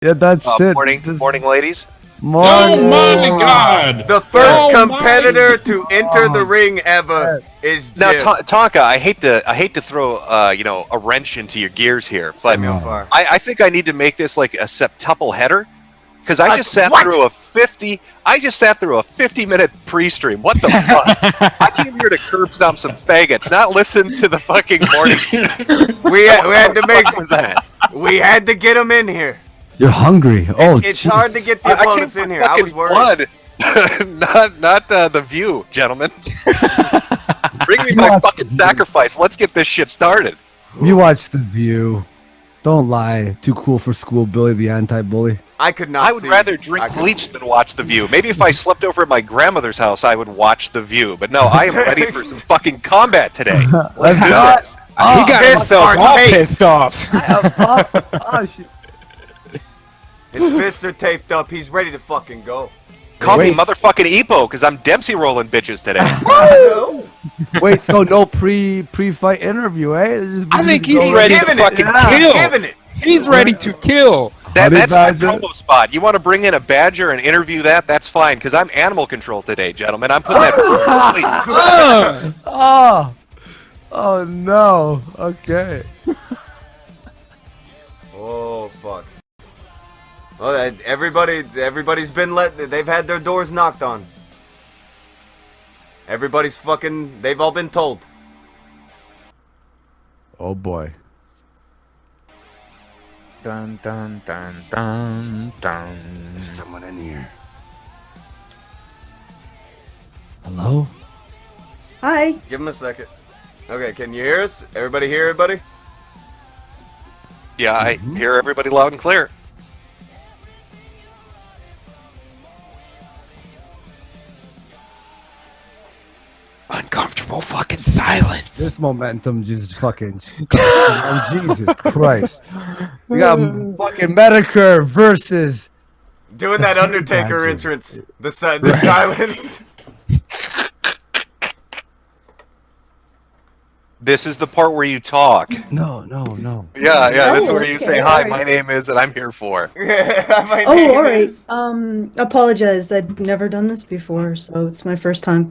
Yeah, that's it. Morning, ladies. Morning. Oh my God! The first Oh competitor to enter the ring ever is Jim. Now, Tonka, I hate to throw a wrench into your gears here, but Set me on fire. I think I need to make this like a septuple header because I just sat What? through a 50-minute pre-stream. What the fuck? I came here to curb stomp some faggots, not listen to the fucking morning. We had to make. What was that? We had to get him in here. You're hungry. It's hard to get the opponents in here. I was worried. Blood. not the view, gentlemen. Bring me my fucking sacrifice. Let's get this shit started. You watch The View. Don't lie. Too cool for school, Billy the anti-bully. I could not. I would rather drink bleach than watch The View. Maybe if I slept over at my grandmother's house, I would watch The View. But no, I am ready for some fucking combat today. Let's do this. He got himself all pissed off. Oh, shit. His fists are taped up. He's ready to fucking go. Call me motherfucking Epo, because I'm Dempsey rolling bitches today. Wait, so no pre-fight interview, eh? I think he's ready to fucking kill. He's ready to kill. That's my promo spot. You want to bring in a badger and interview that? That's fine, because I'm animal control today, gentlemen. I'm putting that. Oh no. Okay. Oh fuck. Well, everybody's been they've had their doors knocked on. They've all been told. Oh boy. Dun dun dun dun dun. There's someone in here. Hello? Hi. Give him a second. Okay, can you hear us? Everybody hear everybody? Yeah, I hear everybody loud and clear. Uncomfortable fucking silence. This momentum just fucking. Jesus Christ. We got fucking Metokurist versus. Doing that Undertaker entrance. The silence. This is the part where you talk. No. Yeah, that's where you okay, say, hi, alright. my name is, and I'm here for. My Oh, name all right. is- Apologize. I'd never done this before, so it's my first time.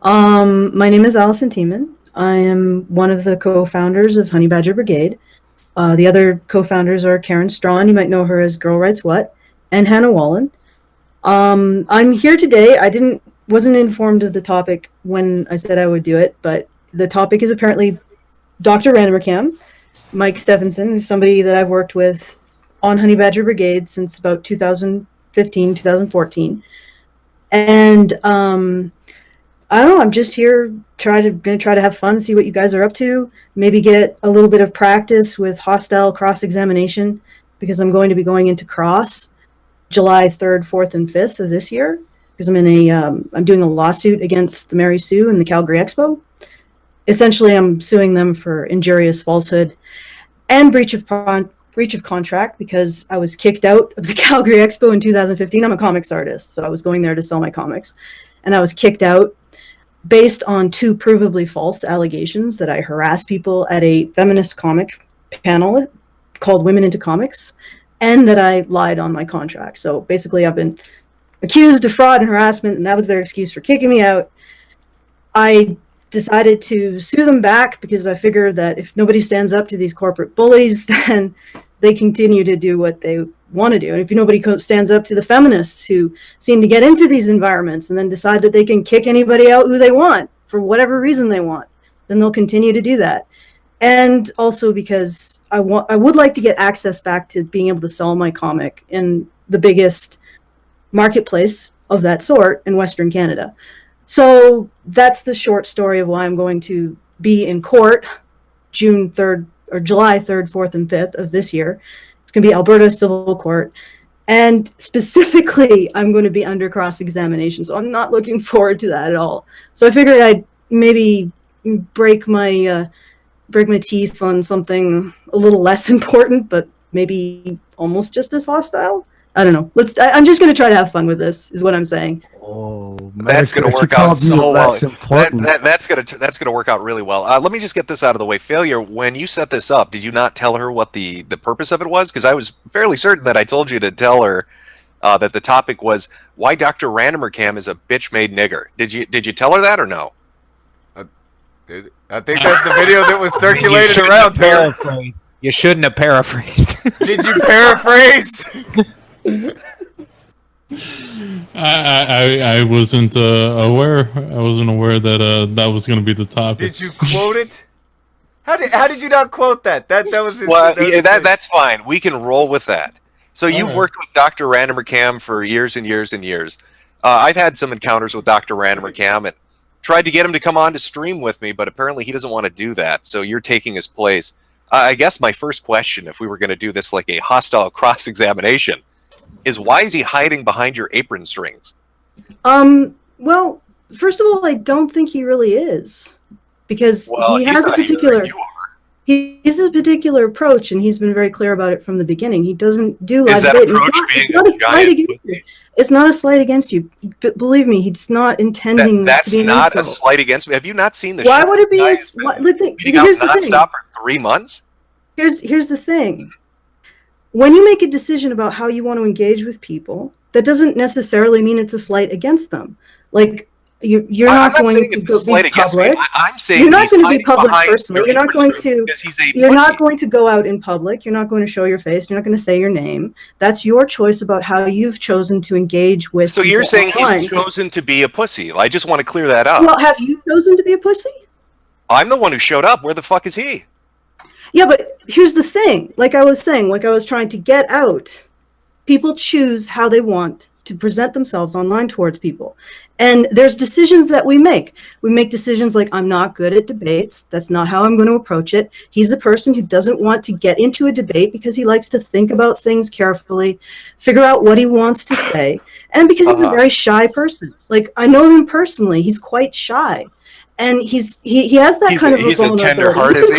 My name is Allison Tiemann. I am one of the co-founders of Honey Badger Brigade. The other co-founders are Karen Strawn, you might know her as Girl Writes What, and Hannah Wallen. I'm here today. I wasn't informed of the topic when I said I would do it, but the topic is apparently Dr. Randomcam, Mike Stephenson, who's somebody that I've worked with on Honey Badger Brigade since about 2015, 2014. And I don't know, I'm just here gonna try to have fun, see what you guys are up to, maybe get a little bit of practice with hostile cross-examination, because I'm going to be going into cross July 3rd, 4th, and 5th of this year, because I'm doing a lawsuit against the Mary Sue and the Calgary Expo. Essentially, I'm suing them for injurious falsehood and breach of contract, because I was kicked out of the Calgary Expo in 2015. I'm a comics artist, so I was going there to sell my comics, and I was kicked out based on 2 provably false allegations that I harassed people at a feminist comic panel called Women into Comics, and that I lied on my contract. So basically, I've been accused of fraud and harassment, and that was their excuse for kicking me out. I decided to sue them back because I figured that if nobody stands up to these corporate bullies, then they continue to do what they want to do. And if nobody stands up to the feminists who seem to get into these environments and then decide that they can kick anybody out who they want for whatever reason they want, then they'll continue to do that. And also because I would like to get access back to being able to sell my comic in the biggest marketplace of that sort in Western Canada. So that's the short story of why I'm going to be in court June 3rd or July 3rd, 4th, and 5th of this year. It's going to be Alberta Civil Court. And specifically, I'm going to be under cross-examination. So I'm not looking forward to that at all. So I figured I'd maybe break my teeth on something a little less important, but maybe almost just as hostile. I don't know. I'm just going to try to have fun with this, is what I'm saying. Oh, That's going to Metokurist, work she out called you so well. less important. That's going to work out really well. Let me just get this out of the way. Failure. When you set this up, did you not tell her what the purpose of it was? Because I was fairly certain that I told you to tell her that the topic was why Dr. Randomer is a bitch-made nigger. Did you tell her that or no? I think that's the video that was circulated around here. You shouldn't have paraphrased. Did you paraphrase? I wasn't aware. I wasn't aware that that was going to be the topic. Did you quote it? How did you not quote that? That was his. Well, that was that's fine. We can roll with that. So you've right. worked with Dr. Randomer for years and years and years. I've had some encounters with Dr. Randomer and tried to get him to come on to stream with me, but apparently he doesn't want to do that. So you're taking his place. I guess my first question, if we were going to do this like a hostile cross-examination, is why is he hiding behind your apron strings? Well, first of all, I don't think he really is, because he has a particular. He has a particular approach, and he's been very clear about it from the beginning. He doesn't do live debate. It's not a slight against you. It's not a slight against you. Believe me, he's not intending that's to be not an a insult. slight against me. Have you not seen the? Why shit would it be? here's The thing. Nonstop for 3 months. Here's the thing. When you make a decision about how you want to engage with people, that doesn't necessarily mean it's a slight against them. Like you're not going to go be public. I'm saying you're not going to be public personally. You're not going to. You're pussy. not going to go out in public. You're not going to show your face. You're not going to say your name. That's your choice about how you've chosen to engage with. So you're saying online. he's chosen to be a pussy? I just want to clear that up. Well, have you chosen to be a pussy? I'm the one who showed up. Where the fuck is he? Yeah, but here's the thing. Like I was saying, like I was trying to get out, people choose how they want to present themselves online towards people. And there's decisions that we make. We make decisions like, I'm not good at debates. That's not how I'm going to approach it. He's a person who doesn't want to get into a debate because he likes to think about things carefully, figure out what he wants to say. And because he's a very shy person. Like, I know him personally. He's quite shy. And he has that kind of he's a tender heart, is he?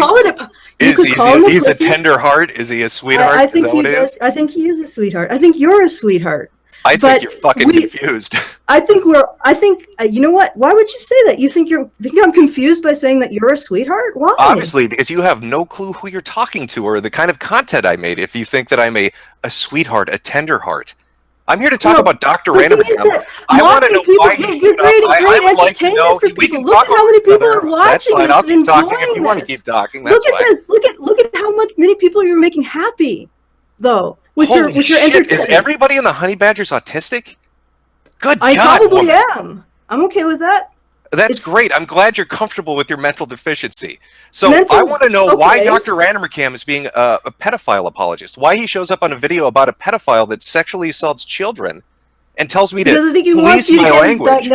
He's a tender heart. Is he a sweetheart? I think I think he is a sweetheart. I think you're a sweetheart. I think you're fucking confused. I think you know what? Why would you say that? You think I'm confused by saying that you're a sweetheart? Why? Obviously, because you have no clue who you're talking to or the kind of content I made. If you think that I'm a sweetheart, a tender heart. I'm here to talk about Dr. Random. I want to know why you're creating great entertainment for people. Look at how many people are watching this and enjoying this. If you want to keep talking, look at this. Look at how many people you're making happy, though. With your entertainment. Is everybody in the Honey Badgers autistic? Good God, I probably woman. am. I'm okay with that. That's great. I'm glad you're comfortable with your mental deficiency. So I want to know why Dr. Randomer is being a pedophile apologist. Why he shows up on a video about a pedophile that sexually assaults children and tells me to police my language.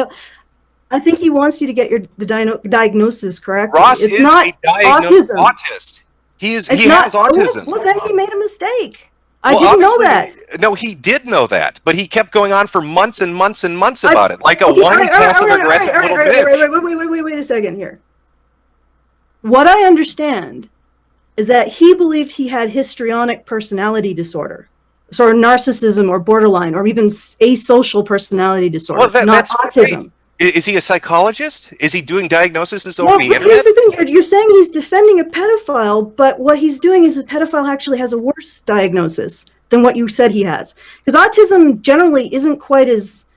I think he wants you to get the diagnosis correct. Ross it's is not a diagnosed autism. Autist. He has autism. Well, then he made a mistake. I didn't know that. No, he did know that, but he kept going on for months and months and months about it, like a whiny, passive-aggressive little bitch. Wait a second here. What I understand is that he believed he had histrionic personality disorder, sort of narcissism or borderline, or even asocial personality disorder, not autism. Great. Is he a psychologist? Is he doing diagnoses over the internet? Here's the thing. You're saying he's defending a pedophile, but what he's doing is a pedophile actually has a worse diagnosis than what you said he has. Because autism generally isn't quite as,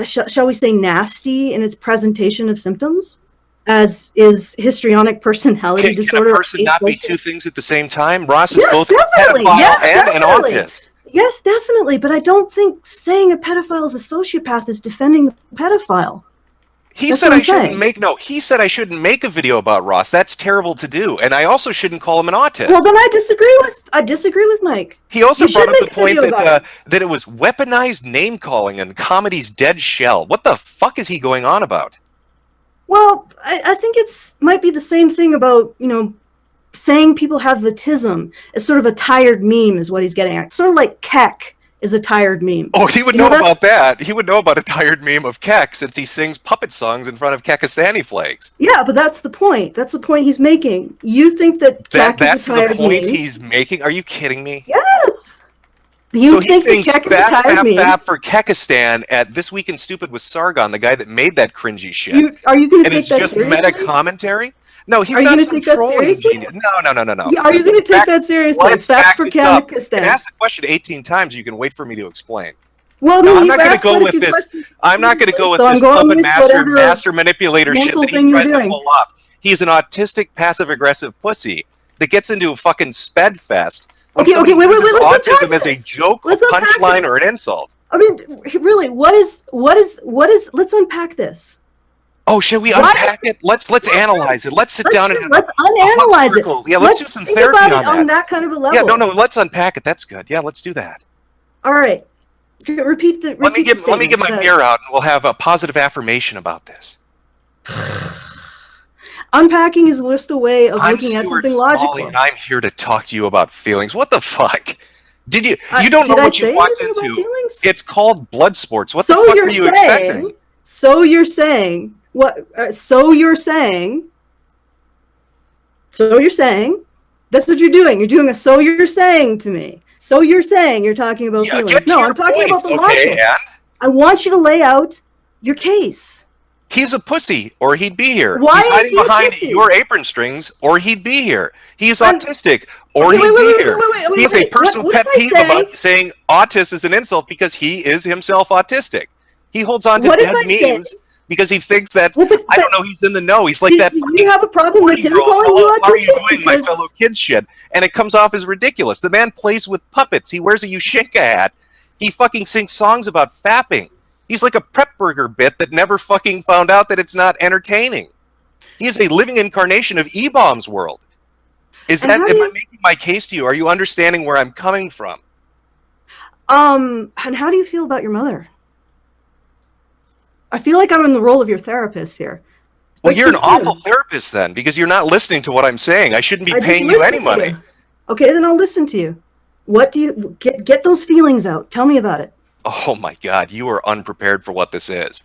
shall we say, nasty in its presentation of symptoms as is histrionic personality disorder. Can a person not be two things at the same time? Ross is both a pedophile and an autist. Yes, definitely. But I don't think saying a pedophile is a sociopath is defending the pedophile. He said I shouldn't make a video about Ross. That's terrible to do, and I also shouldn't call him an autist. Well, then I disagree with Mike. He also brought up the point that it was weaponized name calling and comedy's dead shell. What the fuck is he going on about? Well, I think might be the same thing about saying people have the tism. It's sort of a tired meme, is what he's getting at. Sort of like Keck is a tired meme. Oh, he would know about that. He would know about a tired meme of Keck since he sings puppet songs in front of Kekistani flags. Yeah, but that's the point. That's the point he's making. You think that Keck is a tired meme. That's the point he's making? Are you kidding me? Yes. You So he's think saying that Keck is a fap, tired fap, meme? fap for Kekistan at This Week in Stupid with Sargon, the guy that made that cringy shit. Are you going to And take it's that just seriously? meta commentary? No, he's Are you not gonna some take that trolling seriously? genius. No. Are you going to take that seriously? Let's Fap back for this up. You Kekistan. can ask the question 18 times. You can wait for me to explain. Well, No, no, I'm you've not going to asked go quite a with few this. questions. I'm not going to go with So I'm this going puppet with master, whatever master manipulator shit mental that he thing you're tries to doing. pull off. He's an autistic, passive-aggressive pussy that gets into a fucking sped fest when Okay, somebody wait, uses let's autism unpack as a this. joke, a Let's unpack punchline, this. or an insult. I mean, really, what is? Let's unpack this. Oh, should we unpack it? Let's analyze it. Let's sit down and let's unanalyze it. yeah, let's do some think therapy about it on that. that kind of a level. Yeah, no, let's unpack it. That's good. Yeah, let's do that. All right, repeat the. Let me get my statement. mirror out, and we'll have a positive affirmation about this. Unpacking is just a way of I'm looking at Stuart something Smalley, logical. and I'm here to talk to you about feelings. What the fuck? Did you? You don't know did what I you say walked anything into. about feelings? It's called blood sports. What the So fuck you're are you saying? expecting? So you're saying what? So you're saying? So you're saying? That's what you're doing. You're doing a so you're saying to me. So you're saying you're talking about Yeah, feelings. get to No, your I'm talking point. about the Okay, logic. and I want you to lay out your case. he's a pussy, or he'd be here. Why He's is hiding he a behind pussy? your apron strings, or he'd be here. He's I'm- autistic, or Okay, he'd wait, be wait, here. wait, He has a wait. personal What pet if I peeve say- about saying autist is an insult because he is himself autistic. He holds on to What if dead I say- memes because he thinks that, Well, but- I don't know, he's in the know. He's like Do that you fucking have a problem with him 40-year-old, calling "Hello, you how are you autistic? doing, my fellow kid" shit. And it comes off as ridiculous. The man plays with puppets. He wears a Yushinka hat. He fucking sings songs about fapping. He's like a prep burger bit that never fucking found out that it's not entertaining. He is a living incarnation of E-Bomb's world. Am I making my case to you? Are you understanding where I'm coming from? And how do you feel about your mother? I feel like I'm in the role of your therapist here. Well, But you're an keep awful going. therapist then, because you're not listening to what I'm saying. I shouldn't be I just paying you listened any to money. you. Okay, then I'll listen to you. What do you get those feelings out? Tell me about it. Oh my God, you are unprepared for what this is.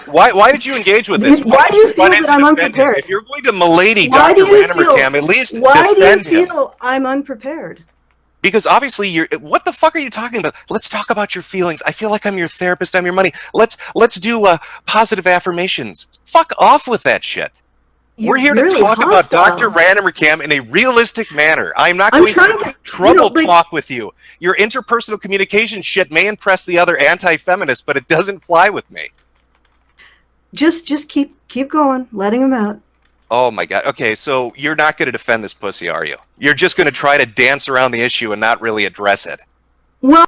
Why did you engage with this? Why do you feel Run in that to I'm defend him? unprepared? If you're going to milady Why Dr. do you Ranimer feel- Cam, at least Why do you defend him. feel I'm unprepared? Because obviously you're. What the fuck are you talking about? Let's talk about your feelings. I feel like I'm your therapist. I'm your money. Let's do positive affirmations. Fuck off with that shit. We're here You're to really talk about hostile. Dr. Ranimer Cam in a realistic manner. I'm not I'm going trying to to- trouble like- talk with you. Your interpersonal communication shit may impress the other anti-feminists, but it doesn't fly with me. Just keep going, letting him out. Oh my God. Okay, so you're not going to defend this pussy, are you? You're just going to try to dance around the issue and not really address it. Well,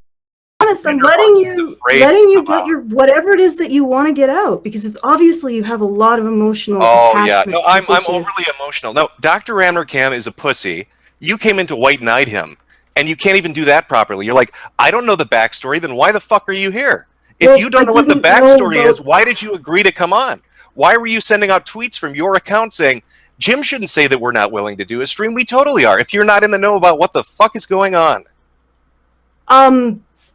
honest, I'm letting you Come get on. your whatever it is that you want to get out, because it's obviously you have a lot of emotional Oh yeah, attachment no, to I'm this issue. overly emotional. No, Dr. Ranimer Cam is a pussy. You came in to white knight him, and you can't even do that properly. You're like, I don't know the backstory. Then why the fuck are you here? If Well, you don't I know what the didn't know backstory about- is, why did you agree to come on? Why were you sending out tweets from your account saying Jim shouldn't say that we're not willing to do a stream? We totally are. If you're not in the know about what the fuck is going on.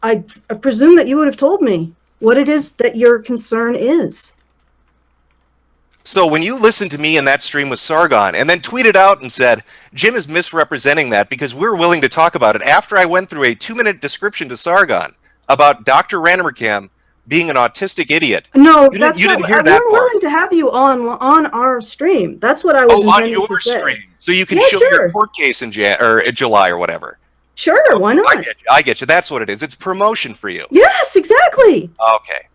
I presume that you would have told me what it is that your concern is. So when you listened to me in that stream with Sargon and then tweeted out and said, Jim is misrepresenting that because we're willing to talk about it, after I went through a 2-minute description to Sargon about Dr. Ranimer Cam being an autistic idiot. No, You that's didn't not. hear that We're part. willing to have you on our stream. That's what I was Oh, on intending your to say. stream. So you can Yeah, show sure. your court case in July or whatever. Sure, why not? I get you. That's what it is. It's promotion for you. Yes, exactly. Okay.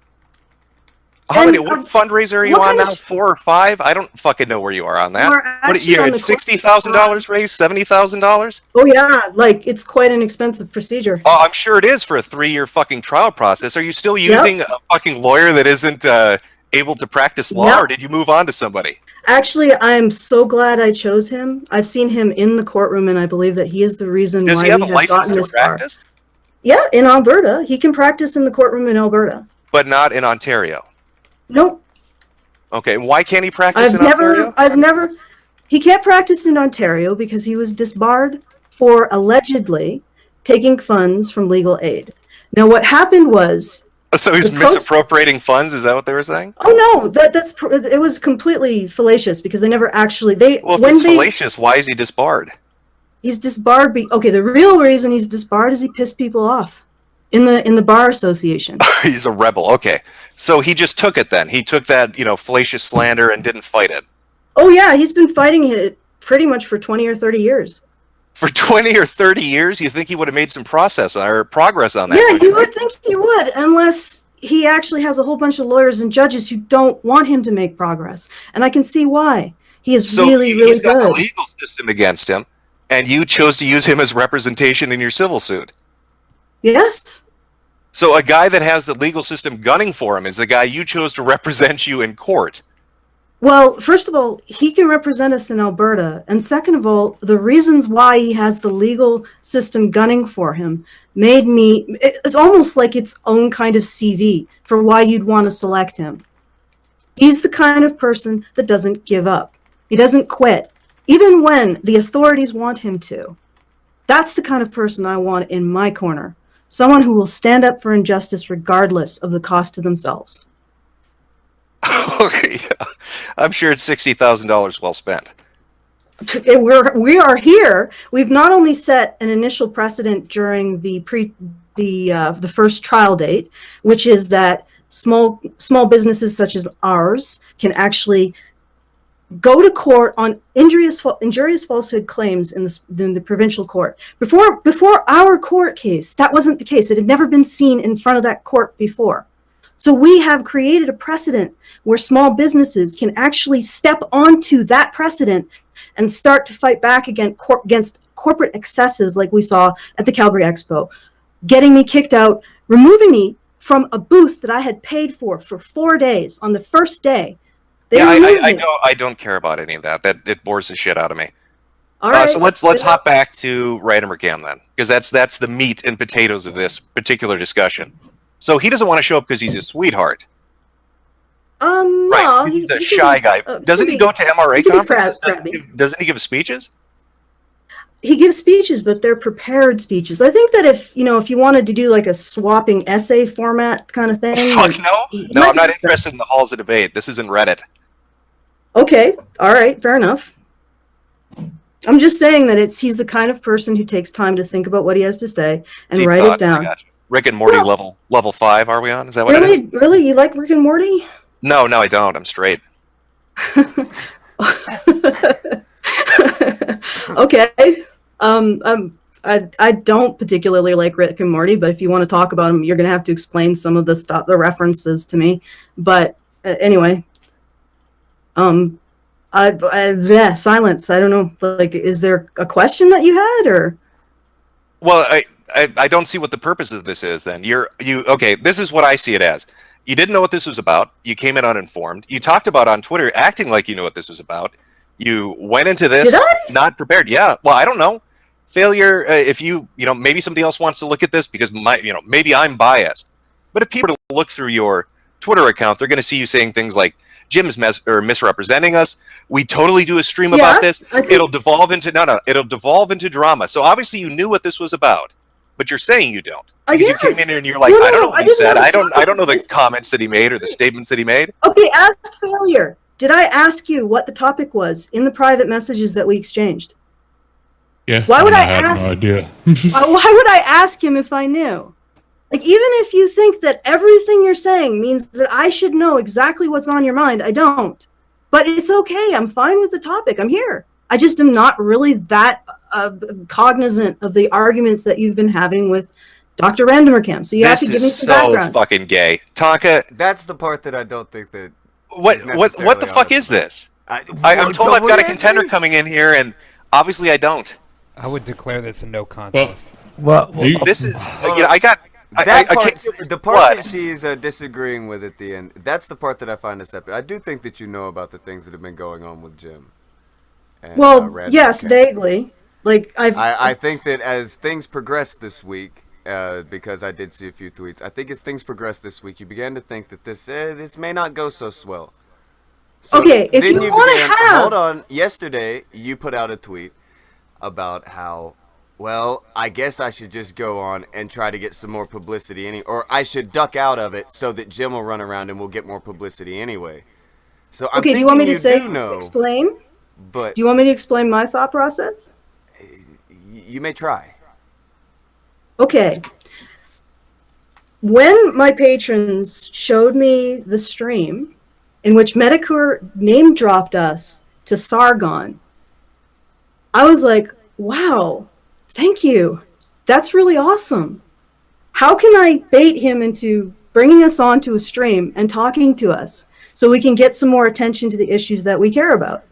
What fundraiser are you what on kind now? of- 4 or 5? I don't fucking know where you are on that. We're What actually you're on at the $60,000 raised? $70,000? Oh yeah, like it's quite an expensive procedure. Oh, I'm sure it is for a 3-year fucking trial process. Are you still using a fucking lawyer that isn't able to practice law, Yep. or did you move on to somebody? Actually, I'm so glad I chose him. I've seen him in the courtroom, and I believe that he is the reason Does why he have we a have license gotten to this far. practice? Yeah, in Alberta, he can practice in the courtroom in Alberta. But not in Ontario. Nope, Okay, why can't he practice I've in Ontario? never. He can't practice in Ontario because he was disbarred for allegedly taking funds from legal aid. Now, what happened was, So he's the post- misappropriating funds? Is that what they were saying? oh no, it was completely fallacious because they never actually Well, if it's fallacious, why is he disbarred? He's disbarred. Okay, the real reason he's disbarred is he pissed people off in the bar association. He's a rebel. Okay. So he just took it then. He took that, fallacious slander and didn't fight it. Oh yeah, he's been fighting it pretty much for 20 or 30 years. For 20 or 30 years, you think he would have made some progress on that? Yeah, you would think he would, unless he actually has a whole bunch of lawyers and judges who don't want him to make progress. And I can see why. He is really he's got good. the legal system against him, and you chose to use him as representation in your civil suit. Yes. So a guy that has the legal system gunning for him is the guy you chose to represent you in court. Well, first of all, he can represent us in Alberta. And second of all, the reasons why he has the legal system gunning for him made me, it's almost like its own kind of CV for why you'd want to select him. He's the kind of person that doesn't give up. He doesn't quit, even when the authorities want him to. That's the kind of person I want in my corner. Someone who will stand up for injustice regardless of the cost to themselves. Okay, yeah. I'm sure it's $60,000 well spent. We are here. We've not only set an initial precedent during the first trial date, which is that small businesses such as ours can actually go to court on injurious falsehood claims in the provincial court. Before our court case, that wasn't the case. It had never been seen in front of that court before. So we have created a precedent where small businesses can actually step onto that precedent and start to fight back against corporate excesses like we saw at the Calgary Expo, getting me kicked out, removing me from a booth that I had paid for 4 days on the first day. I don't care about any of that. It bores the shit out of me. All right. So let's hop back to Ryder McCam then, because that's the meat and potatoes of this particular discussion. So he doesn't want to show up because he's a sweetheart. No, right. He's a shy guy. Doesn't he go to MRA conferences? Doesn't he give speeches? He gives speeches, but they're prepared speeches. I think that if you wanted to do like a swapping essay format kind of thing. Fuck no, I'm not interested in the halls of debate. This isn't Reddit. Okay, all right, fair enough. I'm just saying that he's the kind of person who takes time to think about what he has to say and Deep write thoughts, it down. Rick and Morty level 5, are we on? Is that what it is? Really? You like Rick and Morty? No, I don't. I'm straight. Okay. I don't particularly like Rick and Morty, but if you want to talk about them, you're going to have to explain some of the references to me. But anyway, silence. I don't know. Like, is there a question that you had, or? Well, I don't see what the purpose of this is. Then okay. This is what I see it as. You didn't know what this was about. You came in uninformed. You talked about on Twitter acting like you knew what this was about. You went into this not prepared. Yeah. Well, I don't know. Failure. If maybe somebody else wants to look at this because maybe I'm biased. But if people look through your Twitter account, they're going to see you saying things like Jim's misrepresenting us. We totally do a stream about this. It'll devolve into It'll devolve into drama. So obviously you knew what this was about, but you're saying you don't. Because you came in here and you're like, I don't know what he said. I don't know the comments that he made or the statements that he made. Okay, ask Failure. Did I ask you what the topic was in the private messages that we exchanged? Yeah. Why would I have ask? No idea. Why would I ask him if I knew? Like, even if you think that everything you're saying means that I should know exactly what's on your mind, I don't. But it's okay. I'm fine with the topic. I'm here. I just am not really that cognizant of the arguments that you've been having with Dr. Randomercam. So you have to give me some background. This is so fucking gay. Tonka. That's the part that I don't think that. What the fuck is this? I'm told I've got a contender coming in here, and obviously I don't. I would declare this a no contest. Well, this is I got the part that she's disagreeing with at the end. That's the part that I find deceptive. I do think that you know about the things that have been going on with Jim. And, yes, vaguely. Like I think that as things progress this week, because I did see a few tweets. I think as things progress this week, you began to think that this may not go so swell. So okay, if you want to have... Hold on. Yesterday, you put out a tweet about how, well, I guess I should just go on and try to get some more publicity, or I should duck out of it so that Jim will run around and we'll get more publicity anyway. So I'm thinking explain? But do you want me to explain my thought process? you may try. Okay. When my patrons showed me the stream in which Metokur name dropped us to Sargon, I was like, wow, thank you. That's really awesome. How can I bait him into bringing us onto a stream and talking to us so we can get some more attention to the issues that we care about?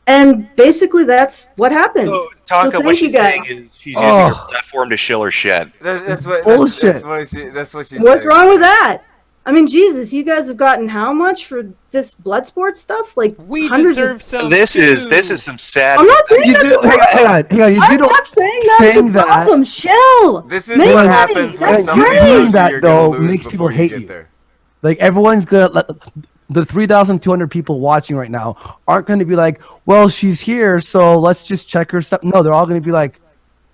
And basically, that's what happened. So, Taka, thank what she's you saying guys. is she's using her platform to shill her shit. That's what she's What's saying. wrong with that? I mean, Jesus, you guys have gotten how much for this blood sport stuff? Like We hundreds deserve of. some. This is too. some sad. I'm not saying You that's do, a problem. hang on. You I'm do not saying that's a saying that- problem. Chill. This is Make what money. happens when That's somebody great. tells you that, you're gonna though, lose makes people before hate get you. there. Like everyone's gonna, the 3,200 people watching right now aren't going to be like, well, she's here, so let's just check her stuff. No, they're all going to be like,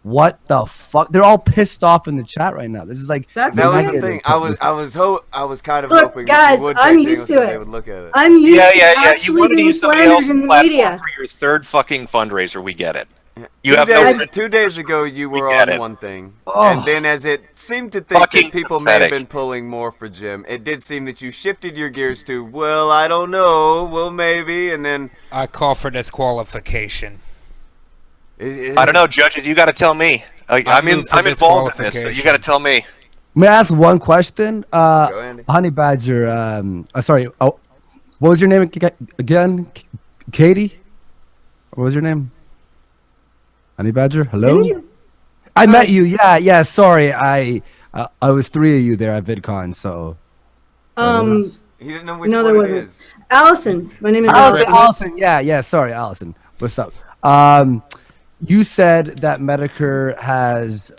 what the fuck? They're all pissed off in the chat right now. This is like That's That was okay. the thing. I was kind of Look, hoping guys, that you would I'm take used things to so it. they would look at it. I'm used to You actually wanted to being use somebody slandered else's in the platform media. for your third fucking fundraiser. We get it. You Two have days, no. 2 days ago, you were get on it. one thing, Oh. and then as it seemed to think Fucking that people may have pathetic. been pulling more for Jim, it did seem that you shifted your gears to, well, I don't know, well, maybe, and then I call for disqualification. I don't know, judges. You got to tell me. I'm move for involved in this, so you got to tell me. May I ask one question? Go, Andy. Honey Badger. Sorry. Oh, what was your name again? Katie. What was your name? Honey Badger. Hello. Didn't you? I met you. Yeah. Sorry. I was 3 of you there at VidCon. So. He didn't know which No, one there it wasn't. is. Allison. My name is Allison. Allison. Yeah. Sorry, Allison. What's up? You said that Metokur has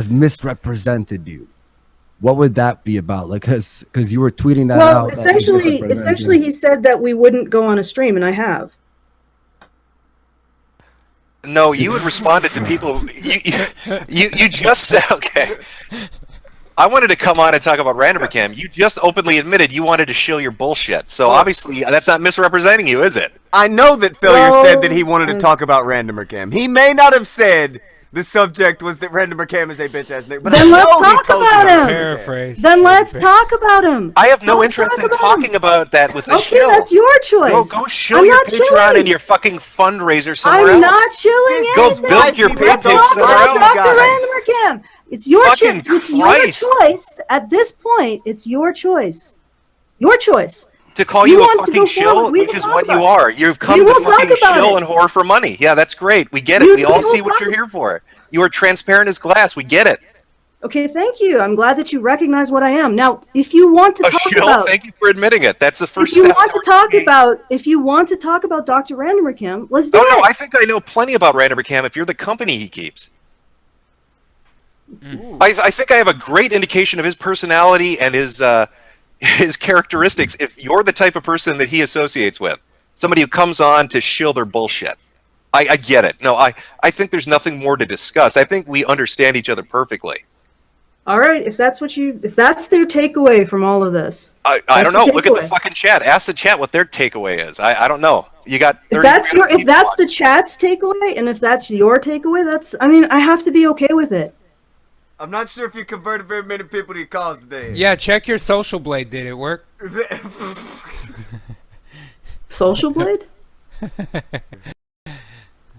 misrepresented you. What would that be about? Like, because you were tweeting that Well, out. that he essentially, misrepresented you. he said that we wouldn't go on a stream, and I have. No, you had responded to people. You just said, okay. I wanted to come on and talk about Randomer. You just openly admitted you wanted to shill your bullshit. So obviously that's not misrepresenting you, is it? I know that Failure No. said that he wanted to talk about Randomer Cam. He may not have said the subject was that Randomer Cam is a bitch ass nigga, but Then I let's know he talk told you about him. Randomer Cam. Paraphrase. Then let's talk about him. I have no Let's interest talk in about talking him. about that with the Okay, shill. that's your choice. Go shill I'm your not Patreon chilling. and your fucking fundraiser somewhere I'm else. not chilling This Go is anything. build why your people Let's page talk somewhere about else. Dr. guys. Randomer Cam. It's your Fucking choice. It's Christ. your choice. At this point, it's your choice. Your choice. To call You you a want to fucking go shill, forward, we which will is talk what about you it. are. You've come We to will talk fucking about shill it. and whore for money. Yeah, that's great. We get it. We We all will see what talk- you're here for. You are transparent as glass. We get it. Okay, thank you. I'm glad that you recognize what I am. Now, if you want to A talk shill? about, Thank you for admitting it. That's the first if you step. want to talk about, Dr. Randomer Cam, let's do Oh no, it. I think I know plenty about Randomer Cam if you're the company he keeps. I think I have a great indication of his personality and his characteristics if you're the type of person that he associates with. Somebody who comes on to shill their bullshit. I get it. No, I think there's nothing more to discuss. I think we understand each other perfectly. All right, if that's their takeaway from all of this. I That's don't know. your Look at the takeaway. fucking chat. Ask the chat what their takeaway is. I don't know. You got 30 If that's people the watching. chat's takeaway, and if that's your takeaway, I have to be okay with it. I'm not sure if you converted very many people to your cause today. Yeah, check your social blade. Did it work? Social Blade?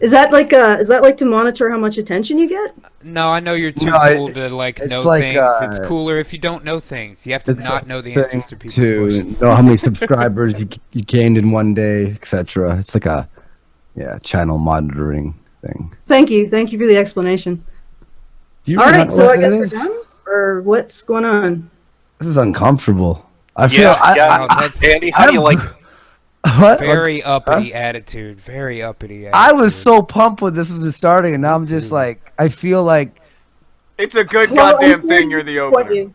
Is that like to monitor how much attention you get? No, I know you're too No, cool to like it's know like, things. It's cooler if you don't know things. You have to It's not a know the thing answers to people's to questions. know how many subscribers you gained in one day, etc. It's like a channel monitoring thing. Thank you for the explanation. Do you All really right, not so know I what guess it we're is? done, or what's going on? This is uncomfortable. I feel. Yeah. Oh, that's Andy, how do you like? What? very uppity attitude. Very uppity attitude. I was so pumped when this was starting, and now I'm just like, I feel like It's a good Well, I'm goddamn sorry thing to you're the disappoint opener. you.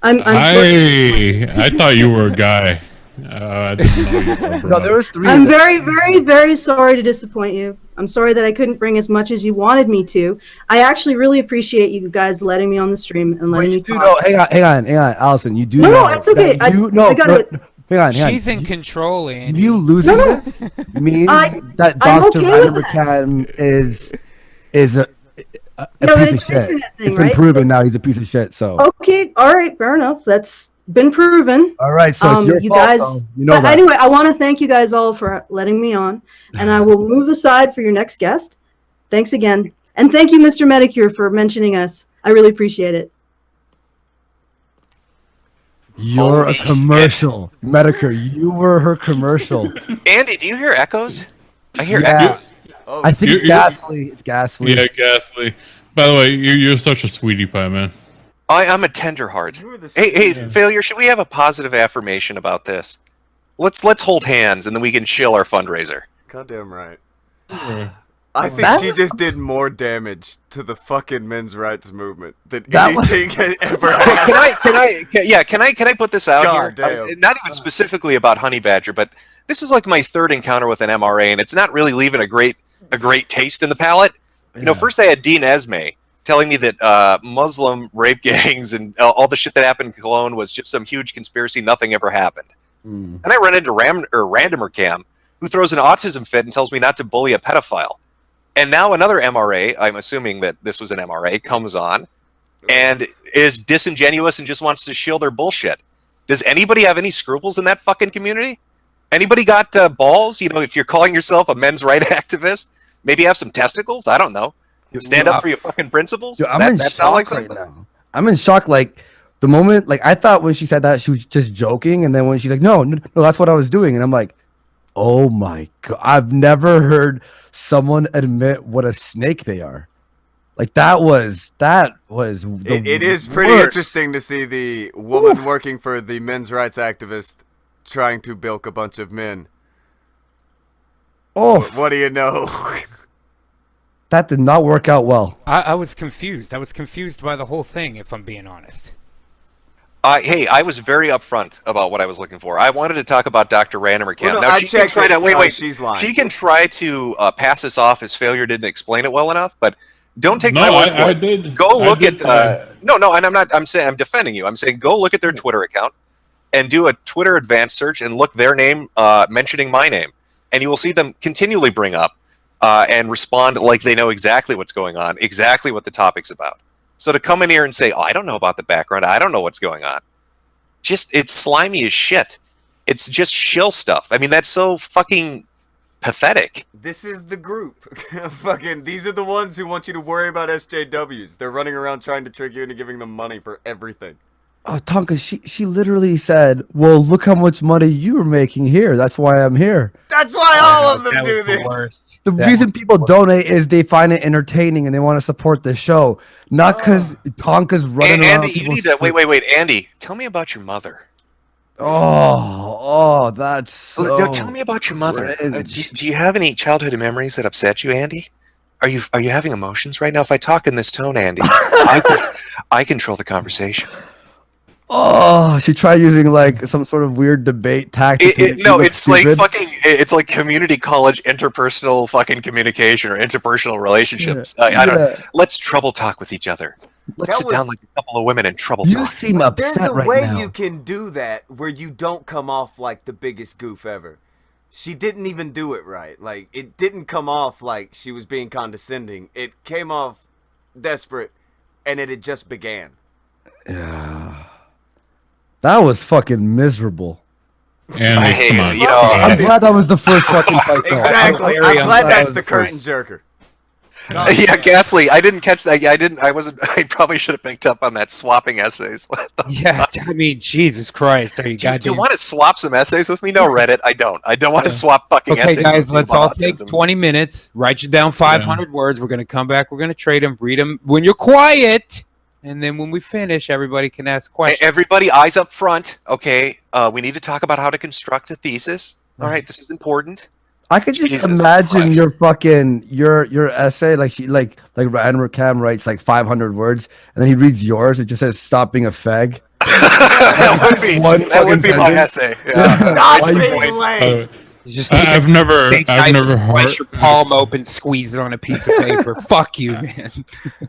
I'm sorry. I thought you were a guy. I didn't know you were a bro. no, there was three. I'm of them. very, very, very sorry to disappoint you. I'm sorry that I couldn't bring as much as you wanted me to. I actually really appreciate you guys letting me on the stream and But letting you me do talk. know, hang on, Allison. You do No, know. it's okay. that You, I got it. Hang on. She's in control, Andy. You losing No. this means I- that I'm Dr. okay with Randomer Cam is is a No, but piece it's of an shit. internet thing, It's been right? proven now he's a piece of shit. So Okay, all right, fair enough. That's been proven. all right, so it's your You fault, guys, though. You know but that. anyway, I want to thank you guys all for letting me on, and I will move aside for your next guest. Thanks again, and thank you, Mr. Metacure, for mentioning us. I really appreciate it. You're Holy a commercial, Medicare. You were her commercial. Andy, do you hear echoes? I hear Yeah. echoes. Oh, I think it's You're- ghastly. It's ghastly. Yeah, Ghastly. By the way, you're such a sweetie pie, man. I'm a tender heart. you were the Hey, failure. Should we have a positive affirmation about this? Let's hold hands and then we can shill our fundraiser. goddamn right. Sure. I think That she was- just did more damage to the fucking men's rights movement than That was- anything has ever Can happened. I put this out God here? damn. Not even specifically about Honey Badger, but this is like my third encounter with an MRA, and it's not really leaving a great taste in the palate. You know, first I had Dean Esme telling me that Muslim rape gangs and all the shit that happened in Cologne was just some huge conspiracy. Nothing ever happened. And I run into Randomer Cam, who throws an autism fit and tells me not to bully a pedophile. And now another MRA, I'm assuming that this was an MRA, comes on and is disingenuous and just wants to shield their bullshit. Does anybody have any scruples in that fucking community? Anybody got balls? You know, if you're calling yourself a men's rights activist, maybe have some testicles? I don't know. Stand up for your fucking principles? Dude, I'm in that shock like right something? now. I'm in shock. Like the moment, like I thought when she said that she was just joking, and then when she's like, "No, that's what I was doing," and I'm like, "Oh my god!" I've never heard someone admit what a snake they are. Like that was It is pretty worst. interesting to see the woman working for the men's rights activist trying to bilk a bunch of men. Oh, What do you know? that did not work out well. I was confused. I was confused by the whole thing, if I'm being honest. Hey, I was very upfront about what I was looking for. I wanted to talk about Dr. Randomer Cam. Well, no, now I she can checked try it. to No, she's lying. She can try to pass this off as failure didn't explain it well enough, but don't take my No, word for I it. did. Go I look did at no, and I'm saying I'm defending you. I'm saying go look at their Twitter account and do a Twitter advanced search and look their name mentioning my name, and you will see them continually bring up and respond like they know exactly what's going on, exactly what the topic's about. So to come in here and say, "Oh, I don't know about the background. I don't know what's going on," it's slimy as shit. It's just shill stuff. I mean, that's so fucking pathetic. This is the group. Fucking, these are the ones who want you to worry about SJWs. They're running around trying to trick you into giving them money for everything. Oh, Tonka, she literally said, "Well, look how much money you were making here. That's why I'm here." That's why all of them do this. The reason people donate is they find it entertaining and they want to support the show, not because Tonka's running around. Andy, you need to wait. Andy, tell me about your mother. That's so No, tell me about your mother. cringe. Do you have any childhood memories that upset you, Andy? Are you having emotions right now? If I talk in this tone, Andy, I control the conversation. Oh, she tried using like some sort of weird debate tactic. to make me look It's like stupid. it's like community college interpersonal fucking communication or interpersonal relationships. Yeah, I don't. yeah. Let's trouble talk with each other. Let's That sit down was- like a couple of women and trouble You talk. seem There's upset a right way now. you can do that where you don't come off like the biggest goof ever. She didn't even do it right. Like, it didn't come off like she was being condescending. It came off desperate, and it had just began. Yeah. That was fucking miserable. Andy, come on. You know, I'm glad that was the first fucking fight. though. Exactly. very I'm glad unglad that's it the was curtain first. jerker. yeah, Ghastly. I didn't catch that. Yeah, I wasn't. I probably should have picked up on that swapping essays. What the Yeah, I mean, Jesus Christ, are you Do you goddamn? want to swap some essays with me? No, Reddit. I don't. I don't want to swap fucking Okay, essays. guys, with you let's about all take autism. 20 minutes. Write you down 500 words. We're gonna come back. We're gonna trade them. Read them when you're quiet, and then when we finish, everybody can ask questions. Everybody, eyes up front. Okay, we need to talk about how to construct a thesis. All right, this is important. I could just Jesus imagine Christ. your fucking your essay like she like Random Cam writes like 500 words and then he reads yours. It just says "Stop being a fag." that would be One that would fucking be my sentence. essay. Yeah. Stop Why you being point. lame. You just take I've a never big knife and heard. slice your palm open, squeeze it on a piece of paper. Fuck you, man.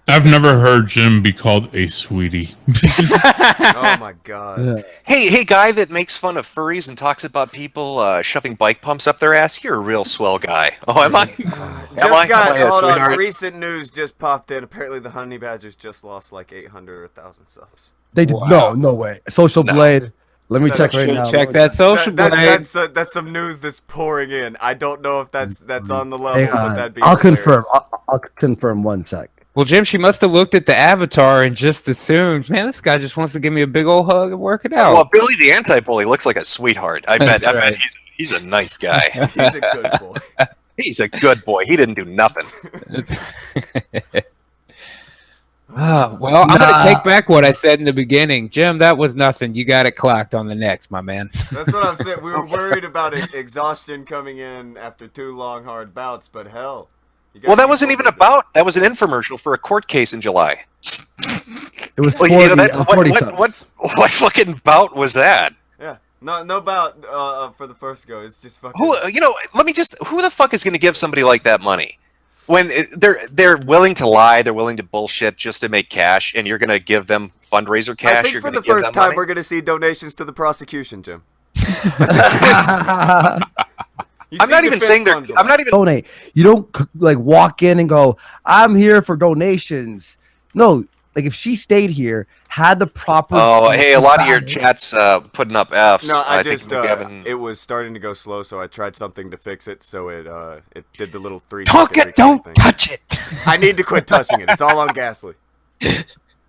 I've never heard Jim be called a sweetie. Oh my god. Yeah. Hey, guy that makes fun of furries and talks about people shoving bike pumps up their ass. You're a real swell guy. Oh, am I? Hold on. Sweetheart? Recent news just popped in. Apparently, the Honey Badgers just lost like 800 or 1,000 subs. They did no way. Social No. Blade. Let me So check right now. Check that social blade. That's some news that's pouring in. I don't know if that's on the level, Hang but on. that'd be I'll hilarious. confirm. I'll confirm 1 sec. Well, Jim, she must have looked at the avatar and just assumed, man, this guy just wants to give me a big old hug and work it out. Well, Billy the Anti-Bully looks like a sweetheart. I bet right. he's a nice guy. He's a good boy. He's a good boy. He didn't do nothing. Well, I'm going to take back what I said in the beginning. Jim, that was nothing. You got it clocked on the next, my man. That's what I'm saying. We were worried about exhaustion coming in after 2 long, hard bouts, but hell. Well, that wasn't even a bout. That was an infomercial for a court case in July. It was Well, 40, you know, 40 subs. what fucking bout was that? Yeah. No bout for the first go. It's just fucking. Who who the fuck is going to give somebody like that money? When they're willing to lie, they're willing to bullshit just to make cash, and you're going to give them fundraiser cash. I think you're for gonna the give first them time money? we're going to see donations to the prosecution, Jim. I'm not even saying they're. I'm not even. Donate. You don't like walk in and go, "I'm here for donations." No, like if she stayed here, had the proper. Oh, hey, a lot of your chats putting up Fs. No, I think just Gavin- it was starting to go slow, so I tried something to fix it. So it did the little 3. Don't touch it. I need to quit touching it. It's all on Gasly.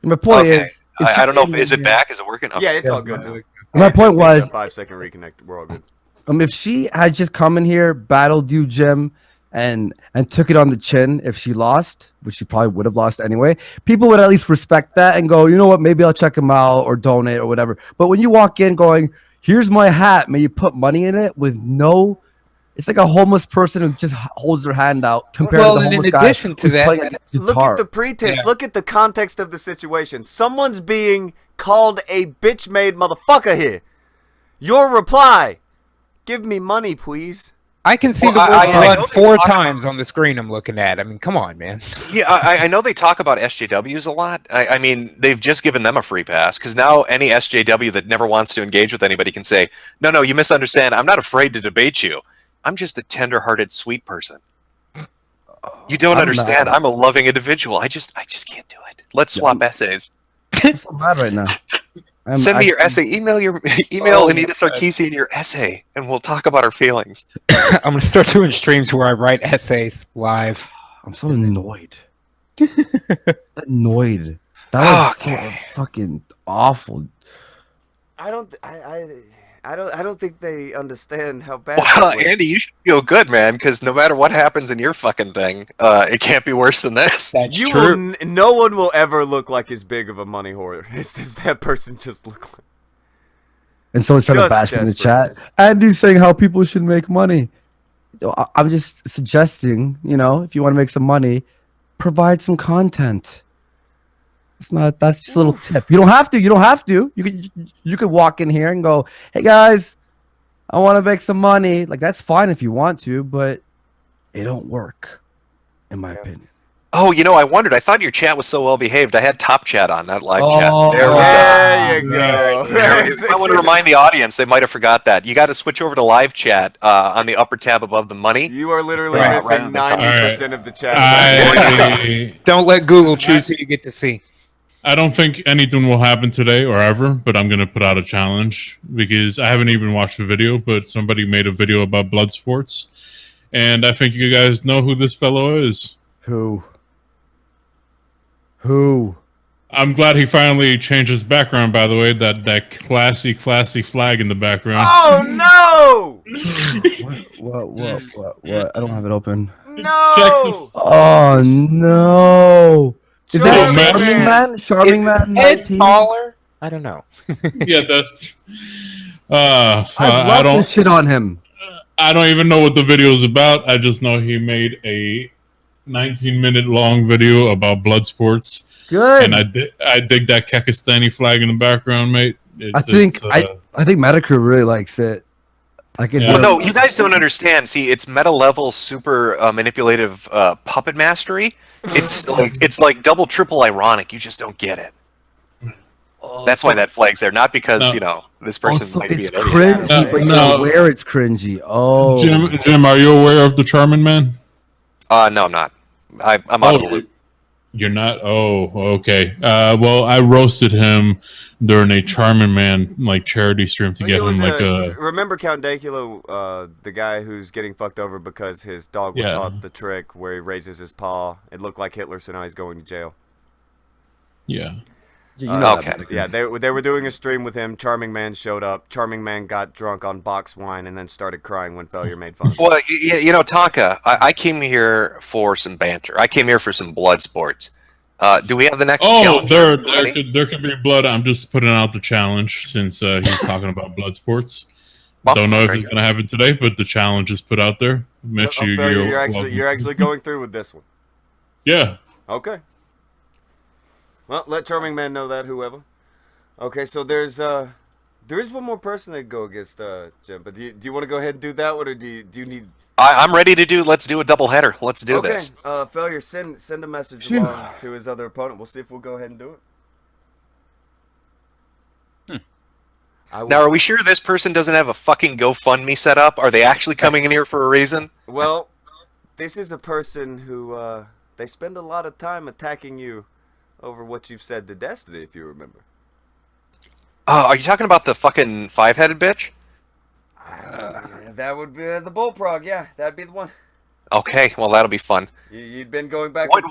My point Okay. is, I don't know if is it back? Is it working? Okay. Yeah, it's all good now. My It point just takes was, a 5-second reconnect. We're all good. if she had just come in here, battled you, Jim, and took it on the chin, if she lost, which she probably would have lost anyway, people would at least respect that and go, you know what, maybe I'll check him out or donate or whatever. But when you walk in going, here's my hat, may you put money in it with no, it's like a homeless person who just holds their hand out compared Well, to the and in homeless guy addition to who's that, playing a Look guitar. at the pretense. Yeah. Look at the context of the situation. Someone's being called a bitch-made motherfucker here. Your reply, give me money, please. I can see Well, the word I know blood they 4 talk times on the screen I'm looking at. I mean, come on, man. Yeah, I know they talk about SJWs a lot. I mean, they've just given them a free pass because now any SJW that never wants to engage with anybody can say, no, you misunderstand. I'm not afraid to debate you. I'm just a tender-hearted, sweet person. You don't I'm understand. not. I'm a loving individual. I just can't do it. Let's swap essays. I'm so mad right now. Send me your essay. Email Anita Sarkeesian your essay, and we'll talk about our feelings. I'm going to start doing streams where I write essays live. I'm so annoyed. Annoyed. That was so fucking awful. I don't think they understand how bad. Well, that was. Andy, you should feel good, man, because no matter what happens in your fucking thing, it can't be worse than this. That's You true. will. No one will ever look like as big of a money whore as that person just look like. And someone's trying to Just bash me in the desperate. chat. Andy's saying how people should make money. I'm just suggesting, if you want to make some money, provide some content. That's just a little tip. You don't have to. You could walk in here and go, hey guys, I want to make some money. Like that's fine if you want to, but it don't work, in my opinion. Oh, I wondered. I thought your chat was so well behaved. I had top chat on that live chat. There we go. There you go. I want to remind the audience, they might have forgot that. You got to switch over to live chat on the upper tab above the money. You are literally Right, missing right. 90% of the chat. Don't let Google choose who you get to see. I don't think anything will happen today or ever, but I'm going to put out a challenge because I haven't even watched the video, but somebody made a video about blood sports. And I think you guys know who this fellow is. Who? I'm glad he finally changed his background, by the way. That classy flag in the background. Oh, no! What? I don't have it open. No! Oh, no. Is that Charming Charming Man? Charming Man Head 19? taller? I don't know. Yeah, that's... I'd love to shit on him. I don't even know what the video is about. I just know he made a 19-minute long video about blood sports. Good. And I dig that Kakistani flag in the background, mate. I think Metokurist really likes it. I can Yeah. hear. Well, no, you guys don't understand. See, it's meta level super manipulative puppet mastery. It's like double triple ironic. You just don't get it. That's why that flag's there, not because No. this person Also, might be it's an idiot. cringy, but No. you're aware it's cringy. Oh, Jim, are you aware of the Charming Man? No, I'm not. I'm out of the loop. You're not? Oh, okay. Well, I roasted him during a Charming Man like charity stream to get him like a. Remember Count Daculo, the guy who's getting fucked over because his dog was taught the trick where he raises his paw. It looked like Hitler, so now he's going to jail. Yeah. you know Okay. that. Yeah, they were doing a stream with him. Charming Man showed up. Charming Man got drunk on box wine and then started crying when Failure made fun. Well, Tonka, I came here for some banter. I came here for some blood sports. Do we have the next challenge? There could be blood. I'm just putting out the challenge since he's talking about blood sports. Don't know if it's going to happen today, but the challenge is put out there. Mitch, Failure, you're actually going through with this one. Yeah. Okay. Well, let Charming Man know that, whoever. Okay, so there is one more person that go against Jim, but do you want to go ahead and do that one, or do you need? I'm ready to do. Let's do a double header. Let's do this. Failure, send a message along to his other opponent. We'll see if we'll go ahead and do it. Now, are we sure this person doesn't have a fucking GoFundMe set up? Are they actually coming in here for a reason? Well, this is a person who they spend a lot of time attacking you over what you've said to Destiny, if you remember. Are you talking about the fucking five-headed bitch? That would be the bullprog. Yeah, that'd be the one. Okay, well that'll be fun. You've been going back. What's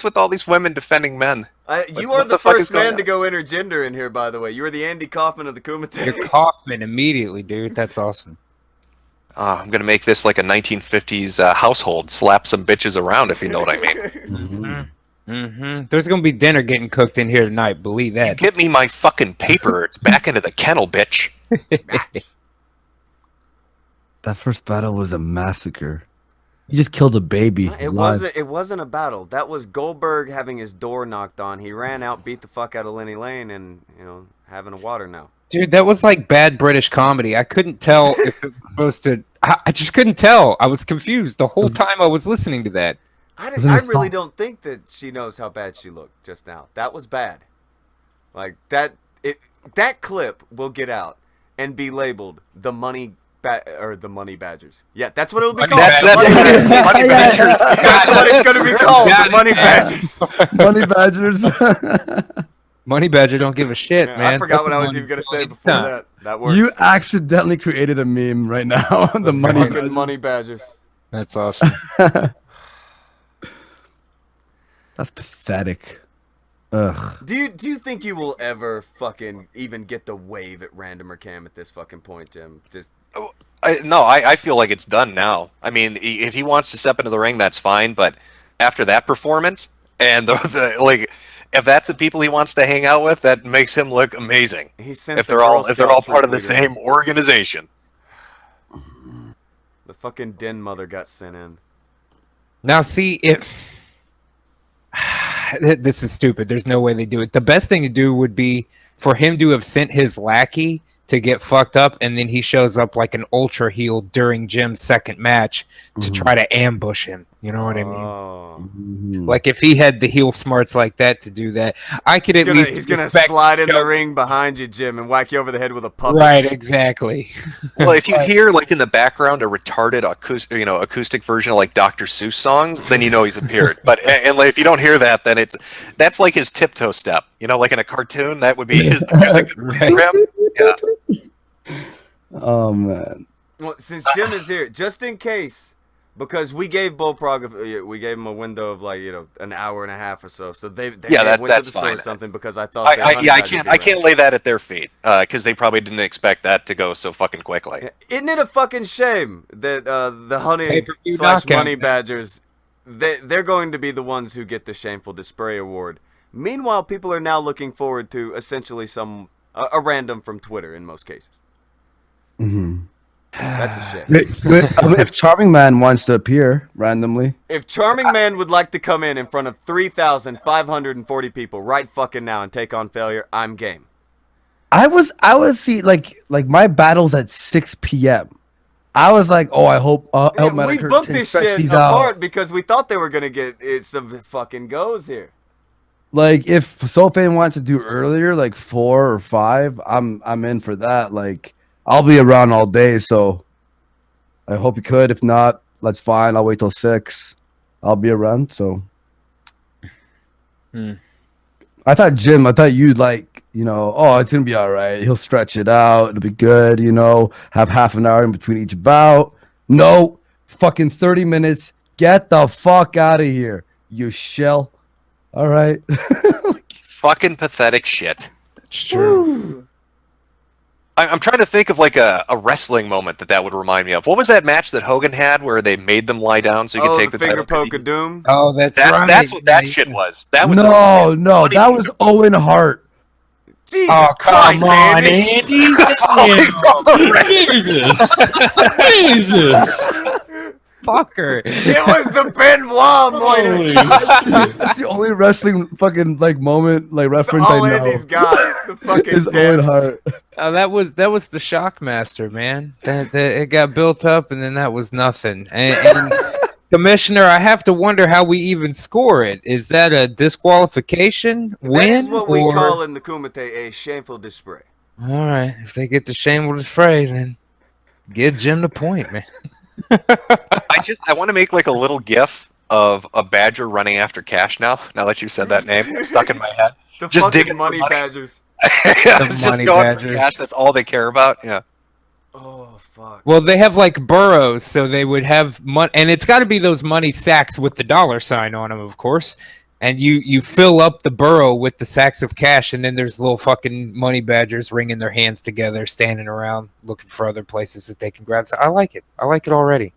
with all these women defending men? You are the first man to go intergender in here, by the way. You are the Andy Kaufman of the Kumite. You're Kaufman immediately, dude. That's awesome. I'm gonna make this like a 1950s household. Slap some bitches around, if you know what I mean. There's gonna be dinner getting cooked in here tonight. Believe that. Get me my fucking paper. It's back into the kennel, bitch. That first battle was a massacre. You just killed a baby. It wasn't a battle. That was Goldberg having his door knocked on. He ran out, beat the fuck out of Lenny Lane, and having a water now. Dude, that was like bad British comedy. I couldn't tell if it was supposed to. I just couldn't tell. I was confused the whole time I was listening to that. I really don't think that she knows how bad she looked just now. That was bad. Like that clip will get out and be labeled the Money Badgers. Yeah, that's what it'll be called. That's what it is. Money Badgers. That's what it's going to be called. The Money Badgers. Money Badgers. Money Badger don't give a shit, man. I forgot what I was even going to say before that. That works. You accidentally created a meme right now. the Money Badgers. That's awesome. That's pathetic. Ugh. Do you think you will ever fucking even get the wave at randomer cam at this fucking point, Jim? Just I feel like it's done now. I mean, if he wants to step into the ring, that's fine. But after that performance, and if that's the people he wants to hang out with, that makes him look amazing. If they're all part of the same organization. The fucking den mother got sent in. Now, see, this is stupid. There's no way they do it. The best thing to do would be for him to have sent his lackey to get fucked up, and then he shows up like an ultra heel during Jim's second match to try to ambush him. You know what I mean? Like if he had the heel smarts like that to do that, I could at least. He's gonna slide in the ring behind you, Jim, and whack you over the head with a puppet. Right, exactly. Well, if you hear like in the background a retarded acoustic version of like Dr. Seuss songs, then you know he's appeared. But if you don't hear that, then that's like his tiptoe step. Like in a cartoon, that would be his music program. Yeah. Oh man. Well, since Jim is here, just in case, because we gave Bullprog, we gave him a window of like an hour and a half or so. So they went to the store or something because I thought I can't lay that at their feet because they probably didn't expect that to go so fucking quickly. Isn't it a fucking shame that the Honey/Money Badgers they're going to be the ones who get the Shameful Display Award? Meanwhile, people are now looking forward to essentially a random from Twitter in most cases. That's a shame. If Charming Man wants to appear randomly, if Charming Man would like to come in front of 3,540 people right fucking now and take on Failure, I'm game. I was see like my battle's at 6 p.m. I was like, oh, I hope Yeah, we Metokurist booked can this stretch shit these out. apart because we thought they were gonna get some fucking goes here. Like if Sofan wants to do earlier, like 4 or 5, I'm in for that. Like I'll be around all day, so I hope you could. If not, that's fine. I'll wait till 6. I'll be around. So I thought you'd like, oh, it's gonna be all right. He'll stretch it out. It'll be good. Have half an hour in between each bout. No, fucking 30 minutes. Get the fuck out of here, you shell. All right. Fucking pathetic shit. It's true. I'm trying to think of like a wrestling moment that would remind me of. What was that match that Hogan had where they made them lie down so you could take the the finger title? poke of doom. Oh, that's right. That's what that Yeah, shit yeah. was. That was No, funny. that was Owen Hart. Jesus Oh, Christ, come on, Andy! Andy. Falling from the ring. Jesus. Fucker. It was the Benoit Holy moment. It's the only wrestling fucking like moment, like That's reference all I know. Andy's got. The fucking Is Owen deaths. Hart. That was the Shockmaster, man. That it got built up, and then that was nothing. And Commissioner, I have to wonder how we even score it. Is that a disqualification win? That is what we or... call in the Kumite a shameful display. All right, if they get the shameful display, then give Jim the point, man. I want to make like a little gif of a badger running after Cash now that you said that name. It's stuck in my head. The Just fucking digging for money money. badgers. It's just money going for badgers. Cash. That's all they care about. Yeah. Oh fuck. Well, they have like burrows, so they would have money, and it's got to be those money sacks with the dollar sign on them, of course. And you fill up the burrow with the sacks of cash, and then there's little fucking money badgers wringing their hands together, standing around looking for other places that they can grab. So I like it. I like it already.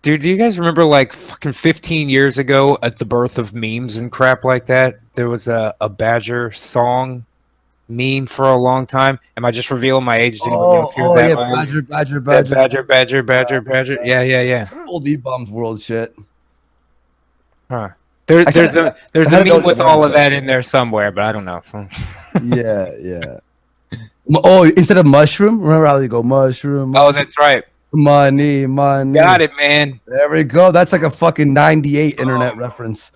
Dude, do you guys remember like fucking 15 years ago at the birth of memes and crap like that? There was a Badger song meme for a long time. Am I just revealing my age? Did anybody else hear that? Yeah, one? Badger. That Badger. Yeah. Old E-Bombs world shit. Huh. There's I a had to know meme with the all name. of that in there somewhere, but I don't know. So. Yeah. Oh, instead of mushroom, remember how they go mushroom? Oh, that's right. Money. Got it, man. There we go. That's like a fucking 98 internet reference.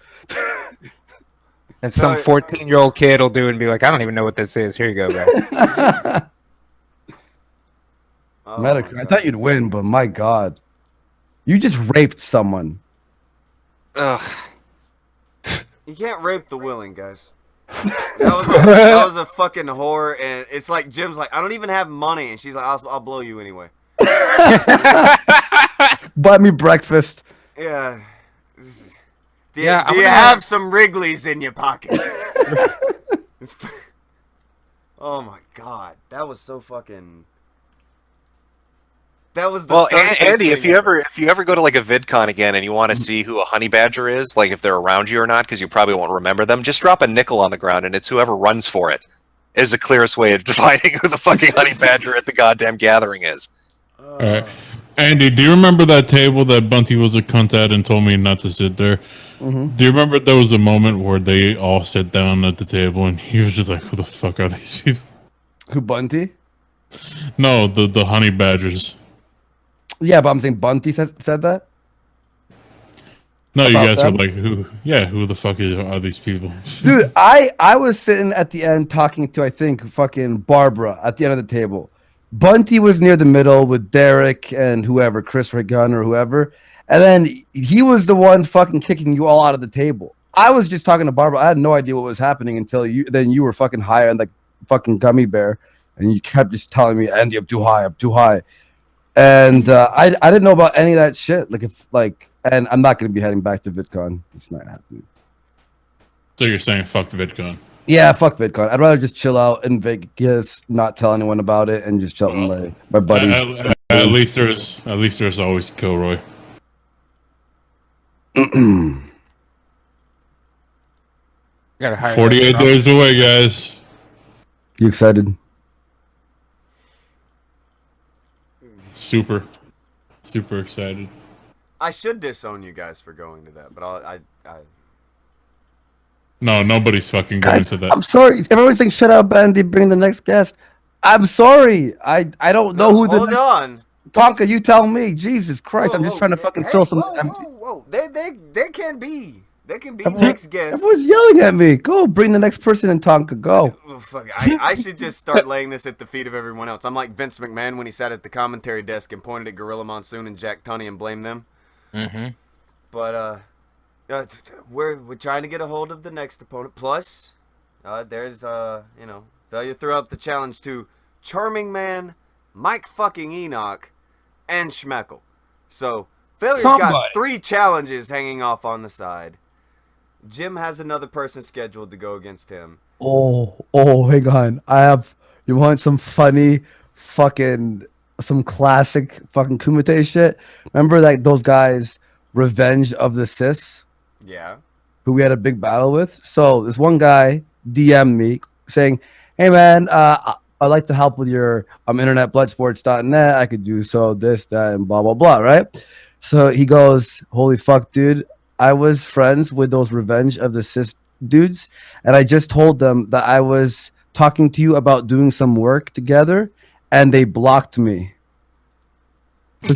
And some 14-year-old kid will do it and be like, I don't even know what this is. Here you go, guys. I thought you'd win, but my God. You just raped someone. Ugh. You can't rape the willing, guys. That was a fucking whore, and it's like Jim's like, I don't even have money, and she's like, I'll blow you anyway. Buy me breakfast. Yeah. Do you Yeah, have some Wrigley's in your pocket? Oh my God, that was so fucking. That was the Well, thirstiest Andy, thing if you ever go to like a VidCon again and you want to see who a honey badger is, like if they're around you or not, because you probably won't remember them, just drop a nickel on the ground and it's whoever runs for it. Is the clearest way of defining who the fucking honey badger at the goddamn gathering is. All right. Andy, do you remember that table that Bunty was a cunt at and told me not to sit there? Mm-hmm. Do you remember there was a moment where they all sit down at the table and he was just like, who the fuck are these people? Who, Bunty? No, the honey badgers. Yeah, but I'm saying Bunty said that? No, you About guys them? were like, who the fuck are these people? Dude, I was sitting at the end talking to, I think, fucking Barbara at the end of the table. Bunty was near the middle with Derek and whoever, Chris Regun or whoever. And then he was the one fucking kicking you all out of the table. I was just talking to Barbara. I had no idea what was happening until you were fucking high on the fucking gummy bear. And you kept just telling me, Andy, I'm too high. And I didn't know about any of that shit. And I'm not going to be heading back to VidCon. It's not happening. So you're saying fuck VidCon? Yeah, fuck VidCon. I'd rather just chill out in Vegas, not tell anyone about it, and just chill with my buddies. At least there's always Kilroy. 48 days away, guys. You excited? Super excited. I should disown you guys for going to that, but No, nobody's fucking going Guys, to that. I'm sorry. Everyone's saying shut up, Andy. Bring the next guest. I'm sorry. I don't know who the Hold on. Tonka, you tell me. Jesus Christ, Whoa, I'm just whoa. trying to fucking Hey, fill some whoa, empty. whoa. There can be. There can be Everyone, next guest. everyone's yelling at me. Go bring the next person in, Tonka. Go. Oh, fuck. I should just start laying this at the feet of everyone else. I'm like Vince McMahon when he sat at the commentary desk and pointed at Gorilla Monsoon and Jack Tunney and blamed them. Mm-hmm. But we're trying to get a hold of the next opponent. Plus, there's failure throughout the challenge to Charming Man, Mike fucking Enoch, and Schmeckle. So failure's got 3 challenges hanging off on the side. Jim has another person scheduled to go against him. Oh, hang on. You want some funny fucking, some classic fucking Kumite shit? Remember like those guys, Revenge of the Sis, Yeah. who we had a big battle with? So this one guy DM'd me saying, hey man, I'd like to help with your internetbloodsports.net. I could do so, this, that, and blah, blah, blah, right? So he goes, holy fuck, dude. I was friends with those Revenge of the Sis dudes, and I just told them that I was talking to you about doing some work together, and they blocked me. So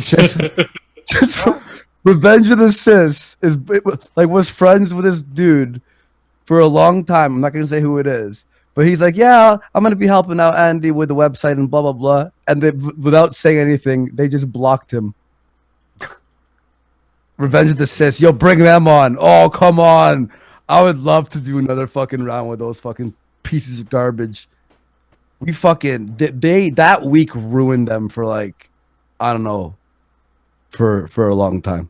just Revenge of the Sis was friends with this dude for a long time. I'm not gonna say who it is, but he's like, yeah, I'm gonna be helping out Andy with the website and blah blah blah, and they, without saying anything, they just blocked him. Revenge of the Sis. Yo, bring them on. Oh, come on. I would love to do another fucking round with those fucking pieces of garbage. We fucking they that week ruined them for like, I don't know, for a long time.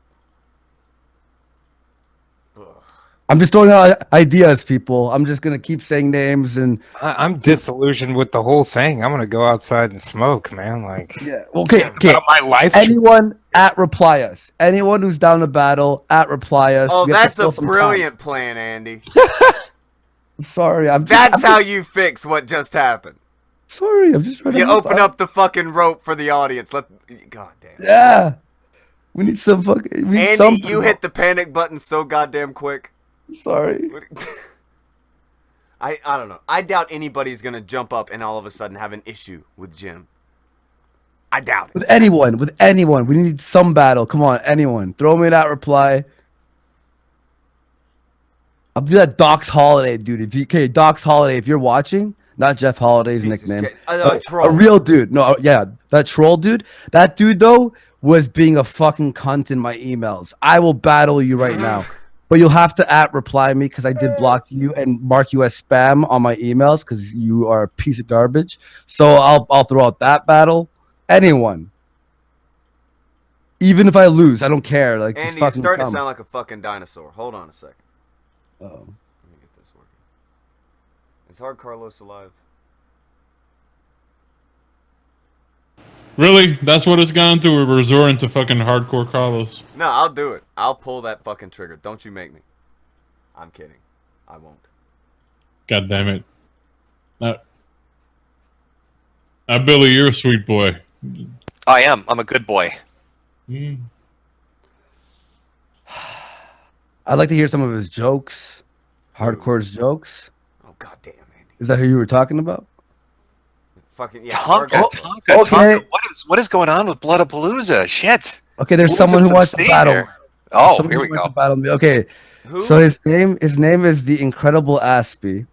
I'm just throwing out ideas, people. I'm just gonna keep saying names and I'm disillusioned with the whole thing. I'm gonna go outside and smoke, man. Like, yeah. Okay. about my life. Anyone at reply us. Anyone who's down to battle at reply us. Oh, We have to that's a fill some time. brilliant plan, Andy. I'm sorry. That's how you fix what just happened. Sorry. I'm just trying to You help open out. up the fucking rope for the audience. God damn. Yeah. We need some fucking. We need Andy, something. you hit the panic button so goddamn quick. Sorry. I don't know. I doubt anybody's gonna jump up and all of a sudden have an issue with Jim. I doubt it. With anyone. We need some battle. Come on, anyone. Throw me that reply. I'll do that Doc's Holiday, dude. Doc's Holiday, if you're watching, not Jeff Holiday's Jesus nickname. Christ. Troll. A real dude. No, yeah, that troll dude. That dude, though, was being a fucking cunt in my emails. I will battle you right now. But you'll have to reply me because I did block you and mark you as spam on my emails because you are a piece of garbage. So I'll throw out that battle. Anyone. Even if I lose, I don't care. Like, just Andy, you're fucking starting come. to sound like a fucking dinosaur. Hold on a second. Oh. Let me get this working. Is Hard Carlos alive? Really? That's what it's gone to? We're resorting to fucking hardcore Carlos. No, I'll do it. I'll pull that fucking trigger. Don't you make me. I'm kidding. I won't. God damn it. Billy, you're a sweet boy. I am. I'm a good boy. Mm. I'd like to hear some of his jokes. Hardcore's jokes. Oh, goddamn, Andy. Is that who you were talking about? Fucking, yeah. Tonka, okay. What is going on with Bloodapalooza? Shit. Okay, there's Let's someone get who some wants to steam battle. here. Oh, Someone here who we wants go. to battle me. Okay, Who? so his name is the Incredible Aspie.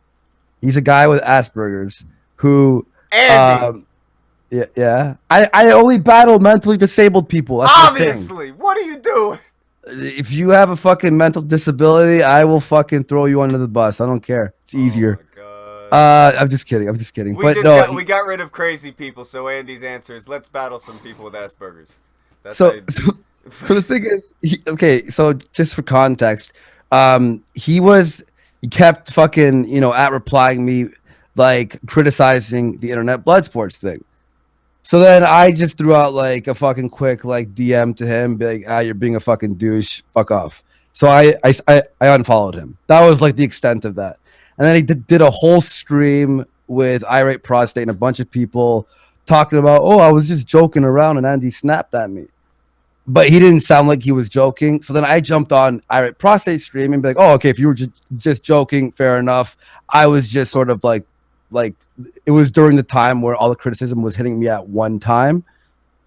He's a guy with Asperger's who. Andy. Yeah. I only battle mentally disabled people. That's the thing. Obviously. What are you doing? If you have a fucking mental disability, I will fucking throw you under the bus. I don't care. It's easier. Oh my God. I'm just kidding. We got rid of crazy people, so Andy's answer is let's battle some people with Asperger's. That's So the thing is, so just for context, he kept fucking, at replying me, like criticizing the internet blood sports thing. So then I just threw out like a fucking quick like DM to him, be like, you're being a fucking douche, fuck off. So I unfollowed him. That was like the extent of that. And then he did a whole stream with Irate Prostate and a bunch of people talking about, I was just joking around and Andy snapped at me. but he didn't sound like he was joking. So then I jumped on Irate Prostate stream and be like, oh, okay, if you were just joking, fair enough. I was just sort of like it was during the time where all the criticism was hitting me at one time,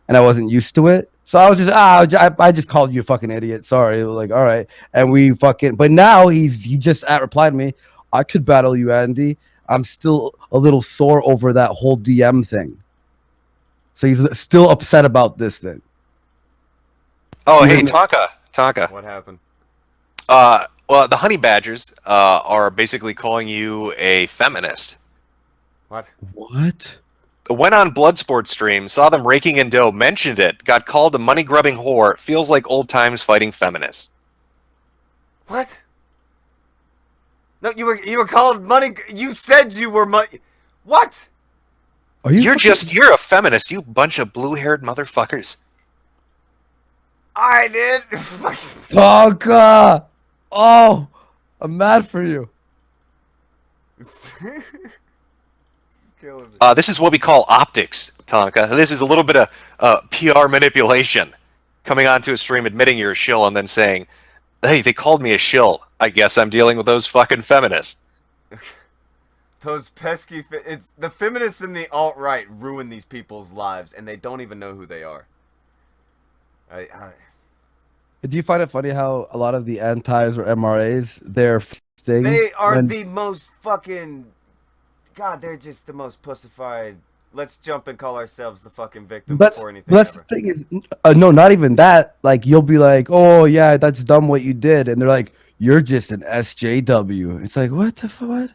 and I wasn't used to it. So I was just I just called you a fucking idiot. Sorry, like all right, and we fucking. But now he just replied to me. I could battle you, Andy. I'm still a little sore over that whole DM thing. So he's still upset about this thing. Oh, hey, Taka. What happened? Well, the Honey Badgers are basically calling you a feminist. What? Went on Bloodsport stream, saw them raking in dough, mentioned it, got called a money-grubbing whore, feels like old times fighting feminists. What? No, you were called money. You said you were money. What? You're a feminist, you bunch of blue-haired motherfuckers. I did. Tonka! Oh, I'm mad for you. This is what we call optics, Tonka. This is a little bit of PR manipulation. Coming onto a stream, admitting you're a shill, and then saying, hey, they called me a shill. I guess I'm dealing with those fucking feminists. Those pesky... It's the feminists and the alt-right ruin these people's lives, and they don't even know who they are. Do you find it funny how a lot of the antis or MRAs, their thing... They are the most fucking... God, they're just the most pussified... Let's jump and call ourselves the fucking victim before anything that's ever. the thing is... no, not even that. Like, you'll be like, oh, yeah, that's dumb what you did. And they're like, you're just an SJW. It's like, what the fuck?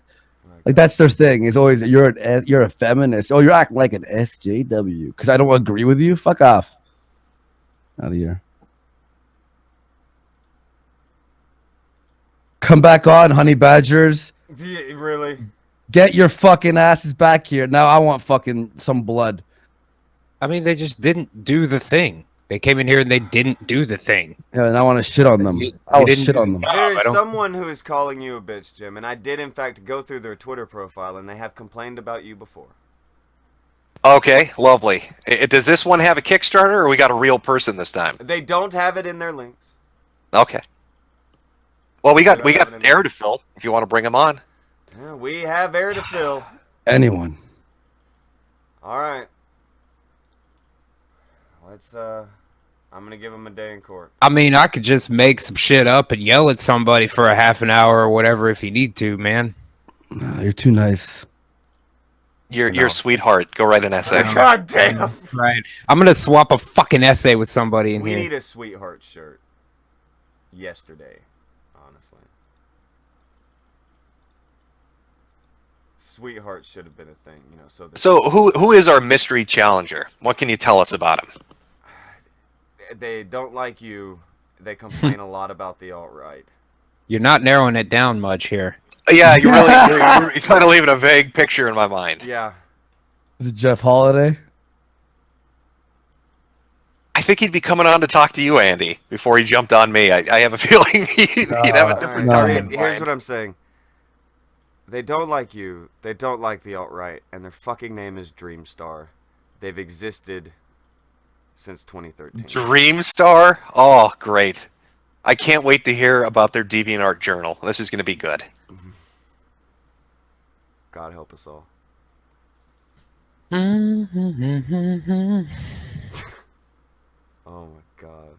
Like, that's their thing. It's always, you're a feminist. Oh, you're acting like an SJW. Because I don't agree with you? Fuck off. Out of here. Come back on, honey badgers. Yeah, really? Get your fucking asses back here. Now I want fucking some blood. I mean, they just didn't do the thing. They came in here and they didn't do the thing. Yeah, and I want to shit on them. I will shit on them. There is someone who is calling you a bitch, Jim, and I did in fact go through their Twitter profile, and they have complained about you before. Okay, lovely. Does this one have a Kickstarter, or we got a real person this time? They don't have it in their links. Okay. Well, we got air to fill if you want to bring them on. Yeah, we have air to fill. Anyone. All right. Let's I'm gonna give him a day in court. I mean, I could just make some shit up and yell at somebody for a half an hour or whatever if you need to, man. No, you're too nice. You're a sweetheart. Go write an essay. God damn. Right. I'm gonna swap a fucking essay with somebody in We here. need a sweetheart shirt. Yesterday, honestly. Sweetheart should have been a thing, you know. So who is our mystery challenger? What can you tell us about him? They don't like you. They complain a lot about the alt-right. You're not narrowing it down much here. Yeah, you're kind of leaving a vague picture in my mind. Yeah. Is it Jeff Holiday? I think he'd be coming on to talk to you, Andy, before he jumped on me. I have a feeling he'd have a different target. Here's what I'm saying. They don't like you. They don't like the alt-right, and their fucking name is Dreamstar. They've existed since 2013. Dreamstar? Oh, great. I can't wait to hear about their DeviantArt journal. This is going to be good. God help us all. I Oh my god.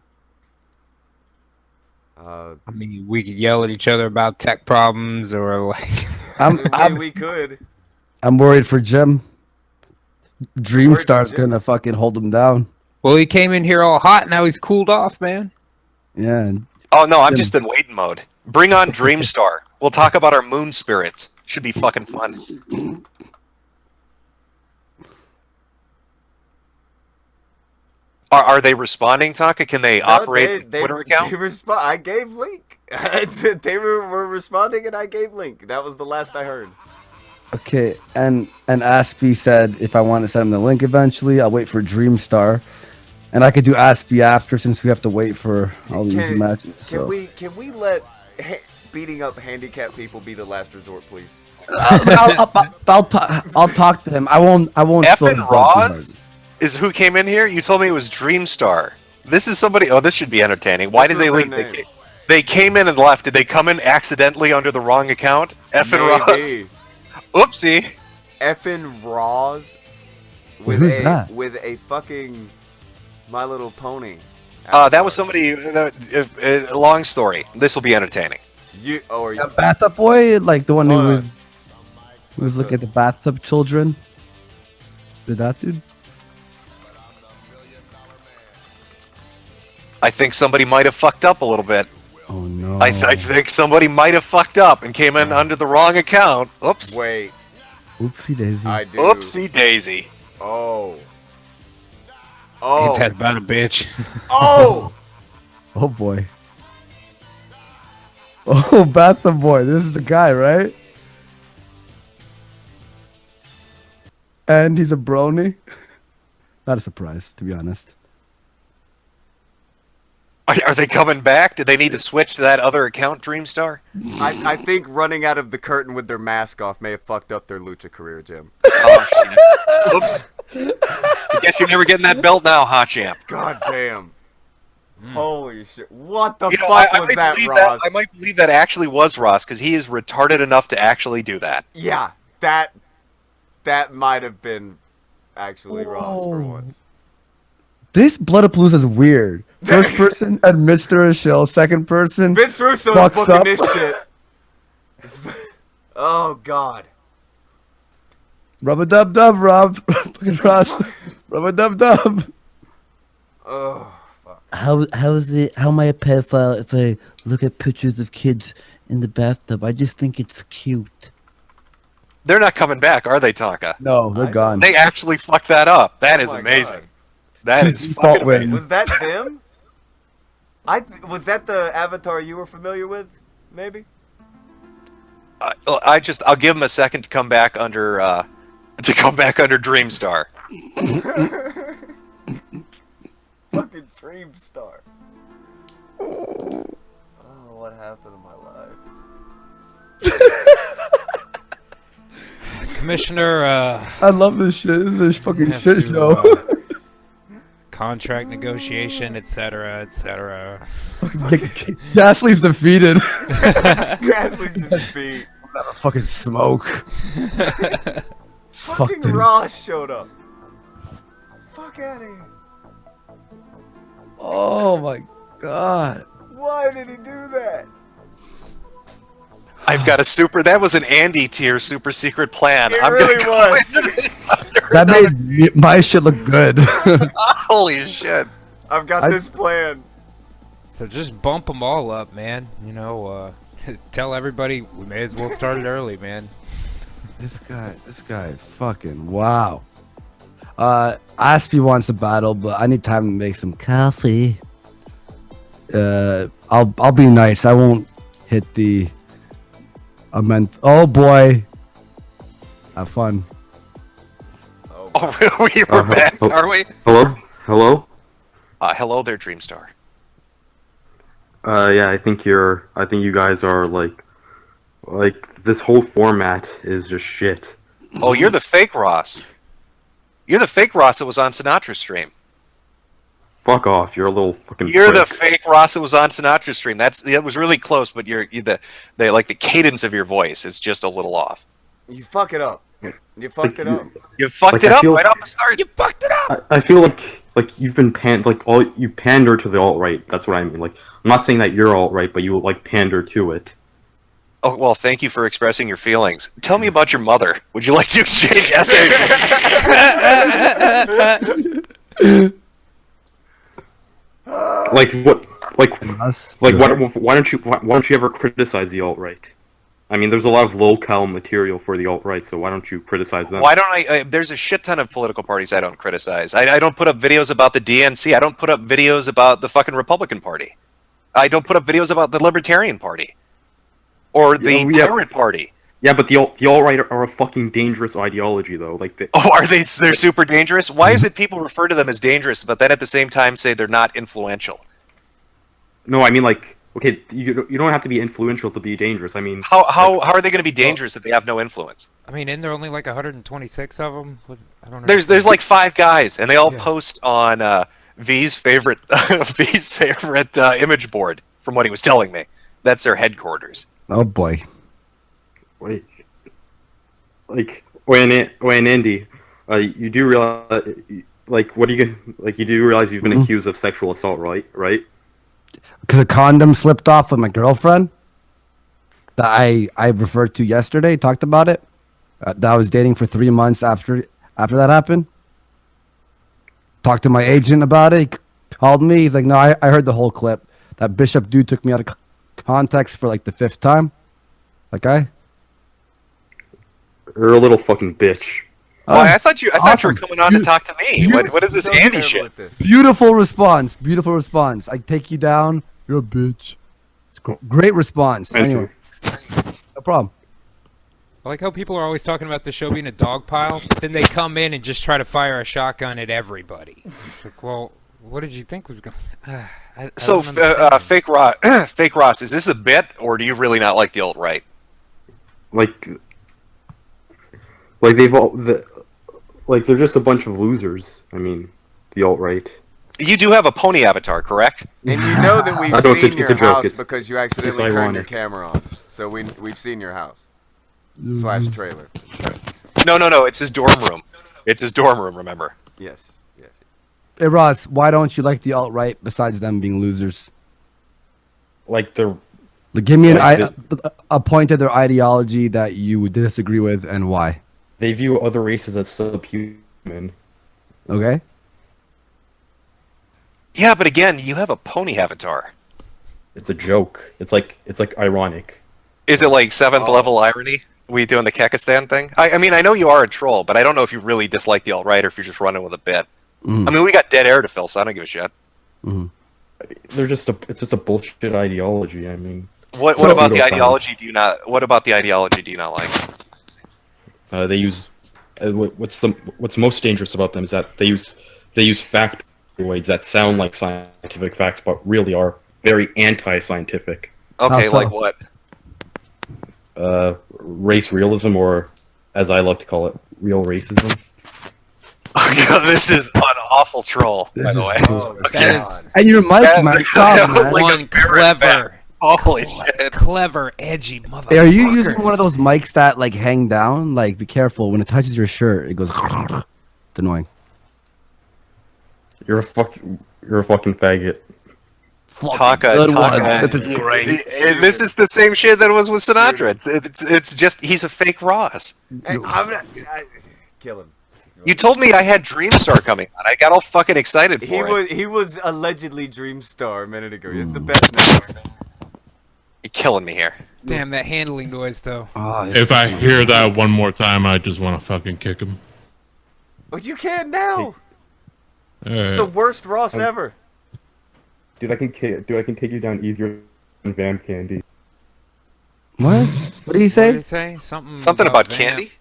mean, we could yell at each other about tech problems or like... We could. I'm worried for Jim. Dreamstar's gonna fucking hold him down. Well, he came in here all hot, now he's cooled off, man. Yeah. And Oh, no, I'm just in waiting mode. Bring on Dreamstar. We'll talk about our moon spirits. Should be fucking fun. Are they responding, Taka? Can they operate a Twitter account? I gave link. They were responding, and I gave link. That was the last I heard. okay, and Aspie said if I want to send him the link eventually, I'll wait for Dreamstar, and I could do Aspie after since we have to wait for all these matches. So. Can we let beating up handicapped people be the last resort, please? I'll talk to him. I won't. Effin' Roz is who came in here. You told me it was Dreamstar. This is somebody. Oh, this should be entertaining. Why This did they was leave? their name. They came in and left. Did they come in accidentally under the wrong account? Effing Ross. Maybe. Oopsie. Effing Roz with Who's a that? with a fucking My Little Pony. That was somebody. Long story. This will be entertaining. You or That bathtub boy, like the one Hold who on. was What's looking up? at the bathtub children. Did that dude? I think somebody might have fucked up a little bit. Oh no. I think somebody might have fucked up and came in under the wrong account. Oops. Wait, Oopsie daisy. I do. Oopsie daisy. Oh. Ain't Oh. that about a bitch? Oh. Oh boy. Oh, bathtub boy. This is the guy, right? And he's a brony. Not a surprise, to be honest. Are they coming back? Do they need to switch to that other account, Dreamstar? I think running out of the curtain with their mask off may have fucked up their lucha career, Jim. Oh, shit. Oops. I guess you're never getting that belt now, Hot Champ. God damn. Holy shit. What the You know, fuck I was might that, believe Ross? I might believe that actually was Ross, because he is retarded enough to actually do that. Yeah, that might have been actually Ross for Oh. once. This Bloodapalooza is weird. First person admits they're a shill. Second person. Vince Russo is Fucks booking up. this shit. Oh god. Rub a dub dub, Rob. Fucking Ross. Rub a dub dub. Oh fuck. How am I a pedophile if I look at pictures of kids in the bathtub? I just think it's cute. They're not coming back, are they, Tonka? No, they're I gone. They actually fucked that up. That is Oh my amazing. God. That is Default fucking win. amazing. Was that them? Was that the avatar you were familiar with? Maybe. I'll give him a second to come back under Dreamstar. Fucking Dreamstar. Oh, what happened in my life? Commissioner, I love this shit. This is a fucking have shit to, show. contract negotiation, etc., etc. Gasly's defeated. Grassley's just beat. Fucking smoke. Fucking dude. Ross showed up. Fuck out of here. Oh my god. Why did he do that? I've got a that was an Andy tier super secret plan. It I'm really gonna go was. into this under That another- made my shit look good. Holy shit. I've got I- this plan. So just bump them all up, man. You know, tell everybody we may as well start it early, man. This guy, fucking wow. Aspie wants a battle, but I need time to make some coffee. I'll be nice. I won't hit the Oh boy, have fun. Oh, we're back, are we? Hello? Hello? Hello there, Dreamstar. Yeah, I think you guys are like this whole format is just shit. Oh, you're the fake Ross. You're the fake Ross that was on Sinatra's stream. Fuck off, you're a little fucking You're the prick. fake Ross that was on Sinatra's stream. That was really close, but the cadence of your voice is just a little off. You fuck it up. You fucked it up. You fucked Like, it I up feel- right off the start. You fucked it up. I feel like you've been you pander to the alt-right. That's what I mean. Like, I'm not saying that you're alt-right, but you like pander to it. Oh, well, thank you for expressing your feelings. Tell me about your mother. Would you like to exchange essays? Like what? Like Us? why don't you ever criticize the alt-right? I mean, there's a lot of locale material for the alt-right, so why don't you criticize them? Why don't there's a shit ton of political parties I don't criticize. I don't put up videos about the DNC. I don't put up videos about the fucking Republican Party. I don't put up videos about the Libertarian Party. Or the Pirate Party. Yeah, but the alt-right are a fucking dangerous ideology, though. Like, Oh, are they? They're super dangerous? Why is it people refer to them as dangerous, but then at the same time say they're not influential? no, I mean, like, okay, you don't have to be influential to be dangerous. I mean, How are they going to be dangerous if they have no influence? I mean, isn't there only like 126 of them? I don't know. There's like 5 guys, and they all Yeah. post on V's favorite image board. From what he was telling me, that's their headquarters. Oh boy. Wait, like when Indy, you do realize, like, what do you like? You do realize you've been accused of sexual assault, right? Right? Because a condom slipped off with my girlfriend that I referred to yesterday. Talked about it. That I was dating for 3 months after that happened. Talked to my agent about it. He called me. He's like, "No, I heard the whole clip. That Bishop dude took me out of context for like the 5th time." That guy. You're a little fucking bitch. Oh, I thought you were awesome. coming on to talk to me. What is this So Andy terrible shit? at this. Beautiful response. Beautiful response. I take you down. You're a bitch. It's great response. Thank Anyway, no problem. I like how people are always talking about the show being a dog pile, but then they come in and just try to fire a shotgun at everybody. It's like, well, what did you think was going? So, fake Ross, is this a bit, or do you really not like the alt-right? Like they've all they're just a bunch of losers. I mean, the alt-right. You do have a pony avatar, correct? And you know that we've No, seen it's your a joke. house It's because you accidentally turned your ironic. camera on. So we've seen your house / trailer. No. It's his dorm room. It's his dorm room. Remember? Yes. Hey Ross, why don't you like the alt-right besides them being losers? Like they're Like, give me Like a point of their ideology that you would disagree with and why. they view other races as subhuman. Okay. Yeah, but again, you have a pony avatar. It's a joke. It's like ironic. Is it like 7th level irony? We doing the Kekistan thing? I mean, I know you are a troll, but I don't know if you really dislike the alt-right or if you're just running with a bit. I mean, we got dead air to fill, so I don't give a shit. It's just a bullshit ideology. I mean, What So- about the Pseudo-science. ideology do you not? What about the ideology do you not like? they use what's most dangerous about them is that they use factoids that sound like scientific facts but really are very anti-scientific. Okay, so? like what? Race realism, or as I like to call it, real racism. Oh god, this is an awful troll, by the way. Oh, That God. is And your mic, That- man. that Stop, was man. like a one clever, Holy shit. clever, edgy motherfucker. Hey, are you using one of those mics that like hang down? Like, be careful when it touches your shirt, it goes. It's annoying. You're a fucking faggot. Taka. This is great. This is the same shit that was with Sinatra. It's just he's a fake Ross. Hey, kill him. You told me I had Dreamstar coming on. I got all fucking excited for it. He was allegedly Dreamstar a minute ago. It's the best name. You're killing me here. Damn, that handling noise though. If I hear that one more time, I just want to fucking kick him. But you can now. It's Alright. the worst Ross ever. Dude, I can take you down easier than Vamp Candy. What? What did he What say? did he say? Something about Vamp. candy?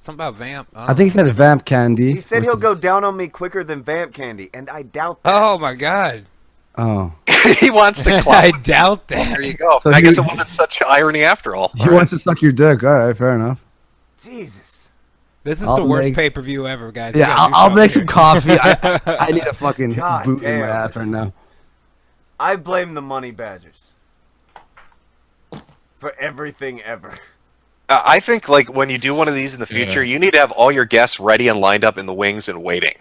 Something about Vamp. I think he said Vamp Candy. He said he'll go down on me quicker than Vamp Candy, and I doubt that. Oh my god. Oh. He wants to I clap. doubt that. There you go. So I guess he- it wasn't such irony after all. He wants to suck your dick. All right, fair enough. Jesus. This is I'll the worst make- pay-per-view ever, guys. We Yeah, gotta do I'll make something some here. coffee. I need a fucking God boot in my damn. ass right now. I blame the Money Badgers for everything ever. I think like when you do one of these in the future, you need to have all your guests ready and lined up in the wings and waiting.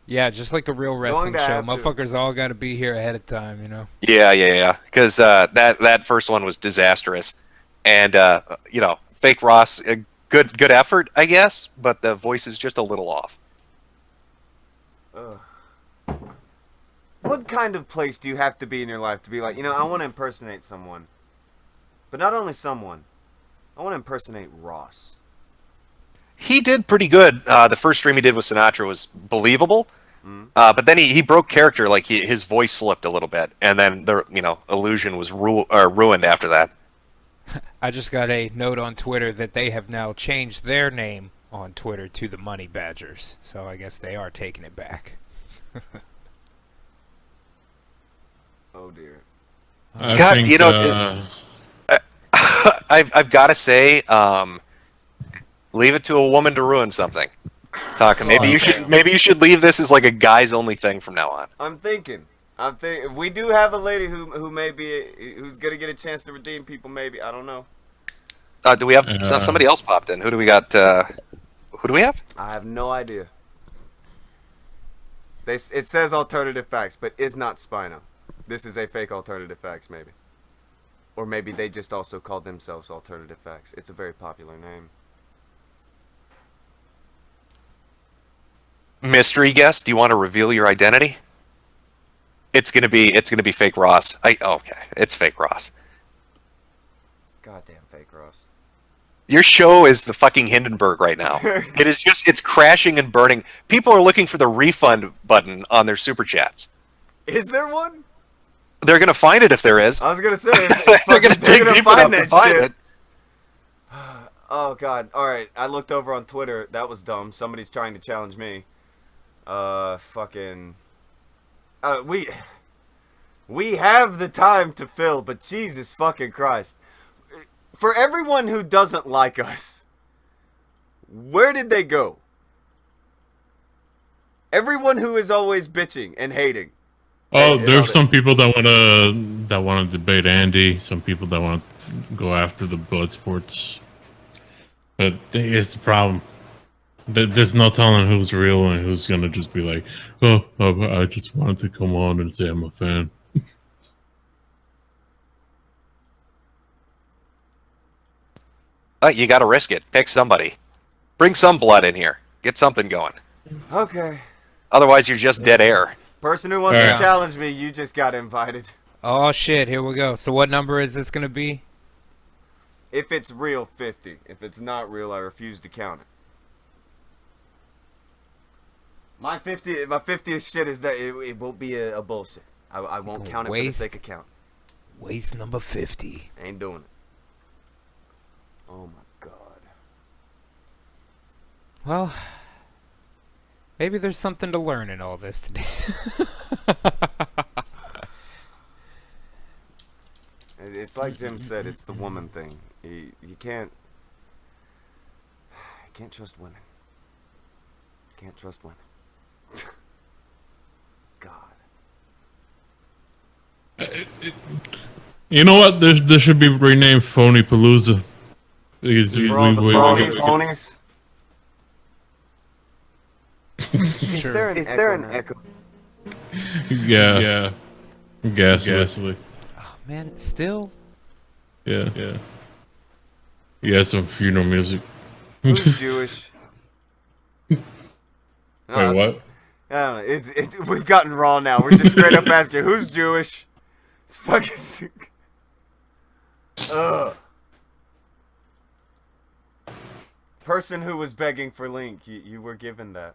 Yeah, just like a real wrestling to show. have to. Motherfuckers all got to be here ahead of time, you know. Yeah. Because that first one was disastrous, and fake Ross, good effort, I guess, but the voice is just a little off. What kind of place do you have to be in your life to be like, I want to impersonate someone? But not only someone, I want to impersonate Ross. He did pretty good. The first stream he did with Sinatra was believable, but then he broke character. Like his voice slipped a little bit, and then the illusion was ruined after that. I just got a note on Twitter that they have now changed their name on Twitter to the Money Badgers. So I guess they are taking it back. Oh dear. I God, think, I've got to say, leave it to a woman to ruin something. Taka, maybe you should Maybe you should leave this as like a guys only thing from now on. I'm thinking. We do have a lady who may be who's gonna get a chance to redeem people. Maybe, I don't know. Do we have somebody else popped in? Who do we got? Who do we have? I have no idea. It says alternative facts, but is not Spino. This is a fake alternative facts, maybe. Or maybe they just also call themselves alternative facts. It's a very popular name. Mystery guest, do you want to reveal your identity? It's gonna be fake Ross. Okay, it's fake Ross. Goddamn fake Ross. Your show is the fucking Hindenburg right now. It's crashing and burning. People are looking for the refund button on their super chats. Is there one? They're gonna find it if there is. I was gonna say they're gonna dig deep enough to find it. Oh god. Alright, I looked over on Twitter. That was dumb. Somebody's trying to challenge me. Fucking we have the time to fill, but Jesus fucking Christ. For everyone who doesn't like us, where did they go? Everyone who is always bitching and hating. Oh, there's some people that wanna debate Andy. Some people that want to go after the blood sports. But here's the problem: there's no telling who's real and who's gonna just be like, "Oh, I just wanted to come on and say I'm a fan." You gotta risk it. Pick somebody. Bring some blood in here. Get something going. Okay. Otherwise, you're just dead air. Person who wants to challenge me, you just got invited. Oh shit, here we go. So what number is this gonna be? If it's real, 50. If it's not real, I refuse to count it. My 50th shit is that it won't be a bullshit. I won't count it for the sake of count. Waste number 50. Ain't doing it. Oh my god. Well, maybe there's something to learn in all this today. It's like Jim said, it's the woman thing. You can't trust women. Can't trust women. God. You know what? This should be renamed Phony Palooza. For all the phonies. Is there an echo? Yeah. Ghastly. Oh man, still? Yeah. Yeah, some funeral music. Who's Jewish? Wait, what? I don't know. We've gotten raw now. We're just straight up asking, who's Jewish? It's fucking... Ugh. Person who was begging for Link, you were given that.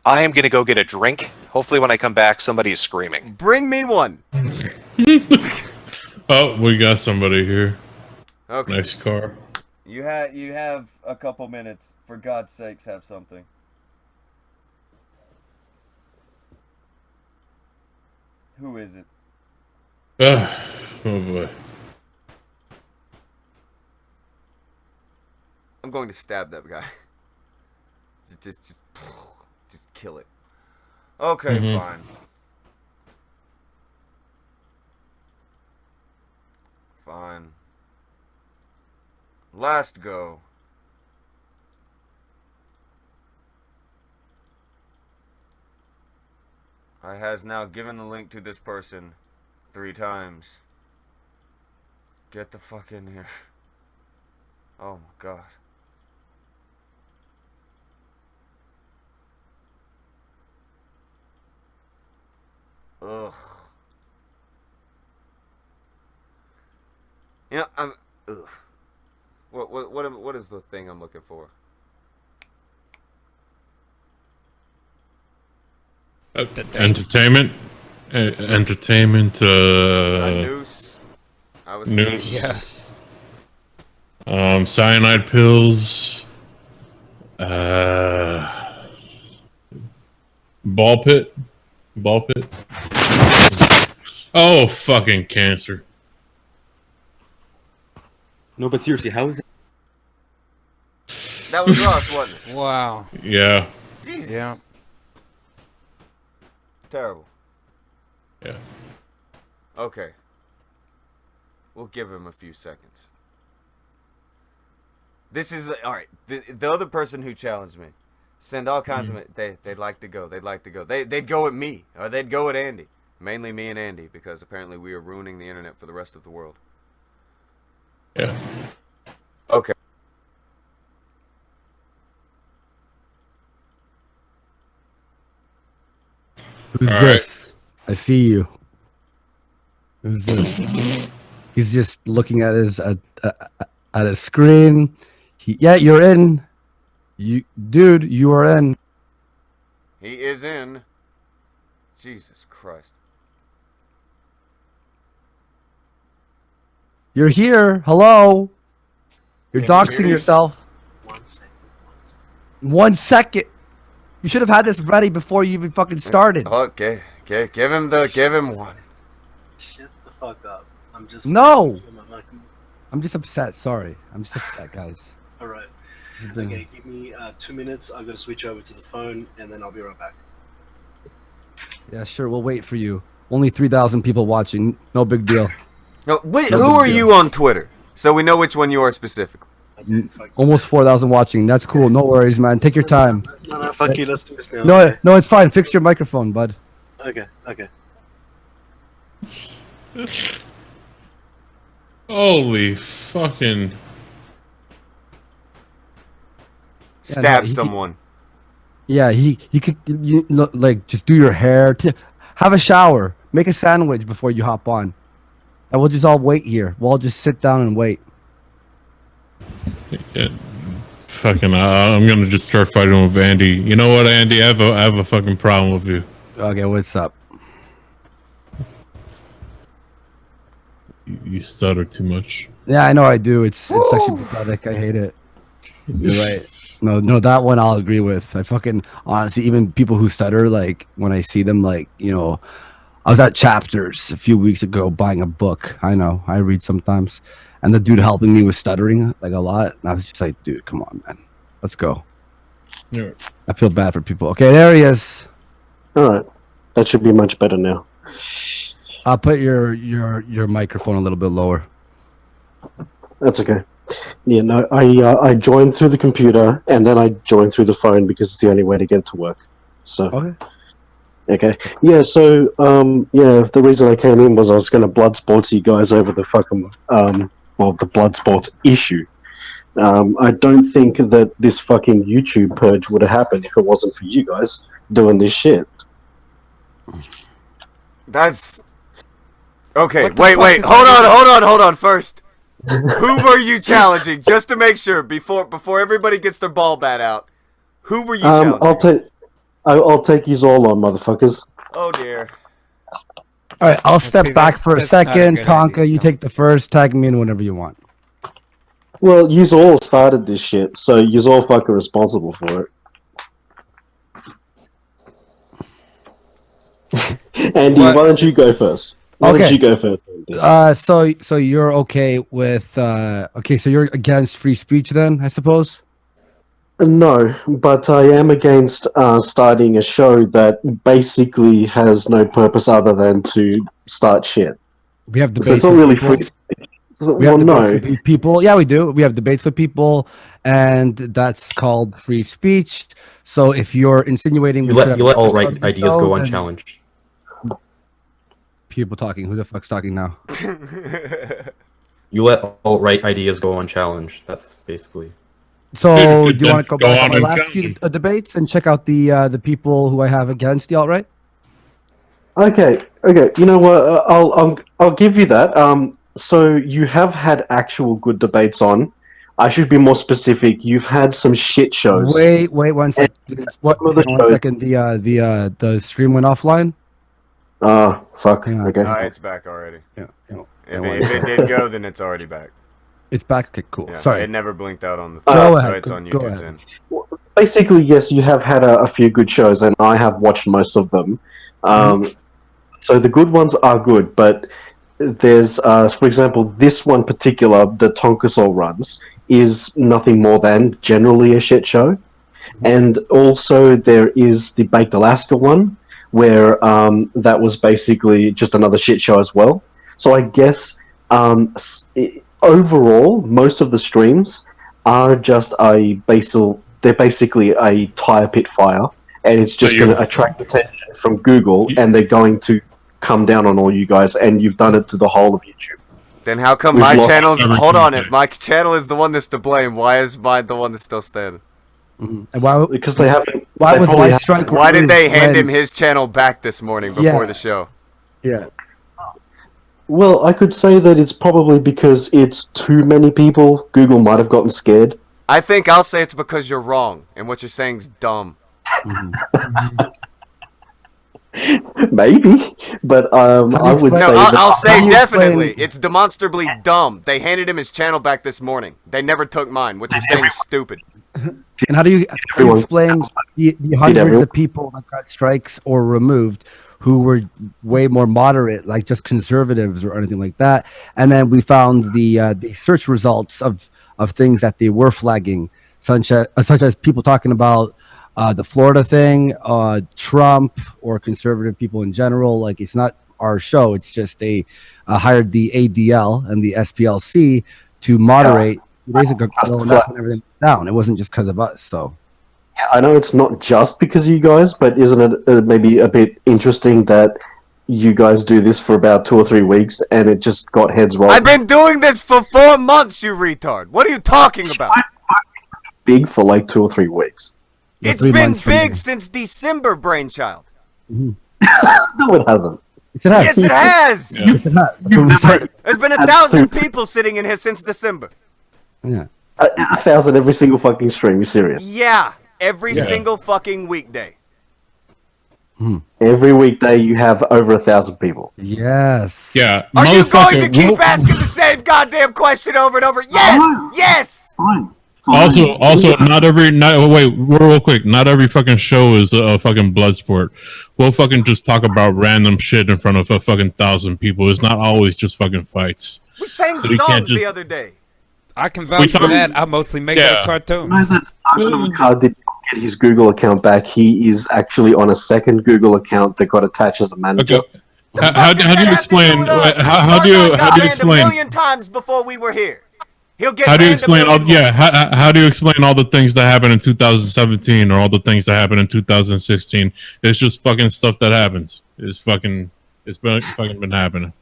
I am gonna go get a drink. Hopefully when I come back, somebody is screaming. Bring me one! Oh, we got somebody here. Okay. Nice car. You have a couple minutes. For God's sakes, have something. Who is it? Oh boy. I'm going to stab that guy. Just kill it. Okay, fine. Fine. Last go. I has now given the link to this person 3 times. Get the fuck in here. Oh my god. Ugh. You know, ugh. What is the thing I'm looking for? Entertainment. Entertainment. A noose. I was Noose. Yeah. Cyanide pills. Ball pit. Oh, fucking cancer. No, but seriously, how is it? That was Ross, wasn't it? Wow. Yeah. Jesus. Yeah. Terrible. Yeah. Okay. We'll give him a few seconds. This is all right. The other person who challenged me send all kinds of they'd like to go. They'd like to go. They'd go with me or they'd go with Andy. Mainly me and Andy because apparently we are ruining the internet for the rest of the world. Yeah. Okay. Who's All this? I see you. Who's this? He's just looking at his screen. Yeah, you're in. Dude, you are in. He is in. Jesus Christ. You're here. Hello. You're Can you hear doxing me? yourself. 1 second. 1 second. You should have had this ready before you even fucking started. Okay. Give him one. Shut the fuck up. I'm just. No. I'm just upset. Sorry. I'm just upset, guys. Alright. It's been- Okay, give me 2 minutes. I'm gonna switch over to the phone and then I'll be right back. Yeah, sure. We'll wait for you. Only 3,000 people watching. No big deal. No, wait, No who big are deal. you on Twitter? So we know which one you are specifically. Okay, fuck Almost 4,000 watching. That's cool. No worries, man. Take your time. No, fuck you. Let's do this now. No, Okay. no, it's fine. Fix your microphone, bud. Okay. Holy fucking. Stab he- someone. Yeah, he could like just do your hair, have a shower, make a sandwich before you hop on, and we'll just all wait here. We'll all just sit down and wait. Yeah. Fucking. I'm gonna just start fighting with Andy. You know what, Andy? I have a fucking problem with you. Okay, what's up? You stutter too much. Yeah, I know I do. It's actually pathetic. I hate it. You're right. No, that one I'll agree with. I fucking honestly, even people who stutter, like when I see them, like I was at Chapters a few weeks ago buying a book. I know I read sometimes, and the dude helping me was stuttering like a lot, and I was just like, dude, come on, man, let's go. Yeah. I feel bad for people. Okay, there he is. Alright. That should be much better now. I'll put your microphone a little bit lower. That's okay. Yeah, no, I joined through the computer and then I joined through the phone because it's the only way to get to work. So okay. Yeah, so the reason I came in was I was gonna blood sports you guys over the fucking the blood sports issue. I don't think that this fucking YouTube purge would have happened if it wasn't for you guys doing this shit. That's okay. What the Wait. fuck is Hold on. First, who were you challenging? Just to make sure before everybody gets their ball bat out. Who were you challenging? I'll take you all on, motherfuckers. Oh dear. All right, I'll step see, back that's- for a that's not a second. good Tonka, idea, you Tom. take the first. Tag me in whenever you want. Well, yous all started this shit, so yous all fucking responsible for it. Andy, What? why don't you go first? Why don't Okay. you go first? Andy? So you're okay with okay, so you're against free speech then, I suppose? No, but I am against starting a show that basically has no purpose other than to start shit. We have So debates it's not with really people. free. We have Well, debates no. with people. Yeah, we do. We have debates with people, and that's called free speech. So if you're insinuating You we should let have alt on right the ideas show, go then unchallenged. People talking. Who the fuck's talking now? You let alt right ideas go unchallenged. That's basically. So Dude, do you want to go go back on on my and last few challenge. debates and check out the people who I have against the alt-right? Okay. You know what? I'll give you that. So you have had actual good debates on. I should be more specific. You've had some shit shows. Wait 1 second. What? Some of the Hang on 1 shows- second. The stream went offline. Ah, fuck. Hang on. Okay. It's back already. Yeah. If it did go, then it's already back. It's back. Okay, cool. Yeah, Sorry. It never blinked out on the Go thing, so ahead, it's on go YouTube ahead. then. Basically, yes, you have had a few good shows, and I have watched most of them. So the good ones are good, but there's, for example, this one particular, the Tonkasol runs. is nothing more than generally a shit show. And also there is the Baked Alaska one, where that was basically just another shit show as well. So I guess overall, most of the streams are just they're basically a tire pit fire, and it's just going to attract attention from Google, and they're going to come down on all you guys, and you've done it to the whole of YouTube. Then how come my channel's... Hold on, if my channel is the one that's to blame, why is mine the one that's still standing? And why? Because they haven't... Why was my strike? Why did they hand him his channel back this morning before the show? Yeah. Well, I could say that it's probably because it's too many people. Google might have gotten scared. I think I'll say it's because you're wrong, and what you're saying's dumb. Maybe, but I would say... I'll say definitely. It's demonstrably dumb. They handed him his channel back this morning. They never took mine. What you're saying is stupid. And how do you explain the hundreds of people that got strikes or removed who were way more moderate, like just conservatives or anything like that? And then we found the search results of things that they were flagging, such as people talking about the Florida thing, Trump, or conservative people in general. Like, it's not our show. It's just they hired the ADL and the SPLC to moderate 2 days ago, and that's when everything went down. It wasn't just because of us. So yeah, I know it's not just because of you guys, but isn't it maybe a bit interesting that you guys do this for about 2 or 3 weeks and it just got heads rolling? I've been doing this for 4 months, you retard. What are you talking about? Big for like 2 or 3 weeks. It's been big since December, brainchild. No, it hasn't. Yes, it has. Yeah. Yes, it has. There's been 1,000 people sitting in here since December. Yeah. 1,000 every single fucking stream. You serious? Yeah, every single fucking weekday. Every weekday you have over 1,000 people. Yes. Yeah. Are you going to keep asking the same goddamn question over and over? Yes. Yes. Fine. Also, wait, real quick. Not every fucking show is a fucking blood sport. We'll fucking just talk about random shit in front of a fucking 1,000 people. It's not always just fucking fights. We sang songs the other day. I can vouch for that. I mostly make up cartoons. Card did not get his Google account back. He is actually on a second Google account that got attached as a manager. Okay. How do you explain? How do you explain? A million times before we were here. How do you explain all? Yeah, how do you explain all the things that happened in 2017 or all the things that happened in 2016? It's just fucking stuff that happens. It's fucking been happening.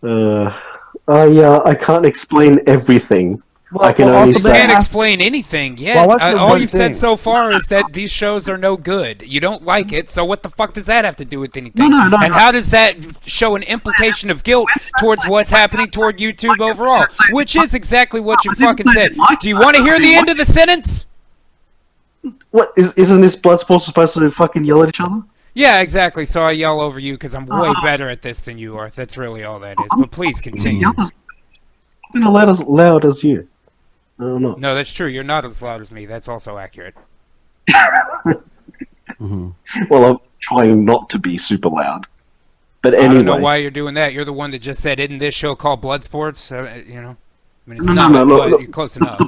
Yeah, I can't explain everything. Well, I can only You say... can't explain anything yet. All you've said so far is that these shows are no good. You don't like it, so what the fuck does that have to do with anything? And how does that show an implication of guilt towards what's happening toward YouTube overall? Which is exactly what you fucking said. Do you want to hear the end of the sentence? What, isn't this Bloodsport supposed to fucking yell at each other? Yeah, exactly. So I yell over you because I'm way better at this than you are. That's really all that is. But please continue. I'm not as loud as you. I don't know. No, that's true. You're not as loud as me. That's also accurate. Well, I'm trying not to be super loud. But anyway. I don't know why you're doing that. You're the one that just said, isn't this show called Bloodsports? You know? I mean, it's not, but you're close enough. The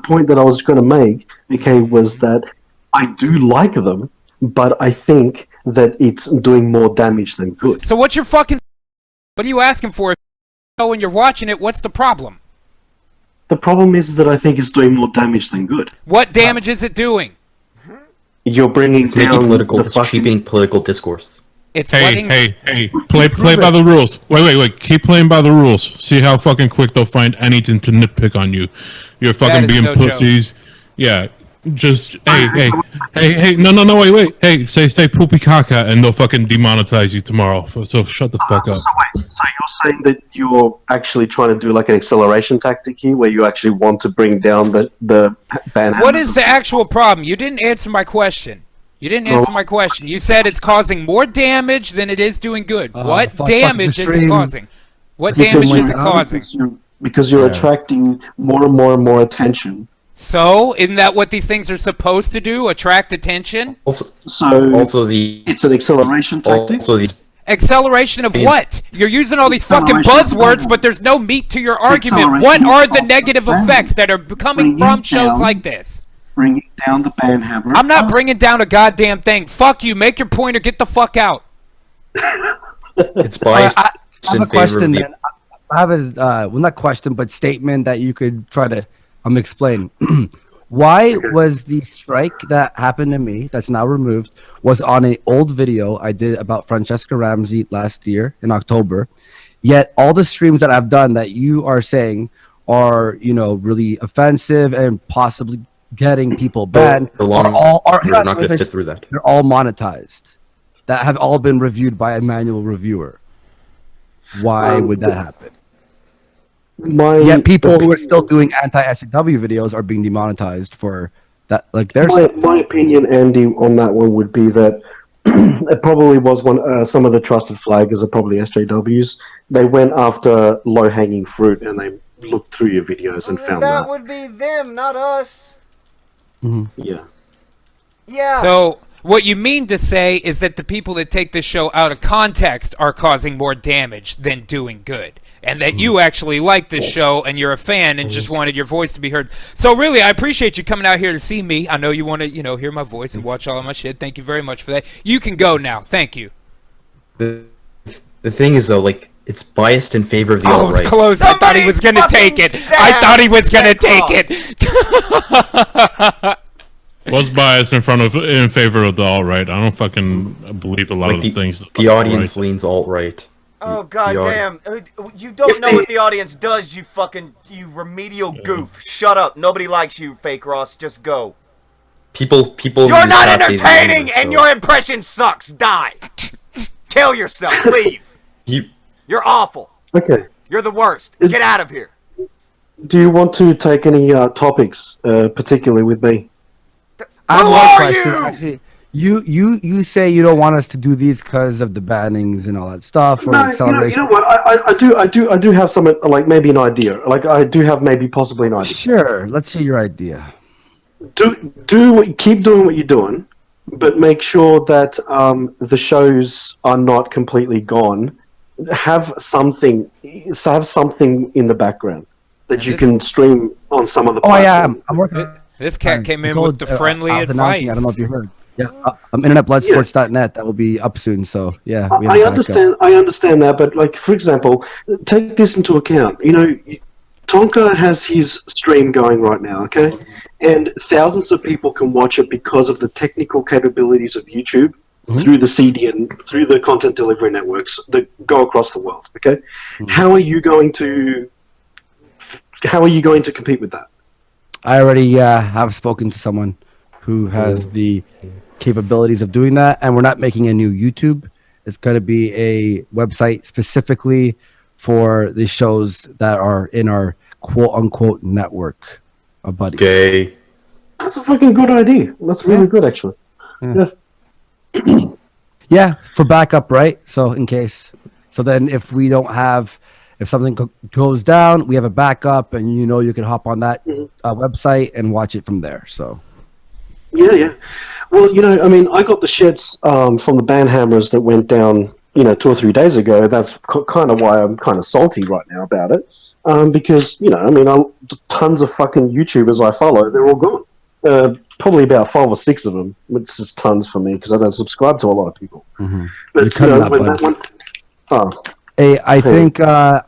point that I was going to make, okay, was that I do like them, but I think that it's doing more damage than good. So what's your fucking... What are you asking for? If you know when you're watching it, what's the problem? The problem is that I think it's doing more damage than good. What damage is it doing? You're bringing it's making political, it's cheapening political discourse. It's hey, play by the rules. Wait, keep playing by the rules. See how fucking quick they'll find anything to nitpick on you. You're fucking being pussies. Joke. Yeah, just hey, no, wait. Hey, say poopy caca, and they'll fucking demonetize you tomorrow. So shut the fuck up. So you're saying that you're actually trying to do like an acceleration tactic here, where you actually want to bring down the ban? What is the actual problem? You didn't answer my question. You said it's causing more damage than it is doing good. What damage is it causing? What damage is it causing? Because you're attracting more and more attention. So, isn't that what these things are supposed to do? Attract attention? It's an acceleration tactic. Acceleration of what? You're using all these fucking Acceleration of buzzwords, but there's no meat to your argument. Acceleration What are the of negative ban. effects that are coming Bring from it shows down. like this? Bringing down the banhammer. I'm not bringing down a goddamn thing. Fuck you. Make your point or get the fuck out. It's biased I have in a favor question. of the. Then. I have a well, not question, but statement that you could try to explain. Why was the strike that happened to me, that's now removed, was on an old video I did about Francesca Ramsey last year in October? Yet all the streams that I've done that you are saying are, really offensive and possibly getting people banned For long, are we're not going to sit through that. they're all monetized. That have all been reviewed by a manual reviewer. Why would that happen? Yet people who are still doing anti-SJW videos are being demonetized for that, like their stuff. My opinion, Andy, on that one would be that it probably was some of the trusted flaggers are probably SJWs. They went after low-hanging fruit and they looked through your videos and found That that. would be them, not us. Yeah. Yeah. So what you mean to say is that the people that take this show out of context are causing more damage than doing good. And that you actually like this show and you're a fan and just wanted your voice to be heard. So really, I appreciate you coming out here to see me. I know you want to, hear my voice and watch all of my shit. Thank you very much for that. You can go now. Thank you. The thing is, though, like, it's biased in favor of the Oh, it was alt-right. close. I thought he was going to take it. I thought he was going to take it. Was biased in favor of the alt-right. I don't fucking believe a lot Like of the things. the audience leans alt-right. Oh goddamn! You don't know what the audience does. You remedial goof. Shut up. Nobody likes you, Fake Ross. Just go. People. You're not use Nazis entertaining, so- and your impression sucks. Die. Kill yourself. Leave. You're awful. Okay. You're the worst. Get out of here. Do you want to take any topics, particularly with me? I have Who one are question. you? Actually, you say you don't want us to do these because of the bannings and all that stuff, or No, acceleration. you know what? I do have some, like, maybe an idea. Like, I do have maybe possibly an idea. Sure, let's hear your idea. Keep doing what you're doing, but make sure that the shows are not completely gone. Have something in the background that you can stream on some of the Oh, yeah, platforms. I'm working. This cat came in with the friendly I was announcing, advice. I don't know if you heard. Yeah, internetbloodsports.net. That will be upsoon. So yeah, we have I a understand. I understand that, but like, for example, take this into account. Tonka has his stream going right now, okay, and thousands of people can watch it because of the technical capabilities of YouTube through the CDN, through the content delivery networks that go across the world. Okay, how are you going to compete with that? I already have spoken to someone who has the capabilities of doing that, and we're not making a new YouTube. It's going to be a website specifically for the shows that are in our quote-unquote network of buddies. Okay. That's a fucking good idea. That's really good, actually. Yeah. Yeah, for backup, right? So in case. So then if we don't have, if something goes down, we have a backup, and you can hop on that website and watch it from there. So. Yeah. Well, I mean, I got the shits from the banhammers that went down, 2 or 3 days ago. That's kind of why I'm kind of salty right now about it. Because, I mean, tons of fucking YouTubers I follow, they're all gone. Probably about 5 or 6 of them. It's just tons for me because I don't subscribe to a lot of people. But, when that one... Oh. Hey, I think we're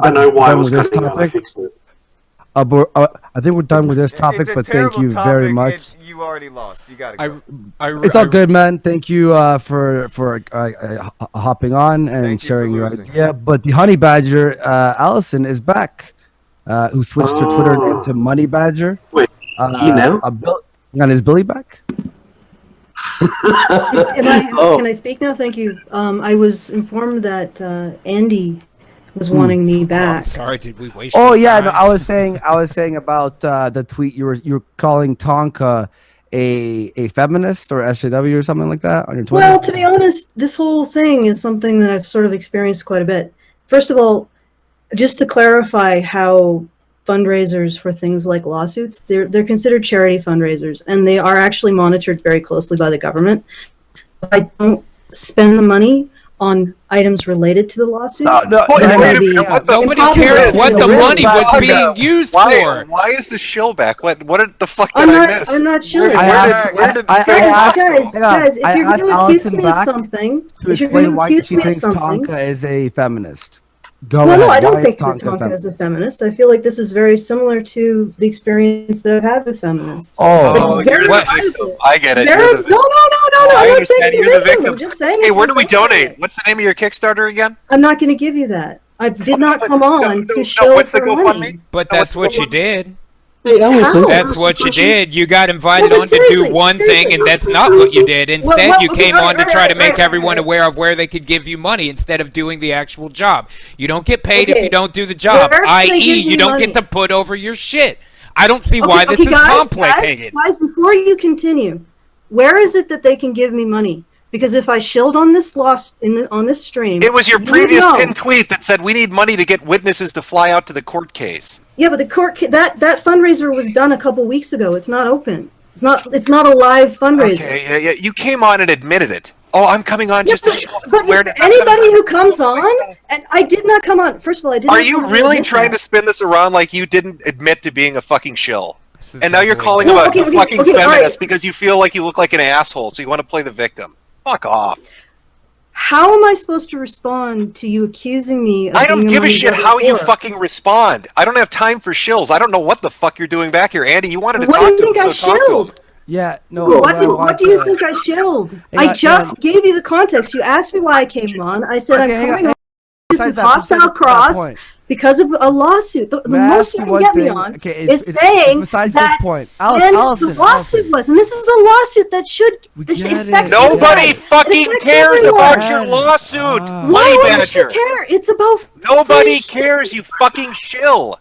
I know why I done was with this cutting out. I topic. fixed it. I think we're done with this topic, It's a but thank you terrible very topic. much. You already lost. You gotta go. It's all good, man. Thank you for hopping on and Thank you sharing for your losing. idea. But the Honey Badger, Allison, is back. Who switched her Twitter name to Money Badger? Wait, he now? Is Billy back? Can I speak now? Thank you. I was informed that Andy was wanting me back. I'm sorry, did we waste Oh your yeah, time? no, I was saying about the tweet you were calling Tonka a feminist or SJW or something like that on your Twitter. Well, to be honest, this whole thing is something that I've sort of experienced quite a bit. First of all, just to clarify how fundraisers for things like lawsuits, they're considered charity fundraisers, and they are actually monitored very closely by the government. I don't spend the money on items related to the lawsuit. No, then wait it a would be- minute, what the Nobody fuck cares is what this? the money was Fuck being up. used Why, for. why is the shill back? What the fuck did I'm I not. miss? I'm not sure. Where did I Phil asked- go? Guys, if I you're asked going to Allison accuse me of back something, to if you're explain going to why accuse she me of thinks something, Tonka is a feminist. Go no, ahead. I don't Why think is that Tonka Tonka is a feminist. I feel like this is very similar to the experience that I've had with feminists. Oh, Like, you're very the private. victim. I get it. Very- You're the victim. no, I I'm not understand. saying You're the victim. I'm just saying. Hey, it's where do we something donate? like What's the name of your Kickstarter again? I'm not going to give you that. I did not come No, on no, to show what's the for GoFundMe? money. But that's what you did. Hey, Allison. How? That's what you did. You got invited No, but on to do seriously, one thing, seriously. and that's not what you did. Instead, well, you okay, came all on to right, try to right, make right, everyone right. aware of where they could give you money instead of doing the actual job. You don't get paid if Okay. you don't do the job, Where can they i.e., give you me don't money? get to put over your shit. I don't see why this is complicated. Guys, before you continue, where is it that they can give me money? Because if I shilled on this on this stream, It was your you previous know. pinned tweet that said we need money to get witnesses to fly out to the court case. Yeah, but the court that fundraiser was done a couple weeks ago. It's not open. It's not a live fundraiser. Okay, yeah, you came on and admitted it. Oh, I'm coming on just to show But awareness. anybody who comes on, and I did not come on. First of all, I did not. Are you really trying to spin this around like you didn't admit to being a fucking shill? And now you're calling him a fucking feminist right. because you feel like you look like an asshole, so you want to play the victim. Fuck off. How am I supposed to respond to you accusing me of I don't being give a money shit grabber how you whore? fucking respond. I don't have time for shills. I don't know what the fuck you're doing back here, Andy. You wanted to What talk do you to think him, I so talk to him. shilled? Yeah, no. What do you think I shilled? I just gave you the context. You asked me why I came on. I said I'm coming on to some hostile cross because of a lawsuit. The most you can get me on is saying besides that this point. when Allison, the lawsuit was, and this is a lawsuit that should affect Nobody fucking cares about everyone. your lawsuit, Why Money wouldn't you Badger. care? It's about Nobody cares, you fucking shill.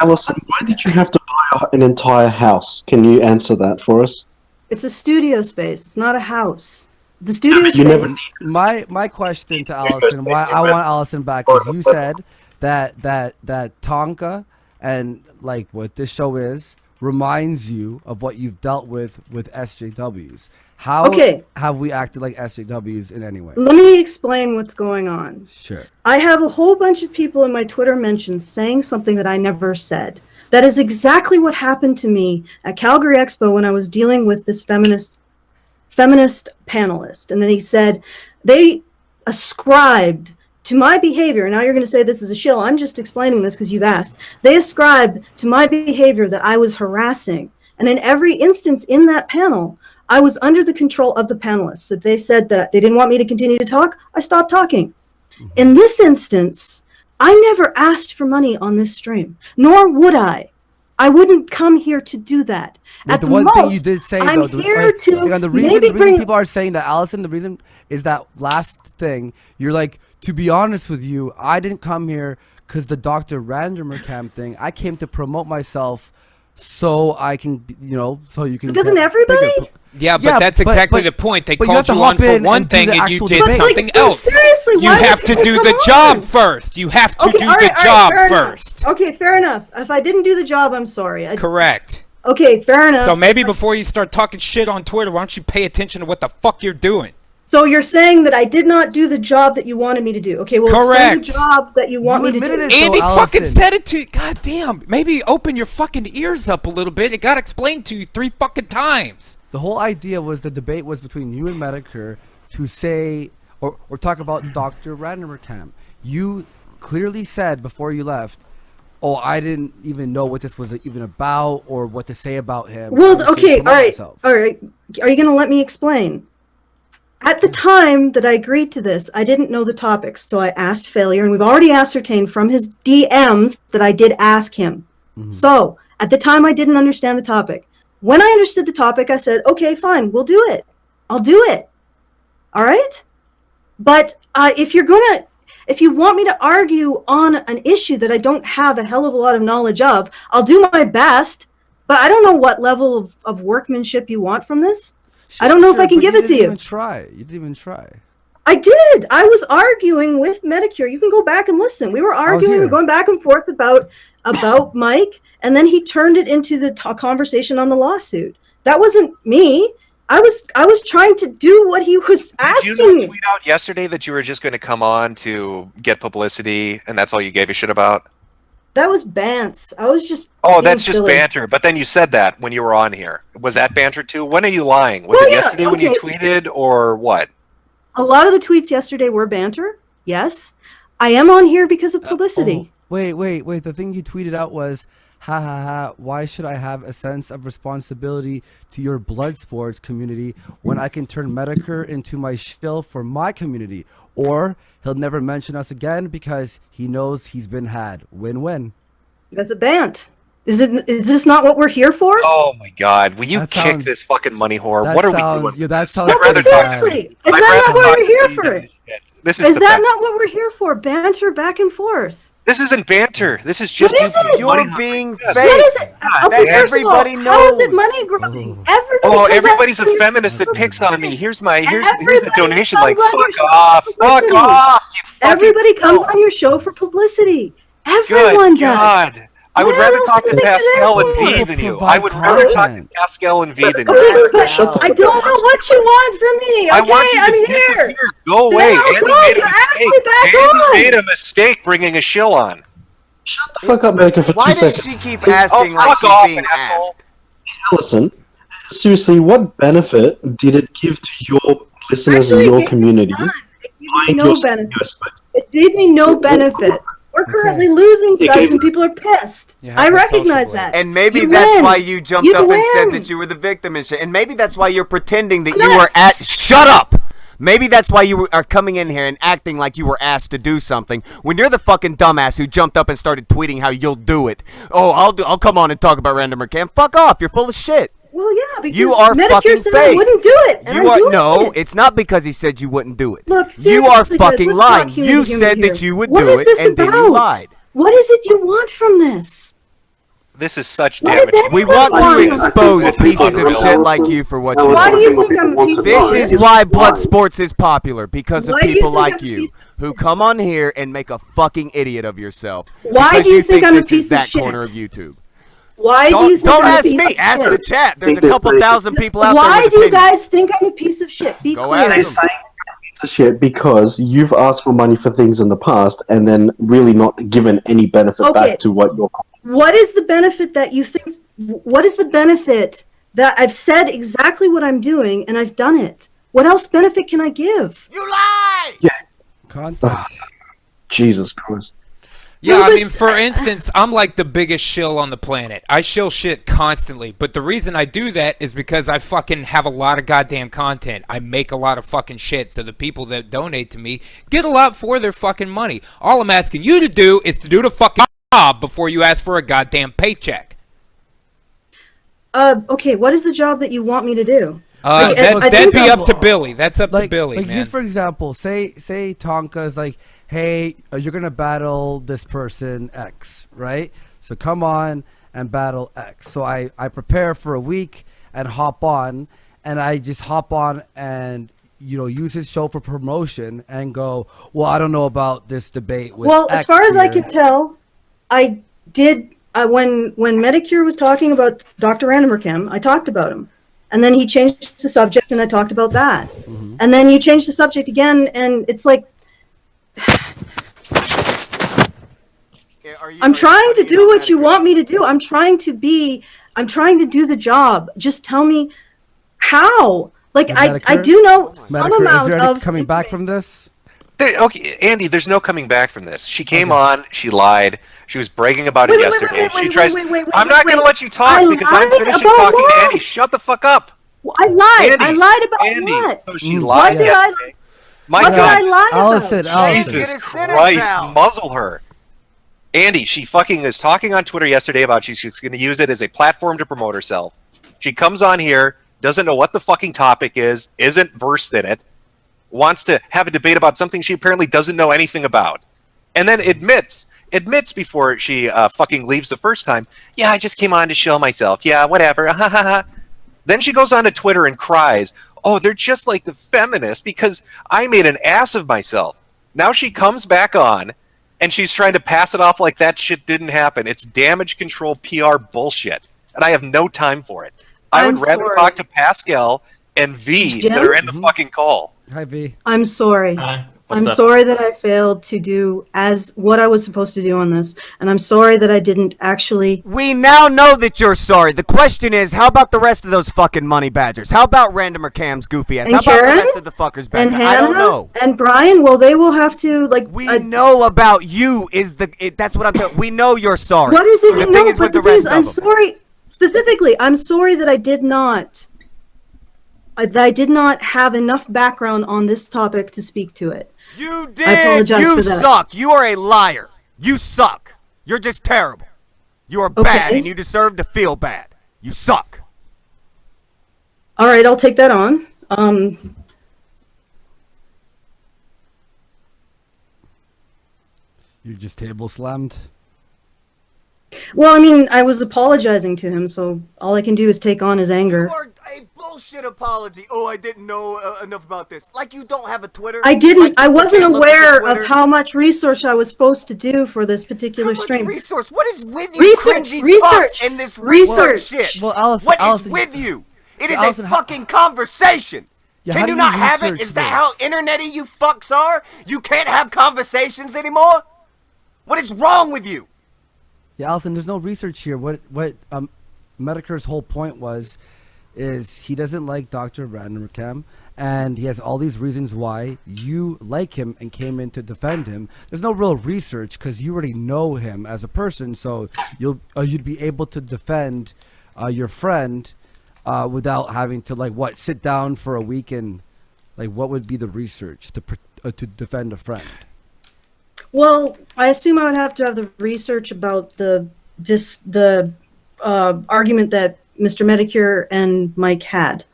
Allison, why did you have to buy an entire house? Can you answer that for us? It's a studio space. It's not a house. It's a studio You space. never- My question to Allison, why I want Allison back, is you said that Tonka and like what this show is reminds you of what you've dealt with SJWs. How have we acted like SJWs in any way? Let me explain what's going on. Sure. I have a whole bunch of people in my Twitter mentions saying something that I never said. That is exactly what happened to me at Calgary Expo when I was dealing with this feminist panelist. And then he said they ascribed to my behavior. Now you're going to say this is a shill. I'm just explaining this because you've asked. They ascribed to my behavior that I was harassing. And in every instance in that panel, I was under the control of the panelists. So they said that they didn't want me to continue to talk. I stopped talking. In this instance, I never asked for money on this stream, nor would I. I wouldn't come here to do that. At the one thing you did say, I'm though, here to the reason, maybe bring. people are saying that, Allison, the reason is that last thing. You're like, to be honest with you, I didn't come here because the Dr. Randomer Camp thing. I came to promote myself so I can, so you can. Doesn't everybody? Yeah, but that's exactly the point. They called you on for one thing and you did something else. Seriously, you have to do the job first. You have to do the job first. Okay, fair enough. If I didn't do the job, I'm sorry. Correct. Okay, fair enough. So maybe before you start talking shit on Twitter, why don't you pay attention to what the fuck you're doing? So you're saying that I did not do the job that you wanted me to do. Okay, well, explain the job that you want me to do. Andy fucking said it to you. God damn. Maybe open your fucking ears up a little bit. It got explained to you 3 fucking times. The whole idea was the debate was between you and Metokur to say or talk about Dr. Randomer Camp. You clearly said before you left, oh, I didn't even know what this was even about or what to say about him. Well, okay, all right. Are you going to let me explain? At the time that I agreed to this, I didn't know the topics, so I asked Failure, and we've already ascertained from his DMs that I did ask him. So, at the time, I didn't understand the topic. When I understood the topic, I said, okay, fine, we'll do it. I'll do it. All right? But if you want me to argue on an issue that I don't have a hell of a lot of knowledge of, I'll do my best, but I don't know what level of workmanship you want from this. I don't know if I can give it to you. You didn't even try. I did. I was arguing with Metokur. You can go back and listen. We were arguing, we were going back and forth about Mike, and then he turned it into the conversation on the lawsuit. That wasn't me. I was trying to do what he was asking Did you me. tweet out yesterday that you were just going to come on to get publicity, and that's all you gave a shit about? That was bants. I was just. Oh, being that's just silly. banter. But then you said that when you were on here. Was that banter too? When are you lying? Was Well, it yeah, yesterday when you okay. tweeted, or what? A lot of the tweets yesterday were banter. Yes, I am on here because of publicity. Wait. The thing you tweeted out was, ha ha ha, why should I have a sense of responsibility to your blood sports community when I can turn Metokur into my shill for my community? Or he'll never mention us again because he knows he's been had. Win-win. That's a bant. Is this not what we're here for? Oh my God! Will you That kick sounds- this fucking money whore? that What are we sounds- doing? yeah, that with this? sounds I'd No, but rather talk- seriously, is I'd that rather not what talk we're to here you for? than this shit. This is Is the that best. not what we're here for? Banter back and forth. This isn't banter. This is just What is it? you money You're being Yes. fake. What is it? God, Okay, that first of all, everybody how is it knows. money grubbing? Everybody Oh, comes everybody's on a your- feminist that picks on me. Here's the Everybody donation. comes Like, on your fuck show off, for fuck publicity. off. You fucking Everybody comes no. on your show for publicity. Good Everyone does. God. I would What rather else talk do to you think Pascal they're and there V for? than you. Provide I would rather talk to content. Pascal and V than Okay, you. but Shut the I don't know what you want from me. I Okay, want you to I'm here. disappear. Go away. Then I'll Andy go. made a So ask me mistake. back Andy on. made a mistake bringing a shill on. Shut the fuck up, Metokur, for Why 2 does seconds. she keep asking Oh, like fuck she's off, being asshole. asked? Listen, seriously, what benefit did it give to your listeners Actually, and your it community? It gave me buying no your benefit. space? It gave me no benefit. We're currently losing It subs gave- and people are pissed. You have I to recognize social that. And maybe You that's win. why you jumped You up and said win. that you were the victim and shit. And maybe that's why you're pretending that I'm you not- were at. Shut up! Maybe that's why you are coming in here and acting like you were asked to do something when you're the fucking dumbass who jumped up and started tweeting how you'll do it. Oh, I'll come on and talk about Random Cam. Fuck off! You're full of shit. Well, yeah, because You are Medicare fucking said I fake. wouldn't do it. And You I'm are doing no. it. It's not because he said you wouldn't do it. Look, You are seriously, guys, fucking let's talk lying. human You to human said here. that you would What do is it, this and then you about? lied. What is it you want from this? This is such What damage. is it? We want to Why? expose This is pieces of unreal. shit like you for what you Why do do. you think I'm a piece of This shit? is why blood sports is popular, because of Why do you people think like I'm a you piece- who come on here and make a fucking idiot of yourself. Why because do you think I'm a this piece is of that shit? corner of YouTube? Why do you think Don't I'm a ask piece me. of Ask shit? the chat. There's a Think couple that- thousand people out there Why with do you opinions. guys think I'm a piece of shit? Be Go clear. ask They're them. saying piece of shit because you've asked for money for things in the past and then really not given any benefit Okay. back to what you're. What is the benefit that you think? What is the benefit that I've said exactly what I'm doing and I've done it? What else benefit can I give? You lie! Content. Jesus Christ. Yeah, No, I but- mean, for instance, I'm like the biggest shill on the planet. I shill shit constantly, but the reason I do that is because I fucking have a lot of goddamn content. I make a lot of fucking shit, so the people that donate to me get a lot for their fucking money. All I'm asking you to do is to do the fucking job before you ask for a goddamn paycheck. Okay, what is the job that you want me to do? Like, I That'd think be I'm- up to Billy. That's up to Like, Billy, like man. here's for example, say Tonka's like, hey, you're gonna battle this person X, right? So come on and battle X. So I prepare for a week and hop on, and I just hop on and use his show for promotion and go, well, I don't know about this debate with Well, X as far as I here. can tell, I did. When Medicure was talking about Dr. Randomercam, I talked about him, and then he changed the subject, and I talked about that, and then you changed the subject again, and it's like I'm trying to do what you want me to do. I'm trying to do the job. Just tell me how. Like I Medicare? do know some Medicare, is amount there any of coming back from this? Okay, Andy, there's no coming back from this. She came on, she lied, she was bragging about it yesterday. She tries. I'm not going to let you talk because I'm lied finishing about talking to what? Andy. Shut the fuck up. I lied. Andy, I lied about Andy. what? So she What lied did I- yesterday. My What did God. I lie Allison, about? Allison. Get Jesus his sentence Christ, out. muzzle her. Andy, she fucking is talking on Twitter yesterday about she's going to use it as a platform to promote herself. She comes on here, doesn't know what the fucking topic is, isn't versed in it, wants to have a debate about something she apparently doesn't know anything about, and then admits before she fucking leaves the first time, yeah, I just came on to show myself. Yeah, whatever. Then she goes on to Twitter and cries, oh, they're just like the feminists because I made an ass of myself. Now she comes back on, and she's trying to pass it off like that shit didn't happen. It's damage control PR bullshit, and I have no time for it. I I'm would rather sorry. talk to Pascal and V Jim? that are in the fucking call. Hi, V. I'm sorry. I'm sorry that I failed to do as what I was supposed to do on this, and I'm sorry that I didn't actually. We now know that you're sorry. The question is, how about the rest of those fucking money badgers? How about Randomer Cam's goofy ass? And How about Karen? the rest of the fuckers back And there? Hannah I don't know. and Brian. Well, they will have to like. We know about you. That's what I'm saying. We know you're sorry. What is it The you thing know? is But with the the thing rest is, of I'm them. sorry. Specifically, I'm sorry that I did not. That I did not have enough background on this topic to speak to it. You I did. apologize You for that. suck. You are a liar. You suck. You're just terrible. You are bad, Okay. and you deserve to feel bad. You suck. All right, I'll take that on. You just table slammed. Well, I mean, I was apologizing to him, so all I can do is take on his anger. You are a bullshit apology. Oh, I didn't know enough about this. Like you don't have a Twitter. I didn't. Like, I you wasn't can't look at aware Twitter. of how much research I was supposed to do for this particular How much stream. resource? What is with you, Research, cringy research, fucks, and this research. shit? Well, Allison- What is Allison- with you? It is Allison, a how- fucking conversation. Yeah, how Can do you you not have it? research Is that this? how internety you fucks are? You can't have conversations anymore? What is wrong with you? Yeah, Allison, there's no research here. What Metokurist's whole point is he doesn't like Dr. Randercam, and he has all these reasons why you like him and came in to defend him. There's no real research because you already know him as a person, so you'd be able to defend your friend without having to sit down for a week and what would be the research to defend a friend? Well, I assume I would have to have the research about the argument that Mr. Metacure and Mike had.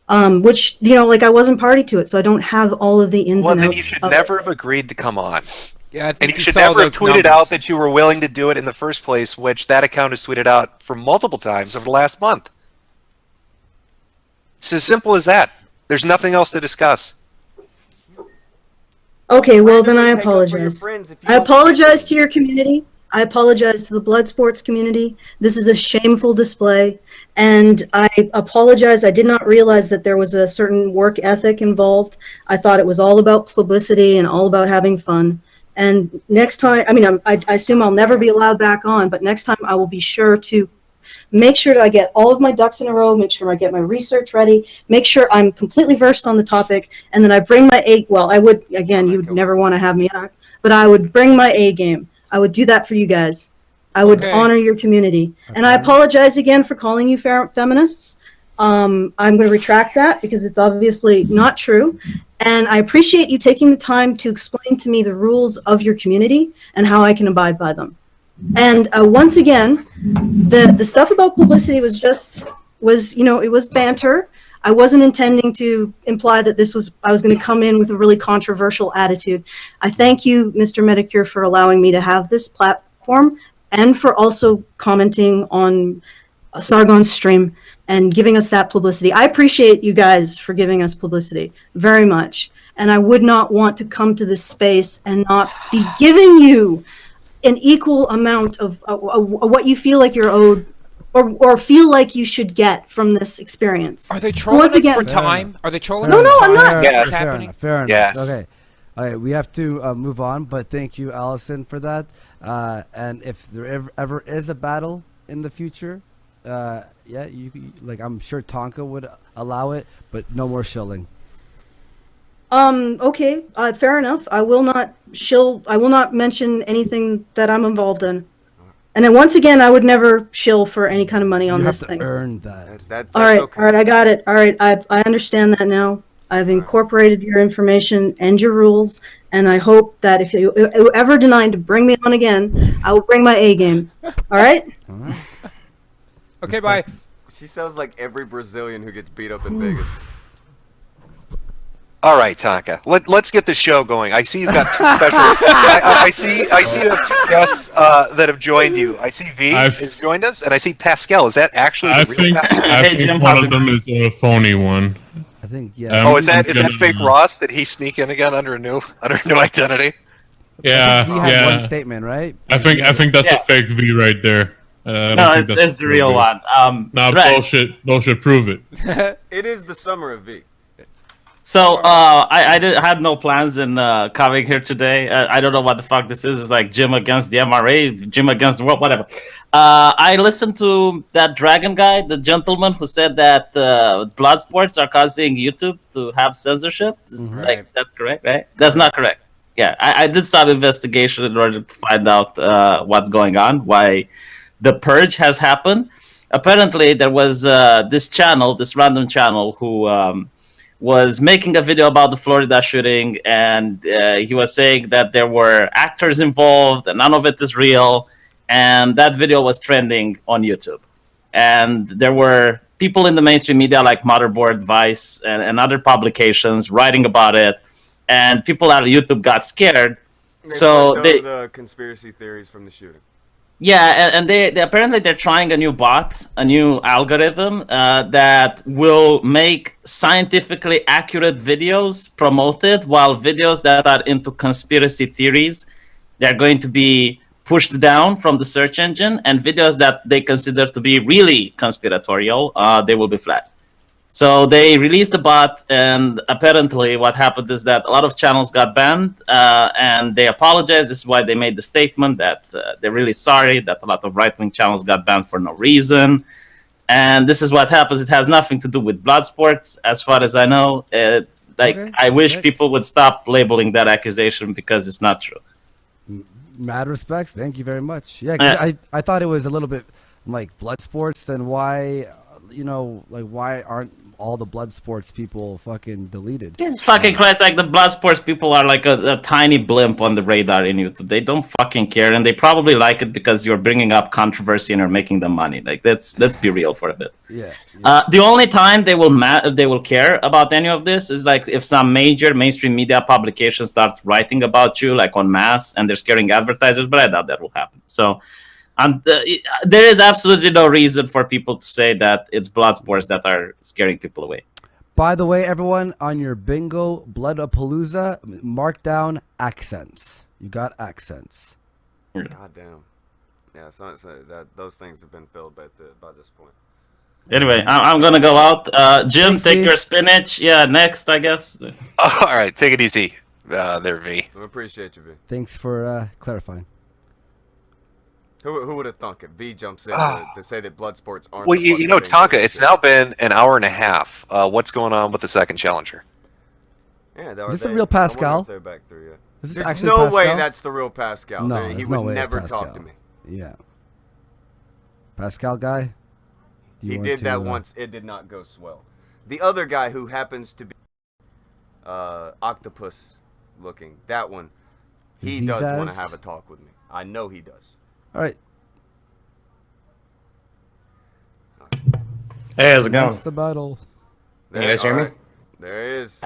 Which, I wasn't party to it, so I don't have all of the ins Well, and then outs. you should of never it. have agreed to come on. Yeah, I think And you should saw never have those tweeted numbers. out that you were willing to do it in the first place, which that account has tweeted out for multiple times over the last month. It's as simple as that. There's nothing else to discuss. Okay, well then I Randomly take up for your apologize. friends if you I don't apologize to your community. I apologize to the blood sports community. This is a shameful display, and I apologize. I did not realize that there was a certain work ethic involved. I thought it was all about publicity and all about having fun. And next time, I assume I'll never be allowed back on, but next time I will be sure to make sure that I get all of my ducks in a row, make sure I get my research ready, make sure I'm completely versed on the topic, and then I bring my A. Well, I would, again, you would never want to have me act, but I would bring my A game. I would do that for you guys. I would honor your community. And I apologize again for calling you feminists. I'm going to retract that because it's obviously not true. And I appreciate you taking the time to explain to me the rules of your community and how I can abide by them. And once again, the stuff about publicity was it was banter. I wasn't intending to imply that I was going to come in with a really controversial attitude. I thank you, Mr. Metacure, for allowing me to have this platform and for also commenting on Sargon's stream and giving us that publicity. I appreciate you guys for giving us publicity very much. And I would not want to come to this space and not be giving you an equal amount of what you feel like you're owed or feel like you should get from this experience. Are they trolling Once us again, for time? Are they trolling No, us no, for I'm time? not. Is Yeah. that what's happening? Fair enough. Yes. Okay. All right, we have to move on, but thank you, Allison, for that. And if there ever is a battle in the future, I'm sure Tonka would allow it, but no more shilling. Okay, fair enough. I will not mention anything that I'm involved in. And then once again, I would never shill for any kind of money on You this have to thing. earn that. That's All right, okay. all right, I got it. All right, I understand that now. I've incorporated your information and your rules, and I hope that if you ever deny to bring me on again, I will bring my A game. All right? All right. Okay, bye. She sounds like every Brazilian who gets beat up in Vegas. All right, Tonka. Let's get the show going. I see you've got two special. I see you have two guests that have joined you. I see V has joined us, and I see Pascal. Is that actually the real Pascal? I think one of them is a phony one. I think, yeah. Oh, is that fake Ross? Did he sneak in again under a new identity? Yeah, We had yeah. one statement, right? I think that's a fake V right there. I don't No, think it's that's the real what one. Nah, Right. bullshit. Prove it. It is the summer of V. So I had no plans in coming here today. I don't know what the fuck this is. It's like gym against the MRA, gym against the world, whatever. I listened to that Dragon guy, the gentleman who said that blood sports are causing YouTube to have censorship. Is like that correct? Right? That's not correct. Yeah, I did some investigation in order to find out what's going on, why the purge has happened. Apparently, there was this channel, this random channel, who was making a video about the Florida shooting, and he was saying that there were actors involved, and none of it is real. And that video was trending on YouTube. And there were people in the mainstream media like Motherboard, Vice, and other publications writing about it. And people out of YouTube got scared. So they the conspiracy theories from the shooting. Yeah, and they apparently they're trying a new bot, a new algorithm that will make scientifically accurate videos promoted, while videos that are into conspiracy theories, they're going to be pushed down from the search engine, and videos that they consider to be really conspiratorial, they will be flagged. So they released the bot, and apparently what happened is that a lot of channels got banned, and they apologized. This is why they made the statement that they're really sorry that a lot of right-wing channels got banned for no reason. And this is what happens. It has nothing to do with blood sports, as far as I know. I wish people would stop labeling that accusation because it's not true. Mad respects. Thank you very much. Yeah, 'cause I thought it was a little bit like blood sports. Then why, why aren't all the blood sports people fucking deleted? Jesus fucking Christ, like the blood sports people are like a tiny blimp on the radar in YouTube. They don't fucking care, and they probably like it because you're bringing up controversy and are making them money. Like let's be real for a bit. Yeah. The only time they will care about any of this is like if some major mainstream media publication starts writing about you like en masse and they're scaring advertisers, but I doubt that will happen. So there is absolutely no reason for people to say that it's blood sports that are scaring people away. By the way, everyone, on your bingo Bloodapalooza, mark down accents. You got accents. God damn. Yeah, so those things have been filled by this point. Anyway, I'm gonna go out. Jim, take your spinach. Yeah, next, I guess. All right, take it easy. There, V. I appreciate you, V. Thanks for clarifying. Who would have thunk it? V jumps in to say that blood sports aren't. Well, you know, Tonka, it's now been an hour and a half. What's going on with the second challenger? Yeah, Is this a real Pascal? They're back through yet. Is this There's actually no Pascal? way that's the real Pascal. No, He there's would no way it's never Pascal. talk to me. Yeah. Pascal guy? Do you He want did to, that once. It did not go swell. The other guy who happens to be octopus looking, that one, he does want to Zizaz? have a talk with me. I know he does. All right. Hey, how's it going? That's the battle. Can you guys hear me? Alright. There he is.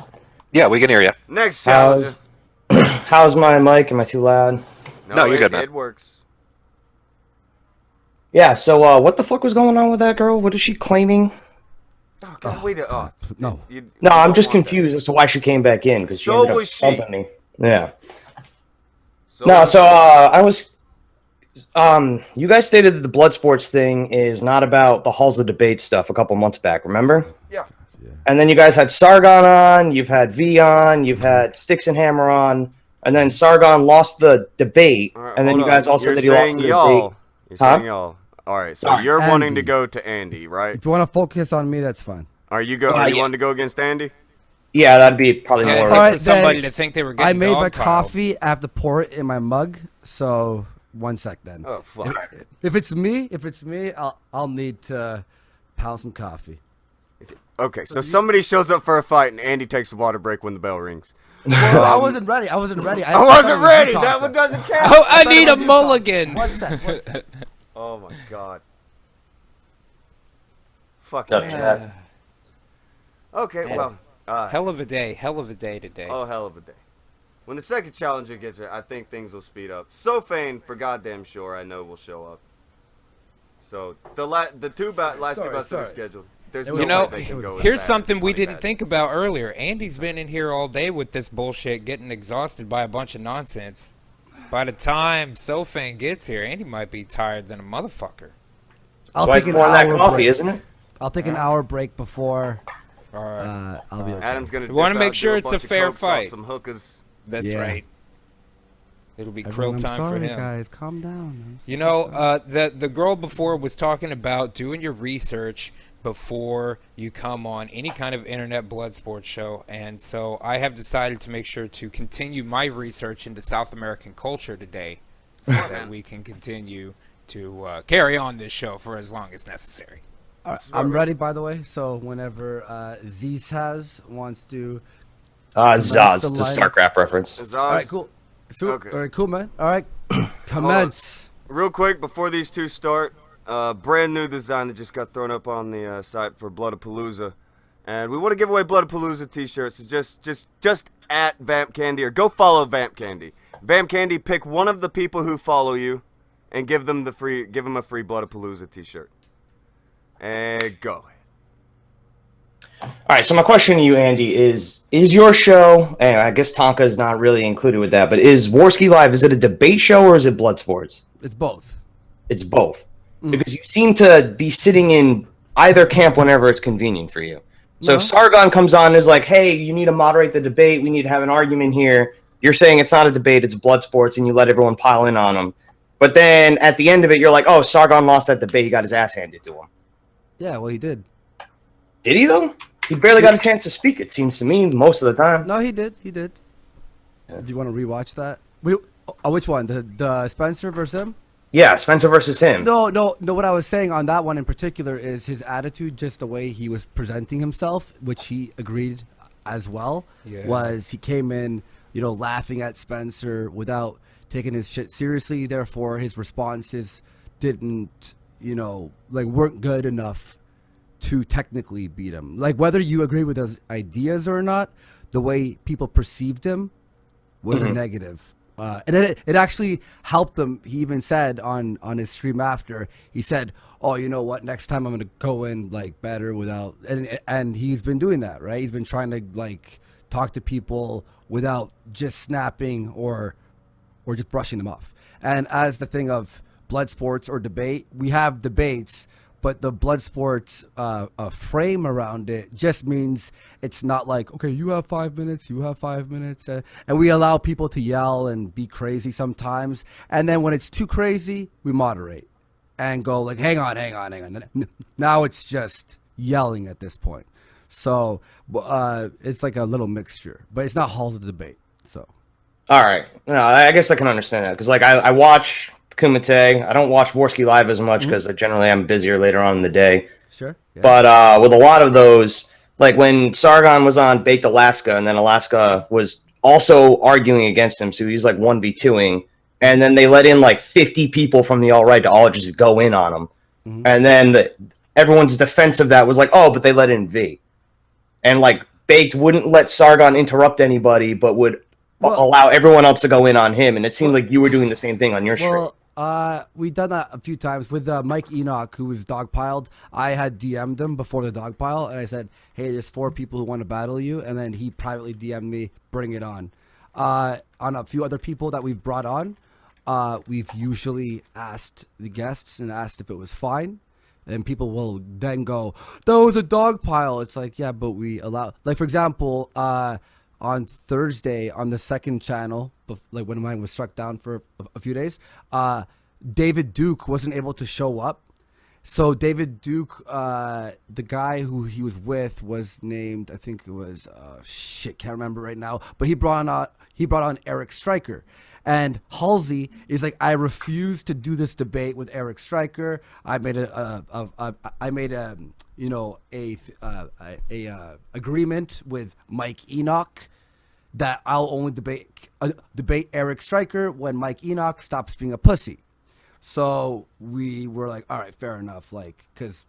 Yeah, we can hear you. Next challenger. How's my mic? Am I too loud? No, you're good, man. It works. Yeah, so what the fuck was going on with that girl? What is she claiming? Oh, God, wait a No. No, I'm just confused as to why she came back in. Because So was she. Me. Yeah. So No, was so I was... you guys stated that the blood sports thing is not about the halls of debate stuff a couple months back, remember? Yeah. And then you guys had Sargon on, you've had V on, you've had Sticks and Hammer on, and then Sargon lost the debate, Alright, and then you hold guys on. also You're said he lost saying the y'all. debate. You're Huh? saying y'all. All right, so Sorry, you're wanting to Andy. go to Andy, right? If you want to focus on me, that's fine. Are you Yeah. wanting to go against Andy? Yeah, that'd be probably Yeah, more. for Alright, somebody then to think they were getting I made my dogpiled. coffee. I have to pour it in my mug. So 1 sec then. Oh fuck. If it's me, I'll need to pound some coffee. Okay, so somebody shows up for a fight and Andy takes a water break when the bell rings. Well, I wasn't ready. I wasn't ready. I wasn't ready. That one doesn't count. Oh, I thought need it a was you mulligan. One sec. Oh my god. Fuck What's up, man. Chad? Okay, well. Hell of a day today. Oh, hell of a day. When the second challenger gets here, I think things will speed up. Sofane, for goddamn sure, I know will show up. So the two last two bouts that are scheduled. There's no You know, way they can go with here's that. something we 20 didn't matches. think about earlier. Andy's been in here all day with this bullshit, getting exhausted by a bunch of nonsense. By the time Sofane gets here, Andy might be tired than a motherfucker. I'll That's why take it's an pouring that hour coffee, break. isn't it? I'll take an hour break before. All right. I'll be okay. Adam's gonna. We want to dip make out, sure do it's a bunch of fair cokes off fight. Some hookers. That's Yeah. right. It'll be Everyone, krill I'm time sorry, for him. guys, calm down. You know, the girl before was talking about doing your research before you come on any kind of internet blood sports show, and so I have decided to make sure to continue my research into South American culture today, so that we can continue to carry on this show for as long as necessary. All right, I'm ready, by the way. So whenever Zaz wants to. Zaz, the the line- StarCraft reference. Zaz. All right, cool. Okay. All right, cool, man. All right, commence. Real quick before these two start, brand new design that just got thrown up on the site for Bloodapalooza, and we want to give away Bloodapalooza t-shirts. So just at Vamp Candy, or go follow Vamp Candy. Vamp Candy, pick one of the people who follow you, and give them a free Bloodapalooza t-shirt. And go. All right, so my question to you, Andy, is your show, and I guess Tonka is not really included with that, but is Warski Live, is it a debate show or is it blood sports? It's both. It's both. Because you seem to be sitting in either camp whenever it's convenient for you. So if Sargon comes on and is like, hey, you need to moderate the debate, we need to have an argument here, you're saying it's not a debate, it's blood sports, and you let everyone pile in on him. But then at the end of it, you're like, oh, Sargon lost that debate, he got his ass handed to him. Yeah, well, he did. Did he, though? He barely got a chance to speak, it seems to me, most of the time. No, he did. He did. Do you want to rewatch that? Which one? The Spencer versus him? Yeah, Spencer versus him. No. What I was saying on that one in particular is his attitude, just the way he was presenting himself, which he agreed as well. Yeah. Was he came in, laughing at Spencer without taking his shit seriously. Therefore, his responses didn't, weren't good enough to technically beat him. Like, whether you agree with his ideas or not, the way people perceived him was a negative. And it actually helped him. He even said on his stream after, he said, oh, you know what, next time I'm going to go in better without, and he's been doing that, right? He's been trying to talk to people without just snapping or just brushing them off. And as the thing of blood sports or debate, we have debates, but the blood sports frame around it just means it's not like, okay, you have 5 minutes, you have 5 minutes. And we allow people to yell and be crazy sometimes. And then when it's too crazy, we moderate and go hang on. Now it's just yelling at this point. So it's like a little mixture, but it's not halted debate. So. All right. No, I guess I can understand that. Because I watch Kumite. I don't watch Warski Live as much because I generally am busier later on in the day. Sure. Yeah. But with a lot of those, like when Sargon was on Baked Alaska, and then Alaska was also arguing against him, so he's 1v2ing, and then they let in 50 people from the alt-right to all just go in on him. And then everyone's defense of that was oh, but they let in V. And Baked wouldn't let Sargon interrupt anybody, but would allow everyone else to go in on him. And it seemed like you were doing the same thing on your stream. We've done that a few times with Mike Enoch, who was dogpiled. I had DM'd him before the dogpile, and I said, hey, there's 4 people who want to battle you. And then he privately DM'd me, bring it on. On a few other people that we've brought on, we've usually asked the guests and asked if it was fine. And people will then go, that was a dogpile. It's yeah, but we allow, for example, on Thursday on the second channel, when mine was struck down for a few days, David Duke wasn't able to show up. So David Duke, the guy who he was with was named, I think it was, can't remember right now, but he brought on Eric Stryker. And Halsey is I refuse to do this debate with Eric Stryker. I made a agreement with Mike Enoch that I'll only debate Eric Stryker when Mike Enoch stops being a pussy. So we were all right, fair enough, because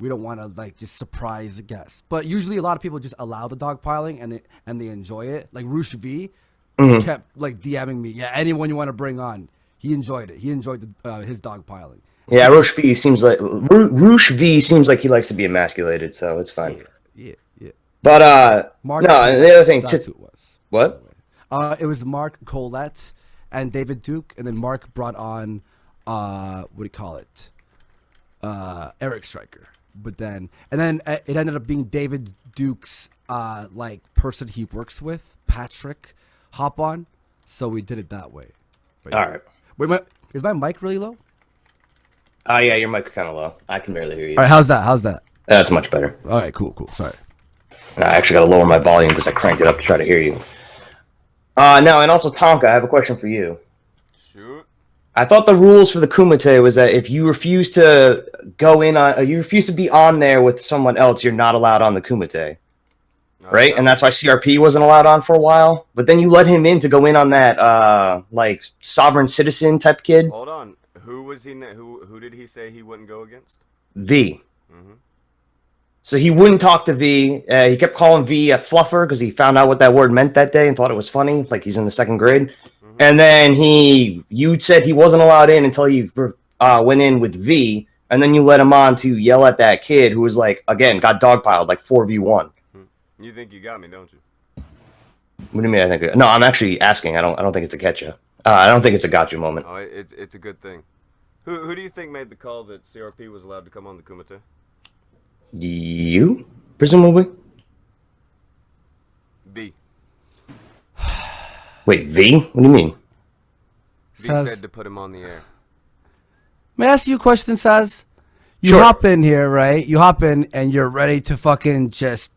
we don't want to just surprise the guests. But usually a lot of people just allow the dogpiling and they enjoy it. Roosh V kept DMing me, yeah, anyone you want to bring on. He enjoyed it. He enjoyed his dogpiling. Yeah, Roosh V seems like he likes to be emasculated, so it's fine. Yeah. But Mark, no, the other thing, that's who it was. What? It was Mark Colette and David Duke, and then Mark brought on what do you call it? Eric Stryker. But then it ended up being David Duke's like person he works with, Patrick, hop on. So we did it that way. But, All right. Wait, is my mic really low? Oh yeah, your mic's kind of low. I can barely hear you. All right, how's that? That's much better. All right, cool. Sorry. I actually got to lower my volume because I cranked it up to try to hear you. Now, and also Tonka, I have a question for you. Shoot. I thought the rules for the Kumite was that if you refuse to go in on, you refuse to be on there with someone else, you're not allowed on the Kumite, right? And that's why CRP wasn't allowed on for a while. But then you let him in to go in on that, like sovereign citizen type kid. Hold on. Who was he? Who did he say he wouldn't go against? V. So he wouldn't talk to V. He kept calling V a fluffer because he found out what that word meant that day and thought it was funny, like he's in the 2nd grade. And then you said he wasn't allowed in until he went in with V, and then you let him on to yell at that kid who was like, again, got dogpiled like 4v1. You think you got me, don't you? What do you mean? I think no. I'm actually asking. I don't think it's a catch you. I don't think it's a gotcha moment. Oh, it's a good thing. Who do you think made the call that CRP was allowed to come on the Kumite? You, presumably. V. Wait, V? What do you mean? V said to put him on the air. May I ask you a question, Saz? You Sure. hop in here, right? You hop in and you're ready to fucking just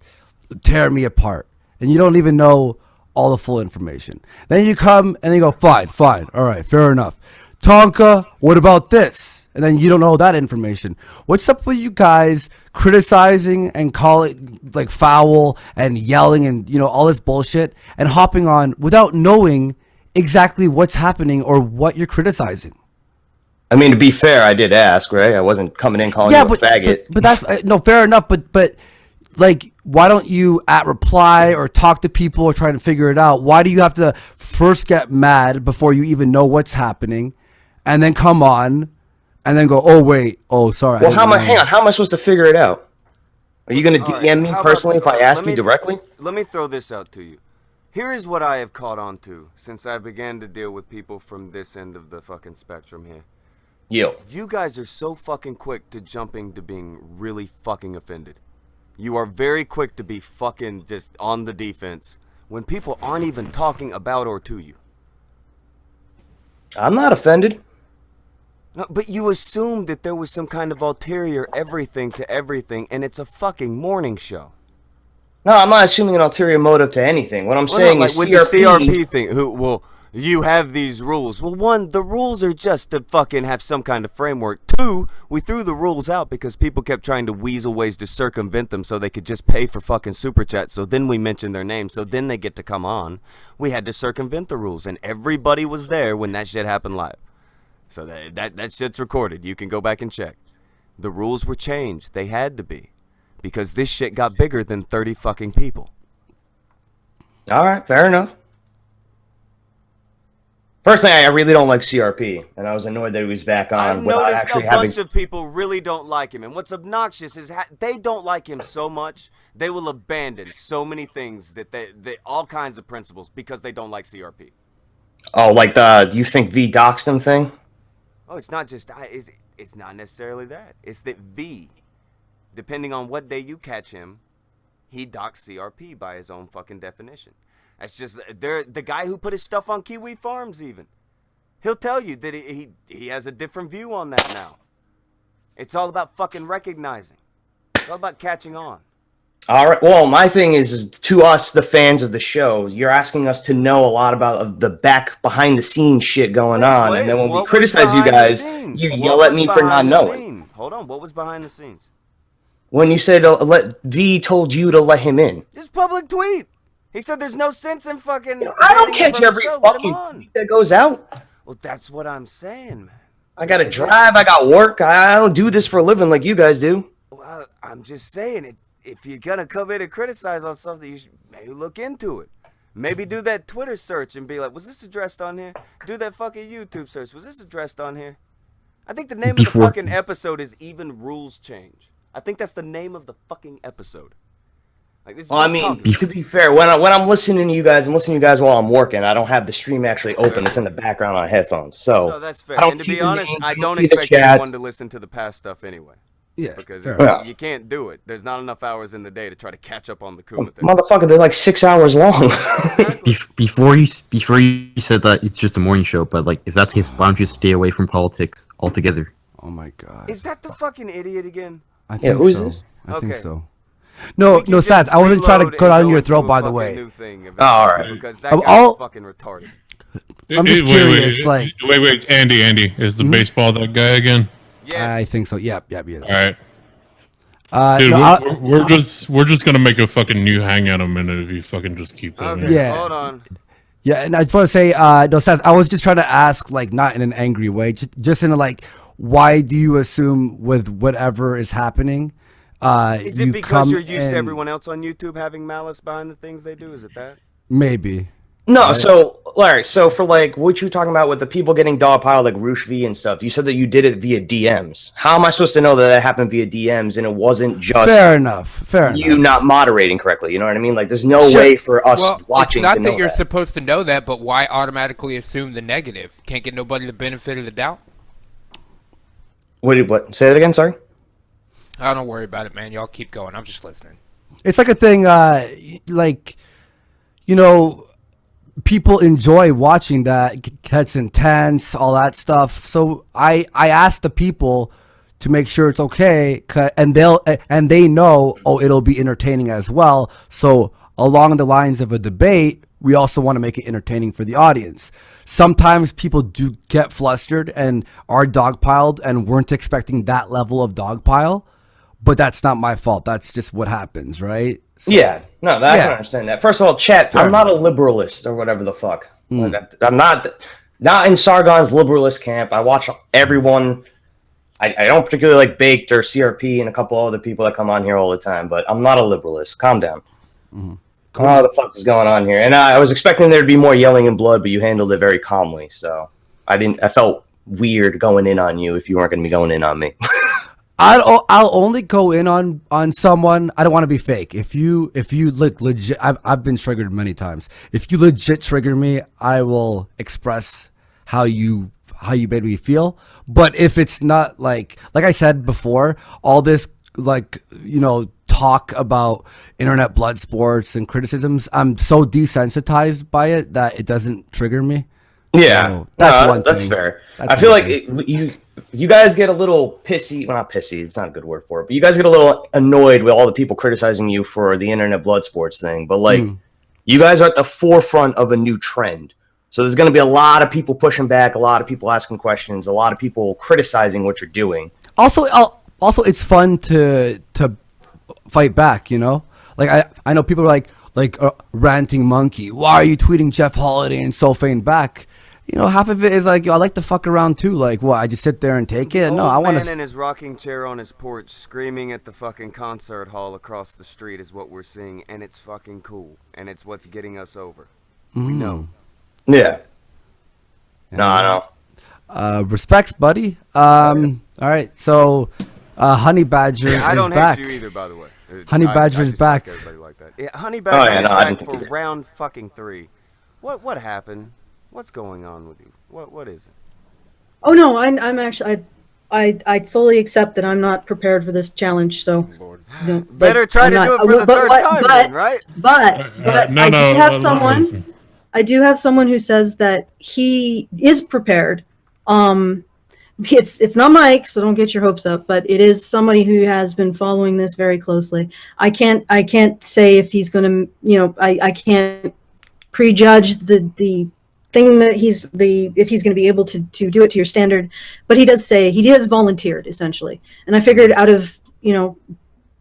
tear me apart. And you don't even know all the full information. Then you come and you go, fine. All right, fair enough. Tonka, what about this? And then you don't know that information. What's up with you guys criticizing and calling like foul and yelling and all this bullshit and hopping on without knowing exactly what's happening or what you're criticizing? I mean, to be fair, I did ask, right? I wasn't coming in calling you a faggot. But that's no fair enough. But like, why don't you reply or talk to people or try to figure it out? Why do you have to first get mad before you even know what's happening, and then come on, and then go, oh wait, oh sorry. Well, hang on. How am I supposed to figure it out? Are you going to DM me personally if I ask you directly? Let me throw this out to you. Here is what I have caught on to since I began to deal with people from this end of the fucking spectrum here. Yo. You guys are so fucking quick to jumping to being really fucking offended. You are very quick to be fucking just on the defense when people aren't even talking about or to you. I'm not offended. No, but you assumed that there was some kind of ulterior everything to everything, and it's a fucking morning show. No, I'm not assuming an ulterior motive to anything. What I'm saying like is with CRP... the CRP thing, you have these rules. Well, one, the rules are just to fucking have some kind of framework. Two, we threw the rules out because people kept trying to weasel ways to circumvent them so they could just pay for fucking super chat. So then we mentioned their names, so then they get to come on. We had to circumvent the rules, and everybody was there when that shit happened live. So that shit's recorded. You can go back and check. The rules were changed. They had to be. Because this shit got bigger than 30 fucking people. All right, fair enough. Personally, I really don't like CRP, and I was annoyed that he was back on. I've noticed a bunch of people really don't like him, and what's obnoxious is they don't like him so much, they will abandon so many things that they all kinds of principles because they don't like CRP. Oh, like do you think V doxed him thing? Oh, it's not just it's not necessarily that. It's that V, depending on what day you catch him, he docks CRP by his own fucking definition. That's just the guy who put his stuff on Kiwi Farms even. He'll tell you that he has a different view on that now. It's all about fucking recognizing. It's all about catching on. All right. Well, my thing is to us, the fans of the show, you're asking us to know a lot about the behind the scenes shit going on, and then when we criticize you guys, you yell at me for not knowing. Hold on. What was behind the scenes? When you said V told you to let him in. Just public tweet. He said there's no sense in fucking... I don't catch every fucking tweet that goes out. Well, that's what I'm saying, man. I got to drive. I got work. I don't do this for a living like you guys do. Well, I'm just saying, if you're going to come in and criticize on something, you should maybe look into it. Maybe do that Twitter search and be like, was this addressed on here? Do that fucking YouTube search. Was this addressed on here? I think the name of the fucking episode is Even Rules Change. I think that's the name of the fucking episode. Like, this is Well, I what mean, I'm talking to be fair, when I'm listening to you guys, I'm listening to you guys while I'm working. I don't have the stream actually open. It's in the background on headphones. So No, that's fair. I don't And to see be the honest, names, I don't see the expect anyone chats. to listen to the past stuff anyway. Yeah, Because fair enough. you can't do it. There's not enough hours in the day to try to catch up on the Kuma thing. Motherfucker, they're like 6 hours long. Exactly. Before you said that it's just a morning show, but like if that's the case, why don't you stay away from politics altogether? Oh my god. Is that the fucking idiot again? I think Yeah, who is so. this? I think Okay. so. No, We can no, just Saz, I wasn't trying to reload go and down go your into throat, a by the fucking way. new thing eventually, all right. Because that I'm guy's all- fucking retarded. I'm just curious, like- wait, Andy, is the baseball that guy again? Yes. I think so. Yep, he is. All right. Dude, no, we're just gonna make a fucking new hangout in a minute if you fucking just keep going. Okay, Yeah. hold on. Yeah, and I just want to say, no, Saz, I was just trying to ask, like, not in an angry way, just in a, like, why do you assume with whatever is happening, Is it you because come you're used to and- everyone else on YouTube having malice behind the things they do? Is it that? Maybe. No, Right. so Larry, so for like what you were talking about with the people getting dogpiled like Roosh V and stuff, you said that you did it via DMs. How am I supposed to know that that happened via DMs and it wasn't just Fair enough. you not moderating correctly? You know what I mean? Like, there's no Sure. way for us Well, watching it's not to know that you're that. supposed to know that, but why automatically assume the negative? Can't get nobody the benefit of the doubt? What? Say that again. Sorry. Oh, don't worry about it, man. Y'all keep going. I'm just listening. It's like a thing, like, you know, people enjoy watching that. It gets intense, all that stuff. So I asked the people to make sure it's okay, and they know, oh, it'll be entertaining as well. So along the lines of a debate, we also want to make it entertaining for the audience. Sometimes people do get flustered and are dogpiled and weren't expecting that level of dogpile, but that's not my fault. That's just what happens, right? So, Yeah, no, I can understand that. First of all, chat, Fair I'm not a liberalist or whatever the fuck. Mm. Like, I'm not in Sargon's liberalist camp. I watch everyone. I don't particularly like Baked or CRP and a couple other people that come on here all the time, but I'm not a liberalist. Calm down. Mm-hmm. What the fuck is going on here? And I was expecting there to be more yelling and blood, but you handled it very calmly. So I felt weird going in on you if you weren't going to be going in on me. I'll only go in on someone. I don't want to be fake. If you look legit, I've been triggered many times. If you legit trigger me, I will express how you made me feel. But if it's not like I said before, all this talk about internet blood sports and criticisms, I'm so desensitized by it that it doesn't trigger me. Yeah, So that's thing. fair. That's I feel one like thing. you guys get a little pissy. Well, not pissy. It's not a good word for it. But you guys get a little annoyed with all the people criticizing you for the internet blood sports thing. But like, you guys are at the forefront of a new trend. So there's going to be a lot of people pushing back, a lot of people asking questions, a lot of people criticizing what you're doing. Also, it's fun to fight back. You know, like I know people are like ranting monkey. Why are you tweeting Jeff Holiday and Sophane back? You know, half of it is like, yo, I like to fuck around too. Like, what? I just sit there and take it? No, I want man to. in his rocking chair on his porch screaming at the fucking concert hall across the street is what we're seeing, and it's fucking cool, and it's what's getting us over. We know. Yeah. No, I know. Respects, buddy. All right, so Honey Badger I don't is back. hate you either, by the way. Honey Badger I is just like back. everybody like that. Yeah, Honey Badger is I back didn't think for you did. round fucking 3. What happened? What's going on with you? What is it? Oh no, I'm actually I fully accept that I'm not prepared for this challenge. So Better try to do it for the third time, then, right? But no, I no, do have no, someone. listen. I do have someone who says that he is prepared. It's not Mike, so don't get your hopes up. But it is somebody who has been following this very closely. I can't say if he's going to. I can't prejudge the thing that if he's going to be able to do it to your standard. But he does say he has volunteered essentially, and I figured out of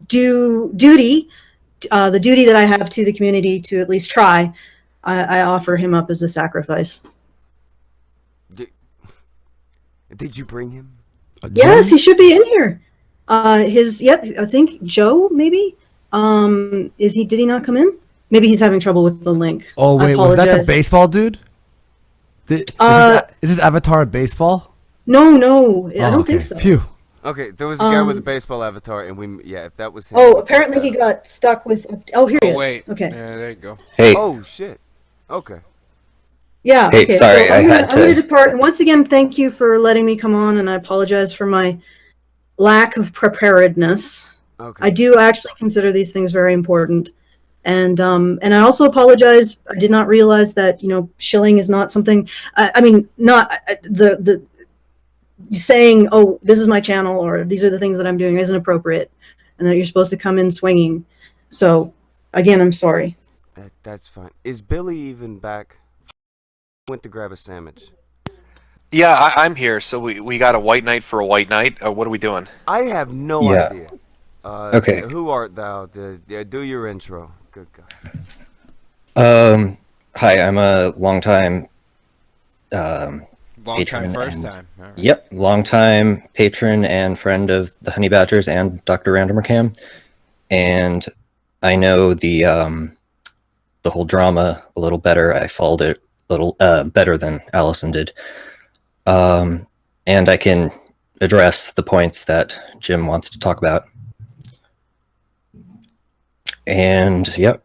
duty, the duty that I have to the community to at least try. I offer him up as a sacrifice. Did you bring him? Yes, he should be in here. I think Joe maybe. Did he not come in? Maybe he's having trouble with the link. Oh I wait, was that the apologize. baseball dude? Is this Avatar baseball? No, I don't Oh, think so. Phew. Okay, there was a guy with a baseball avatar, and if that was him. Oh, apparently he got stuck with. Oh, here he is. Wait. Okay. Yeah, there you go. Hey. Oh shit. Okay. Yeah. Hey, okay. sorry, so I I'm had gonna to. depart. And once again, thank you for letting me come on, and I apologize for my lack of preparedness. Okay. I do actually consider these things very important. And I also apologize. I did not realize that shilling is not something. I mean, not the saying, "Oh, this is my channel," or "These are the things that I'm doing," isn't appropriate, and that you're supposed to come in swinging. So, again, I'm sorry. That's fine. Is Billy even back? Went to grab a sandwich. Yeah, I'm here. So we got a white knight for a white knight. What are we doing? I have no Yeah. idea. Okay. Who art thou? Do your intro. Good God. Hi, I'm a longtime Long patron time, first and- time. All right. Yep, longtime patron and friend of the Honey Badgers and Dr. Randomer Cam, and I know the whole drama a little better. I followed it a little better than Allison did, and I can address the points that Jim wants to talk about. And yep.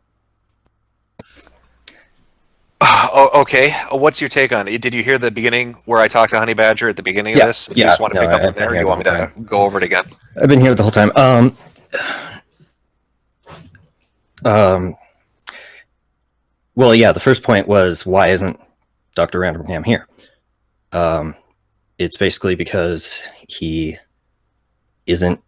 Oh, okay. What's your take on it? Did you hear the beginning where I talked to Honey Badger at the beginning of this? You just want to pick up from there, or you want me to go over it again? I've been here the whole time. Well, yeah, the first point was, why isn't Dr. Randomer here? It's basically because he isn't.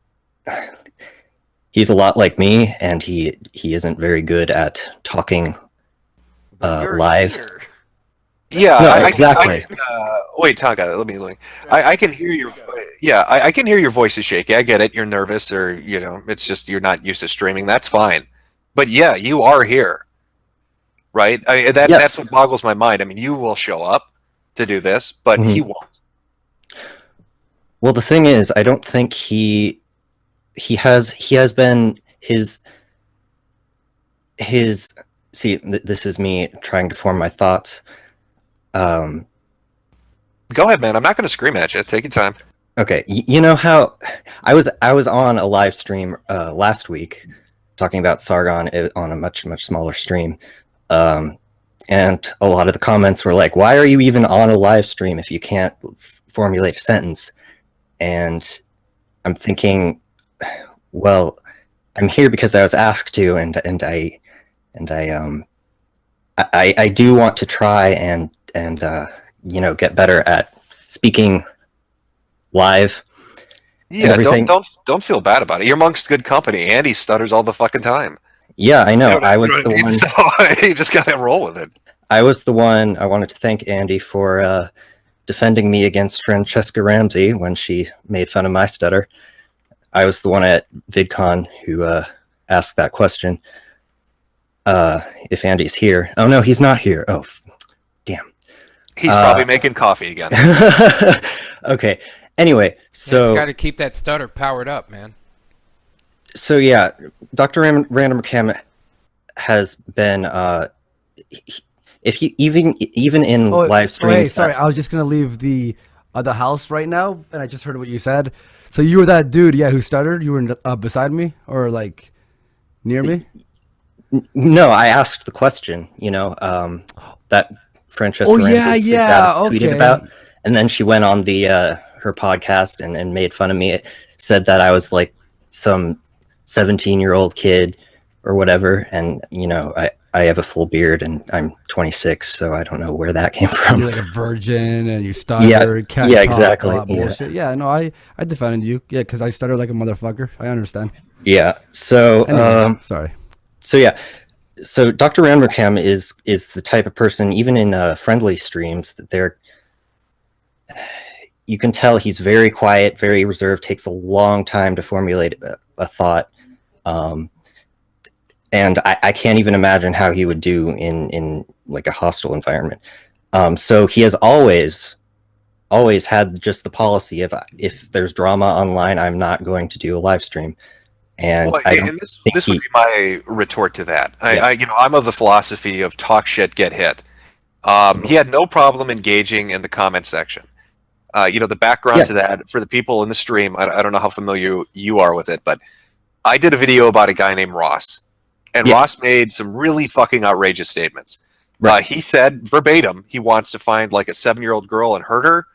He's a lot like me, and he isn't very good at talking live. Here. Yeah, No, exactly. Wait, Tonka, let me look. I can hear your. Yeah, I can hear your voice is shaky. I get it. You're nervous, or it's just you're not used to streaming. That's fine. But yeah, you are here, right? Yes. That's what boggles my mind. I mean, you will show up to do this, but he won't. Well, the thing is, I don't think he has been his. See, this is me trying to form my thoughts. Go ahead, man. I'm not going to scream at you. Take your time. Okay, you know how I was on a live stream last week talking about Sargon on a much smaller stream, and a lot of the comments were like, "Why are you even on a live stream if you can't formulate a sentence?" And I'm thinking, well, I'm here because I was asked to, and I do want to try and get better at speaking live. Yeah, don't feel bad about it. You're amongst good company. Andy stutters all the fucking time. Yeah, I know. I was the one. So you just gotta roll with it. I was the one. I wanted to thank Andy for defending me against Francesca Ramsey when she made fun of my stutter. I was the one at VidCon who asked that question. If Andy's here. Oh no, he's not here. Oh, damn. He's probably making coffee again. Okay. Anyway, so It's got to keep that stutter powered up, man. So yeah, Dr. Randomer Cam has been if you even in live streams. Hey, sorry, I was just gonna leave the house right now, and I just heard what you said. So you were that dude, yeah, who stuttered? You were beside me or like near me? No, I asked the question. That Francesca Ramsey tweeted about, and then she went on the her podcast and made fun of me. It said that I was like some 17-year-old kid or whatever, and I have a full beard and I'm 26, so I don't know where that came from. You're like a virgin and you stutter. Yeah, exactly. Bullshit. Yeah, no, I defended you. Yeah, because I stutter like a motherfucker. I understand. Yeah. So anyway, sorry. So yeah. So Dr. Randomer Cam is the type of person, even in friendly streams, that you can tell he's very quiet, very reserved, takes a long time to formulate a thought. And I can't even imagine how he would do in like a hostile environment. So he has always had just the policy of, if there's drama online, I'm not going to do a live stream. And, this would be my retort to that. I'm of the philosophy of talk shit, get hit. He had no problem engaging in the comment section. The background to that for the people in the stream. I don't know how familiar you are with it, but I did a video about a guy named Ross, and Ross made some really fucking outrageous statements. He said verbatim he wants to find like a 7-year-old girl and hurt her.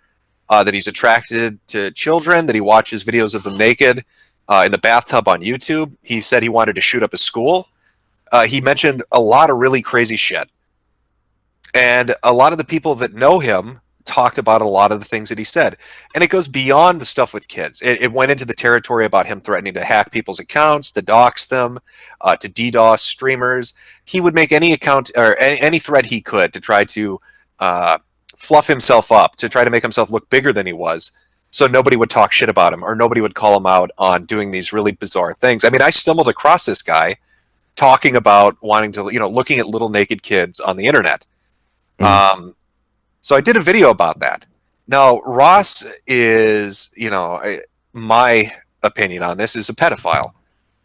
That he's attracted to children. That he watches videos of them naked in the bathtub on YouTube. He said he wanted to shoot up a school. He mentioned a lot of really crazy shit. And a lot of the people that know him talked about a lot of the things that he said. And it goes beyond the stuff with kids. It went into the territory about him threatening to hack people's accounts, to dox them, to DDoS streamers. He would make any account or any threat he could to try to fluff himself up, to try to make himself look bigger than he was, so nobody would talk shit about him or nobody would call him out on doing these really bizarre things. I mean, I stumbled across this guy talking about wanting to, looking at little naked kids on the internet. So I did a video about that. Now, Ross is, my opinion on this is a pedophile.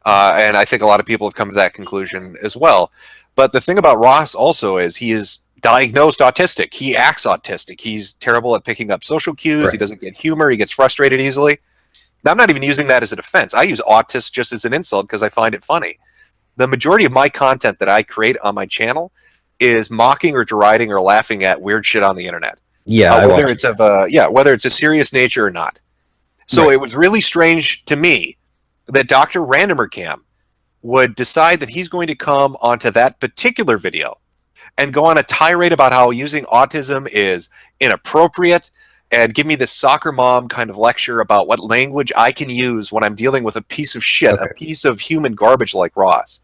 And I think a lot of people have come to that conclusion as well. But the thing about Ross also is he is diagnosed autistic. He acts autistic. He's terrible at picking up social cues. Right. He doesn't get humor. He gets frustrated easily. Now, I'm not even using that as a defense. I use autist just as an insult because I find it funny. The majority of my content that I create on my channel is mocking or deriding or laughing at weird shit on the internet. Yeah, whether it's a serious nature or not. So It was really strange to me that Dr. Randomer Cam would decide that he's going to come onto that particular video and go on a tirade about how using autism is inappropriate and give me this soccer mom kind of lecture about what language I can use when I'm dealing with a piece of shit, a piece of human garbage like Ross.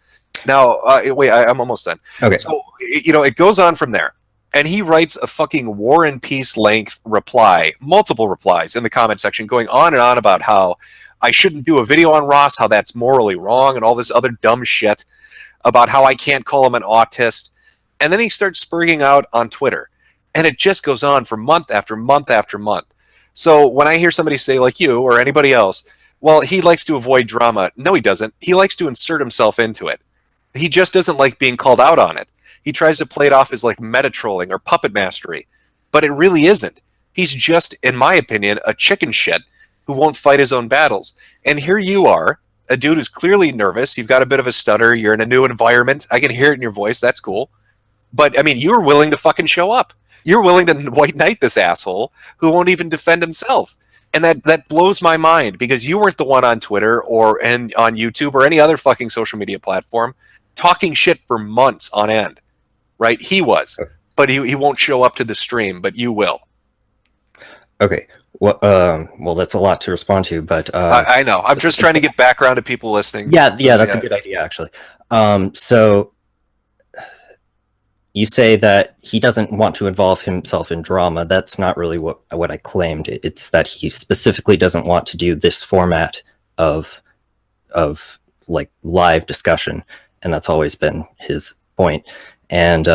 Now, wait, I'm almost done. Okay. So, it goes on from there. And he writes a fucking War and Peace length reply, multiple replies in the comment section, going on and on about how I shouldn't do a video on Ross, how that's morally wrong, and all this other dumb shit about how I can't call him an autist. And then he starts spurting out on Twitter. And it just goes on for month after month after month. So when I hear somebody say, like you or anybody else, well, he likes to avoid drama. No, he doesn't. He likes to insert himself into it. He just doesn't like being called out on it. He tries to play it off as like meta trolling or puppet mastery. But it really isn't. He's just, in my opinion, a chicken shit who won't fight his own battles. And here you are, a dude who's clearly nervous. You've got a bit of a stutter. You're in a new environment. I can hear it in your voice. That's cool. But, I mean, you're willing to fucking show up. You're willing to white knight this asshole who won't even defend himself. And that blows my mind because you weren't the one on Twitter or on YouTube or any other fucking social media platform talking shit for months on end. Right? He was. But he won't show up to the stream, but you will. Okay. Well, that's a lot to respond to, but I know. I'm just trying to get background to people listening. Yeah, that's a good idea, actually. So you say that he doesn't want to involve himself in drama. That's not really what I claimed. It's that he specifically doesn't want to do this format of like live discussion, and that's always been his point. And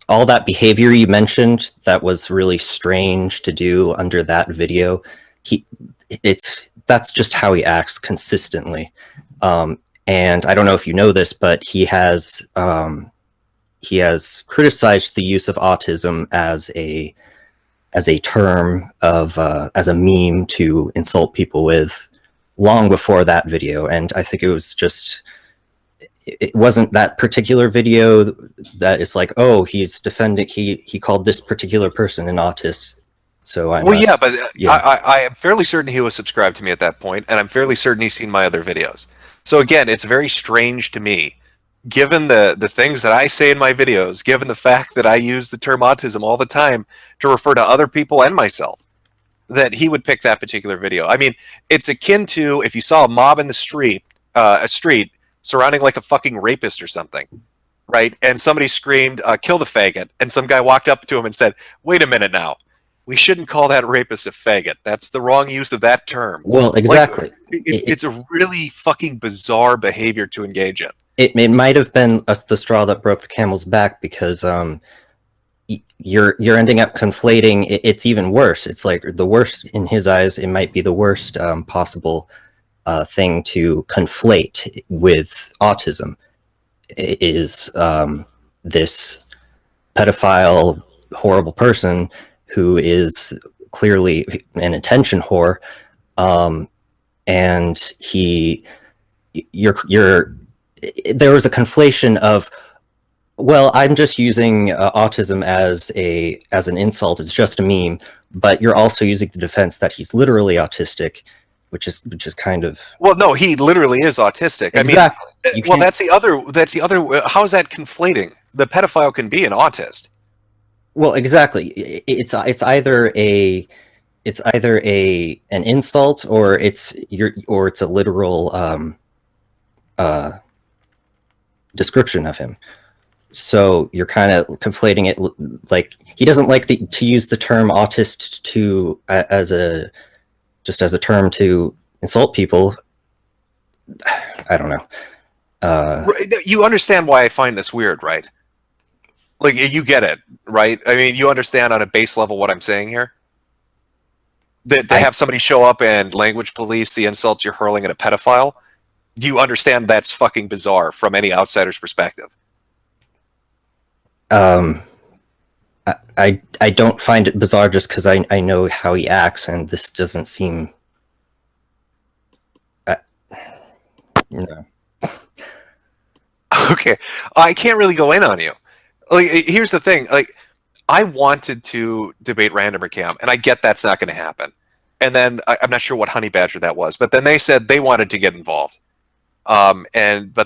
all that behavior you mentioned that was really strange to do under that video, that's just how he acts consistently. And I don't know if you know this, but he has criticized the use of autism as a term of as a meme to insult people with long before that video. And I think it wasn't that particular video that is like, oh, he's defending, he called this particular person an autist. So I am fairly certain he was subscribed to me at that point, and I'm fairly certain he's seen my other videos. So again, it's very strange to me, given the things that I say in my videos, given the fact that I use the term autism all the time to refer to other people and myself, that he would pick that particular video. I mean, it's akin to if you saw a mob in the street, surrounding like a fucking rapist or something, right? And somebody screamed, kill the faggot. And some guy walked up to him and said, wait a minute now. We shouldn't call that rapist a faggot. That's the wrong use of that term. Well, exactly. Like, it's a really fucking bizarre behavior to engage in. It might have been the straw that broke the camel's back because you're ending up conflating. It's even worse. It's like the worst in his eyes. It might be the worst possible thing to conflate with autism is this pedophile, horrible person who is clearly an attention whore, and there was a conflation of, well, I'm just using autism as an insult. It's just a meme, but you're also using the defense that he's literally autistic, which is kind of, well, no, he literally is autistic. Exactly. I mean, well, that's the other. How is that conflating? The pedophile can be an autist. well, exactly. It's either an insult, or it's a literal description of him. So you're kind of conflating it. Like, he doesn't like to use the term autist as a term to insult people. I don't know. You understand why I find this weird, right? Like, you get it, right? I mean, you understand on a base level what I'm saying here? That to have somebody show up and language police the insults you're hurling at a pedophile, do you understand that's fucking bizarre from any outsider's perspective? I don't find it bizarre just because I know how he acts, and this doesn't seem. No. Okay, I can't really go in on you. Like, here's the thing. Like, I wanted to debate Randomer Cam, and I get that's not going to happen. And then I'm not sure what Honey Badger that was, but then they said they wanted to get involved, but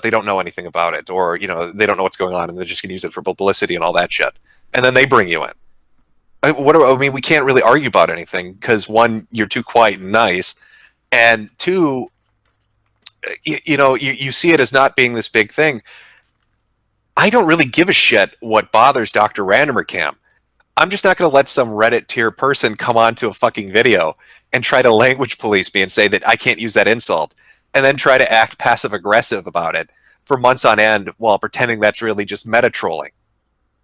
they don't know anything about it, or they don't know what's going on, and they're just going to use it for publicity and all that shit. And then they bring you in. I mean, we can't really argue about anything because, one, you're too quiet and nice, and two, you see it as not being this big thing. I don't really give a shit what bothers Dr. Randomer Cam. I'm just not going to let some Reddit tier person come onto a fucking video and try to language police me and say that I can't use that insult, and then try to act passive aggressive about it for months on end while pretending that's really just meta trolling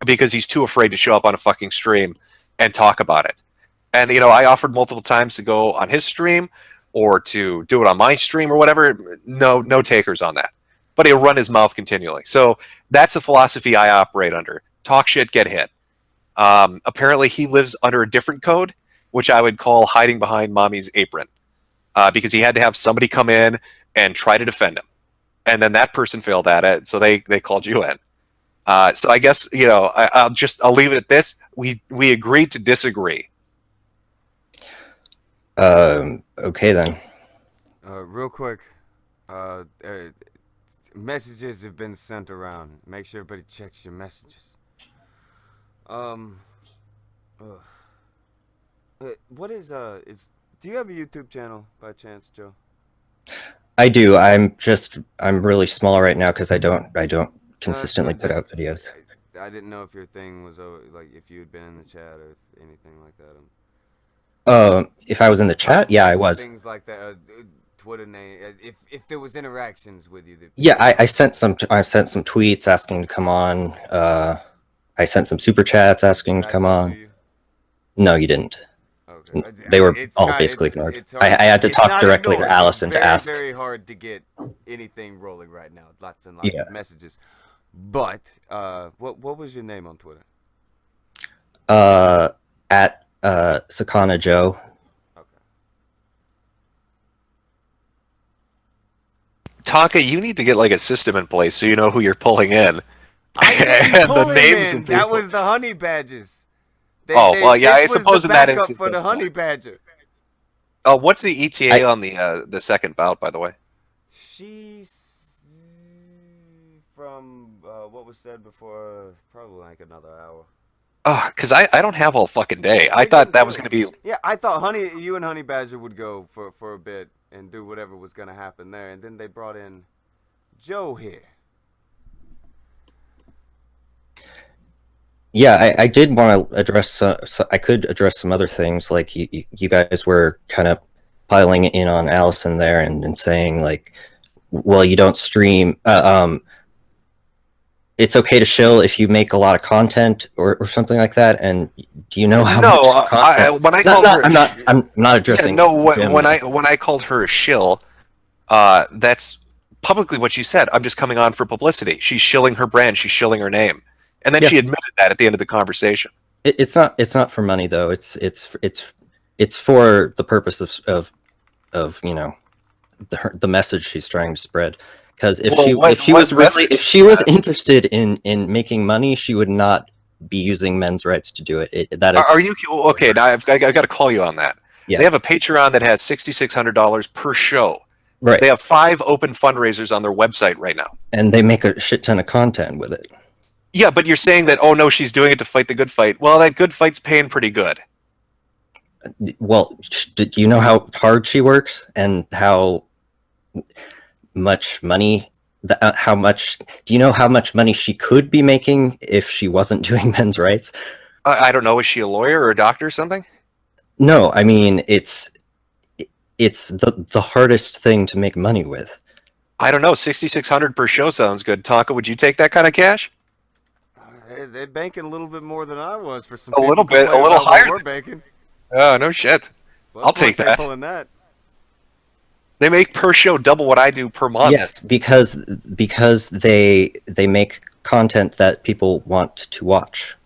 because he's too afraid to show up on a fucking stream and talk about it. And I offered multiple times to go on his stream or to do it on my stream or whatever. No takers on that. But he'll run his mouth continually. So that's the philosophy I operate under. Talk shit, get hit. Apparently he lives under a different code, which I would call hiding behind mommy's apron, because he had to have somebody come in and try to defend him. And then that person failed at it, so they called you in. So I guess, I'll leave it at this. We agreed to disagree. Okay then. Real quick, messages have been sent around. Make sure everybody checks your messages. What is do you have a YouTube channel by chance, Joe? I do. I'm really small right now because I don't consistently put out videos. I didn't know if your thing was like if you had been in the chat or if anything like that. If I was in the chat, yeah, I was. Things like that. Twitter name. If there was interactions with you. Yeah, I sent some tweets asking to come on. I sent some super chats asking to come on. No, you didn't. Okay. They were all basically ignored. I had to talk directly to Allison to ask. It's very hard to get anything rolling right now. Lots and lots of messages. But what was your name on Twitter? At Sakana Joe. Taka, you need to get like a system in place so you know who you're pulling in. And the names in. That was the honey badges. I suppose in that instance for the honey badger. What's the ETA on the second bout, by the way? She's from what was said before, probably like another hour. Because I don't have all fucking day. I thought that was going to be... Yeah, I thought you and Honey Badger would go for a bit and do whatever was going to happen there. And then they brought in Joe here. Yeah, I did want to address... I could address some other things. Like, you guys were kind of piling in on Allison there and saying, like, well, you don't stream... it's okay to shill if you make a lot of content or something like that. And do you know how much content? When I called her, I'm not addressing. When I called her a shill, that's publicly what she said. I'm just coming on for publicity. She's shilling her brand. She's shilling her name, and then she admitted that at the end of the conversation. It's not. It's not for money though. It's for the purpose of the message she's trying to spread. Because if she was interested in making money, she would not be using men's rights to do it. That is. Are you okay? Now I've got to call you on that. Yeah. They have a Patreon that has $6,600 per show. Right. They have 5 open fundraisers on their website right now, and they make a shit ton of content with it. Yeah, but you're saying that, oh no, she's doing it to fight the good fight. Well, that good fight's paying pretty good. Well, do you know how hard she works and how much money? Do you know how much money she could be making if she wasn't doing men's rights? I don't know. Is she a lawyer or a doctor or something? No, I mean it's the hardest thing to make money with. I don't know. 6,600 per show sounds good. Tonka, would you take that kind of cash? They're banking a little bit more than I was for some. A little bit, a little higher. We're banking. Oh no shit! Well, I'll take that. Pulling that. They make per show double what I do per month. Yes, because they make content that people want to watch.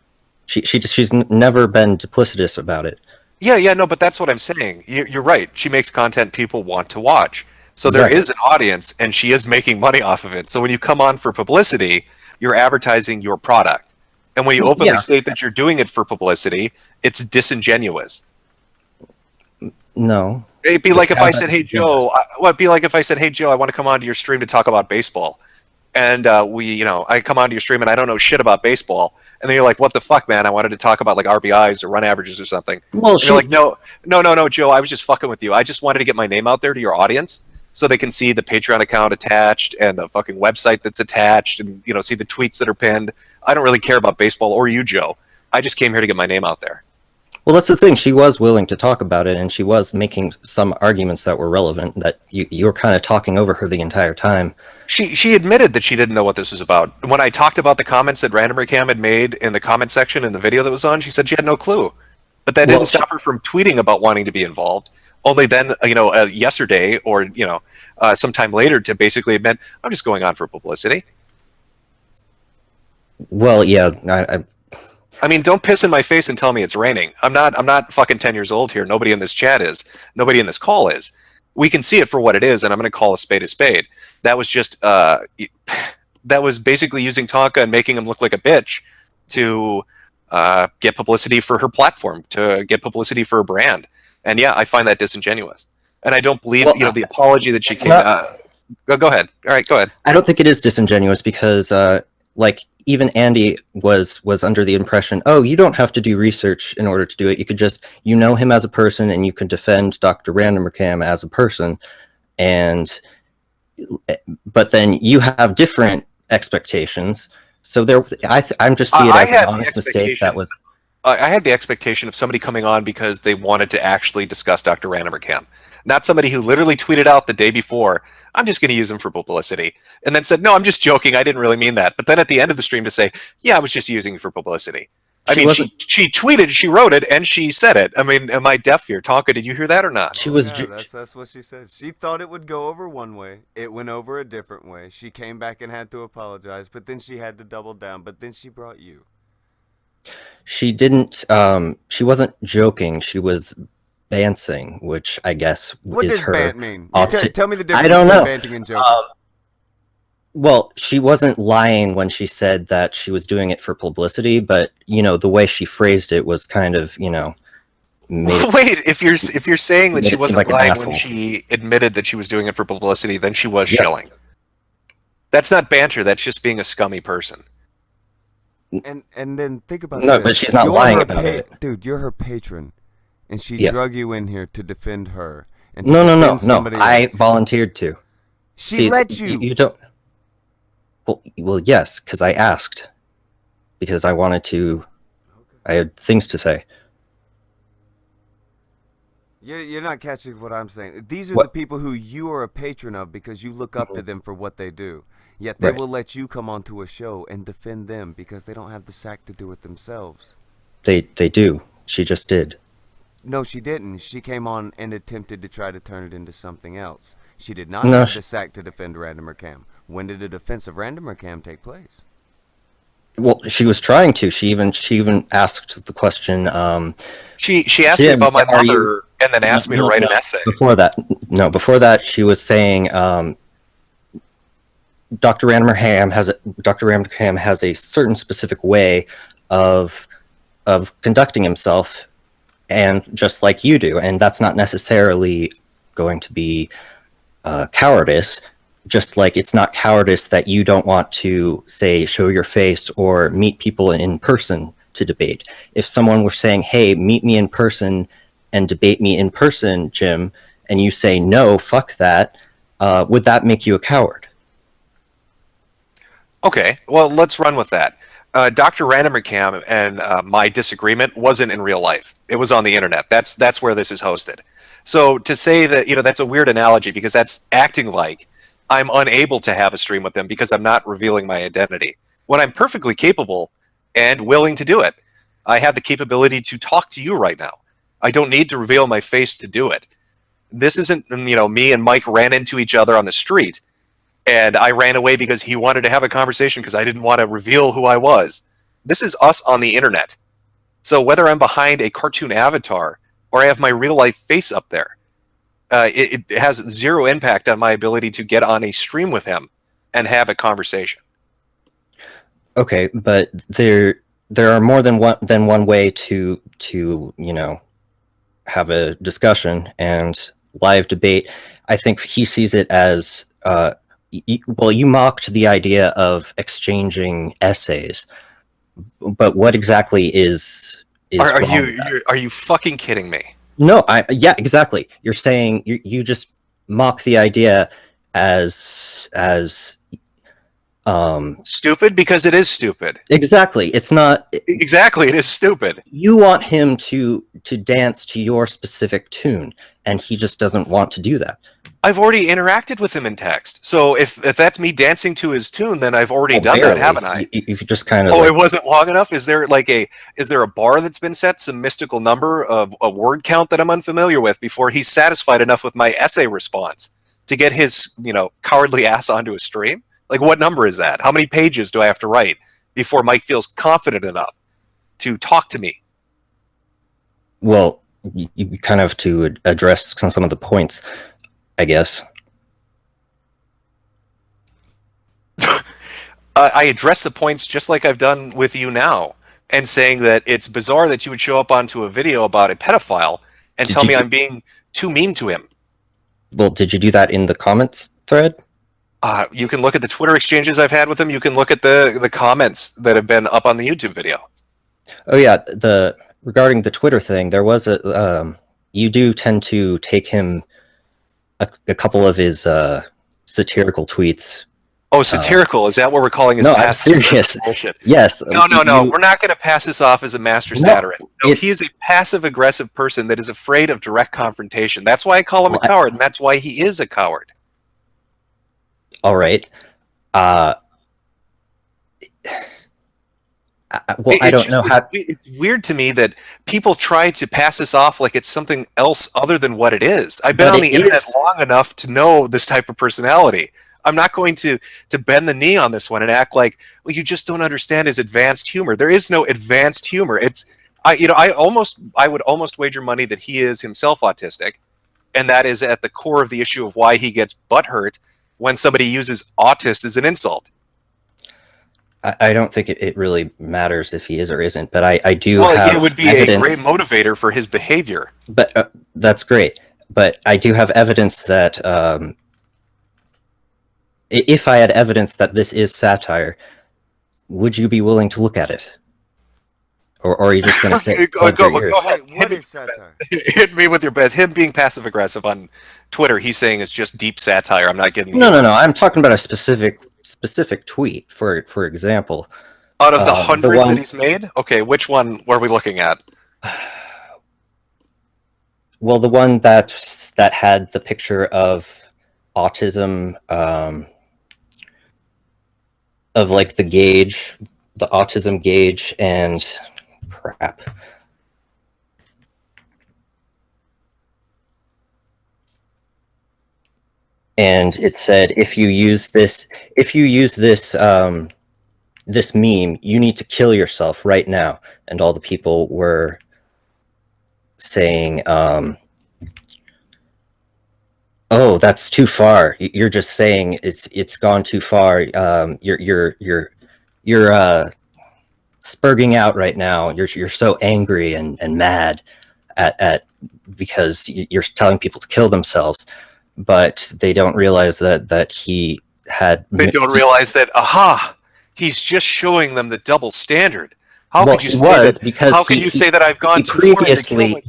She's never been duplicitous about it. Yeah, no, but that's what I'm saying. You're right. She makes content people want to watch. So Exactly. There is an audience, and she is making money off of it. So when you come on for publicity, you're advertising your product. And when you openly state that you're doing it for publicity, it's disingenuous. No. It'd be like if I said, "Hey Joe," it'd be like if I said, "Hey Joe, I want to come onto your stream to talk about baseball," and I come onto your stream and I don't know shit about baseball, and then you're like, "What the fuck, man? I wanted to talk about like RBIs or run averages or something." Well, you're like, "No, Joe, I was just fucking with you. I just wanted to get my name out there to your audience so they can see the Patreon account attached and the fucking website that's attached, and see the tweets that are pinned. I don't really care about baseball or you, Joe. I just came here to get my name out there." Well, that's the thing. She was willing to talk about it, and she was making some arguments that were relevant. That you were kind of talking over her the entire time. She admitted that she didn't know what this was about. When I talked about the comments that Randomer Cam had made in the comment section in the video that was on, she said she had no clue. But that didn't stop her from tweeting about wanting to be involved. Only then, yesterday or sometime later to basically admit, I'm just going on for publicity. Well, yeah, I mean, don't piss in my face and tell me it's raining. I'm not fucking 10 years old here. Nobody in this chat is. Nobody in this call is. We can see it for what it is, and I'm going to call a spade a spade. That was just that was basically using Tonka and making him look like a bitch to get publicity for her platform, to get publicity for her brand. And yeah, I find that disingenuous. And I don't believe the apology that she came. Go ahead. All right, go ahead. I don't think it is disingenuous because even Andy was under the impression, oh, you don't have to do research in order to do it. You could just, him as a person, and you can defend Dr. Randomer Cam as a person. But then you have different expectations. So I'm just seeing it as an honest mistake. I had the expectation of somebody coming on because they wanted to actually discuss Dr. Randomer Cam. Not somebody who literally tweeted out the day before, I'm just going to use him for publicity, and then said, no, I'm just joking, I didn't really mean that. But then at the end of the stream to say, yeah, I was just using it for publicity. She tweeted, she wrote it, and she said it. I mean, am I deaf here? Tonka, did you hear that or not? That's what she said. She thought it would go over one way. It went over a different way. She came back and had to apologize, but then she had to double down. But then she brought you. She didn't. She wasn't joking. She was banting, which I guess what is does her. Bant mean? Tell me the difference I don't know. between banting and joking. Well, she wasn't lying when she said that she was doing it for publicity, but the way she phrased it was kind of Wait, if you're saying that she wasn't lying when she admitted that she was doing it for publicity, then she was shilling. That's not banter. That's just being a scummy person. And then think about no, but she's not lying about it, dude. You're her patron, and she drug you in here to defend her. And no. I volunteered to. She let you. You don't. Well, yes, because I asked, because I wanted to. I had things to say. You're not catching what I'm saying. These are the people who you are a patron of because you look up to them for what they do. Yet they will let you come onto a show and defend them because they don't have the sack to do it themselves. They do. She just did. No, she didn't. She came on and attempted to try to turn it into something else. She did not have the sack to defend Randomer Cam. When did the defense of Randomer Cam take place? Well, she was trying to. She even asked the question. She asked me about my mother, and then asked me to write an essay. Before that, she was saying Dr. Randerham has a certain specific way of conducting himself, and just like you do, and that's not necessarily going to be cowardice. Just like it's not cowardice that you don't want to, say, show your face or meet people in person to debate. If someone were saying, hey, meet me in person and debate me in person, Jim, and you say, no, fuck that, would that make you a coward? Okay, well, let's run with that. Dr. Randerham and my disagreement wasn't in real life. It was on the internet. That's where this is hosted. So to say that, that's a weird analogy, because that's acting like I'm unable to have a stream with them because I'm not revealing my identity, when I'm perfectly capable and willing to do it. I have the capability to talk to you right now. I don't need to reveal my face to do it. This isn't, me and Mike ran into each other on the street, and I ran away because he wanted to have a conversation because I didn't want to reveal who I was. This is us on the internet. So whether I'm behind a cartoon avatar or I have my real life face up there, it has zero impact on my ability to get on a stream with him and have a conversation. Okay, but there are more than one way to have a discussion and live debate. I think he sees it as you mocked the idea of exchanging essays, but what exactly is are you fucking kidding me? No, yeah, exactly. You're saying you just mock the idea as stupid, because it is stupid. Exactly. It's not exactly. It is stupid. You want him to dance to your specific tune, and he just doesn't want to do that. I've already interacted with him in text. So if that's me dancing to his tune, then I've already done that, haven't I? You just kind of. Oh, it wasn't long enough? Is there a bar that's been set, some mystical number of a word count that I'm unfamiliar with, before he's satisfied enough with my essay response to get his, cowardly ass onto a stream? Like, what number is that? How many pages do I have to write before Mike feels confident enough to talk to me? Well, you kind of have to address some of the points, I guess. I address the points just like I've done with you now, and saying that it's bizarre that you would show up onto a video about a pedophile and tell me I'm being too mean to him. Well, did you do that in the comments thread? You can look at the Twitter exchanges I've had with him. You can look at the comments that have been up on the YouTube video. Oh yeah, regarding the Twitter thing, there was you do tend to take him a couple of his satirical tweets. Oh, satirical? Is that what we're calling his passive? I'm serious. Bullshit? Yes. No. We're not going to pass this off as a master satirist. No, he is a passive-aggressive person that is afraid of direct confrontation. That's why I call him a coward, and that's why he is a coward. All right. I don't know how. It's weird to me that people try to pass this off like it's something else other than what it is. I've been on the internet long enough to know this type of personality. I'm not going to bend the knee on this one and act like, well, you just don't understand his advanced humor. There is no advanced humor. I would almost wager money that he is himself autistic, and that is at the core of the issue of why he gets butthurt when somebody uses autist as an insult. I don't think it really matters if he is or isn't, but I do have have it would be evidence. A great motivator for his behavior. But that's great. But I do have evidence that if I had evidence that this is satire, would you be willing to look at it? Or are you just going to say, go ahead. What is satire? Hit me with your best. Him being passive-aggressive on Twitter, he's saying it's just deep satire. I'm not getting... No. I'm talking about a specific tweet, for example. Out of the hundreds that he's made? Okay, which one were we looking at? Well, the one that had the picture of autism, of like the gauge, the autism gauge, and crap. And it said, if you use this this meme, you need to kill yourself right now. And all the people were saying, oh, that's too far. You're just saying it's gone too far. You're spurging out right now. You're so angry and mad at because you're telling people to kill themselves, but they don't realize that he had. They don't realize that. Aha! He's just showing them the double standard. How could you say that? Because how can you say that I've gone too previously?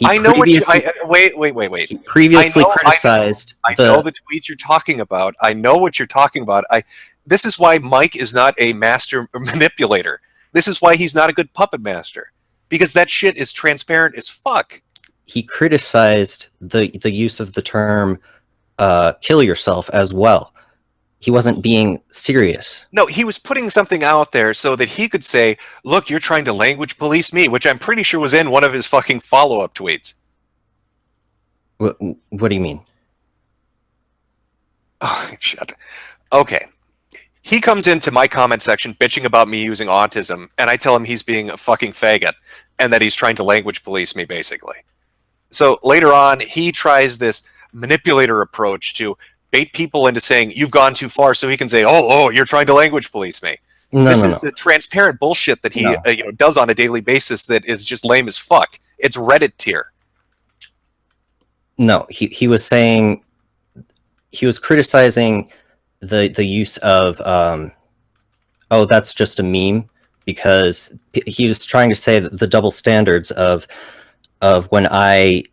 I know what you. Wait. He previously criticized. I know the tweets you're talking about. I know what you're talking about. This is why Mike is not a master manipulator. This is why he's not a good puppet master. Because that shit is transparent as fuck. He criticized the use of the term kill yourself as well. He wasn't being serious. No, he was putting something out there so that he could say, look, you're trying to language police me, which I'm pretty sure was in one of his fucking follow-up tweets. What do you mean? Oh, shit. Okay. He comes into my comment section bitching about me using autism, and I tell him he's being a fucking faggot, and that he's trying to language police me, basically. So later on, he tries this manipulator approach to bait people into saying, you've gone too far, so he can say, oh, you're trying to language police me. This is the transparent bullshit that he does on a daily basis that is just lame as fuck. It's Reddit tier. No, he was saying, he was criticizing the use of, oh, that's just a meme, because he was trying to say that the double standards of when I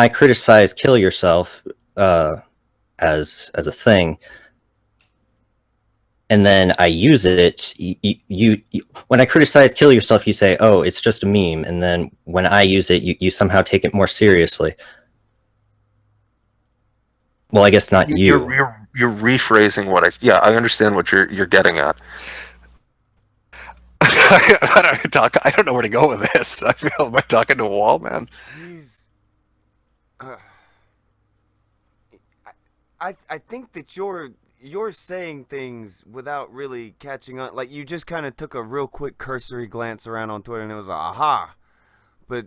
criticize kill yourself as a thing, and then I use it, you when I criticize kill yourself, you say, oh, it's just a meme, and then when I use it, you somehow take it more seriously. Well, I guess not you. You're rephrasing what I understand what you're getting at. I don't know where to go with this. I feel like I'm talking to a wall, man. I think that you're saying things without really catching on. Like, you just kind of took a real quick cursory glance around on Twitter and it was like, aha. But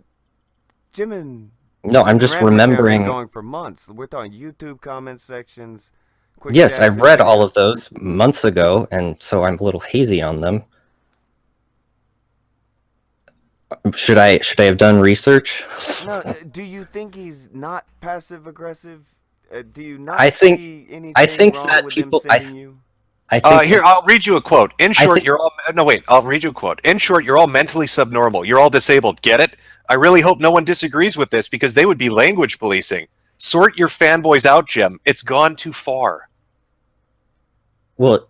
Jim and no, I'm just remembering going for months. We're talking YouTube comment sections. Yes, I read all of those months ago, and so I'm a little hazy on them. Should I have done research? No, do you think he's not passive aggressive? Do you not see anything wrong that with people, him sending you? I think here, I'll read you a quote. In short, you're all... No, wait. I'll read you a quote. In short, you're all mentally subnormal. You're all disabled. Get it? I really hope no one disagrees with this, because they would be language policing. Sort your fanboys out, Jim. It's gone too far. Well...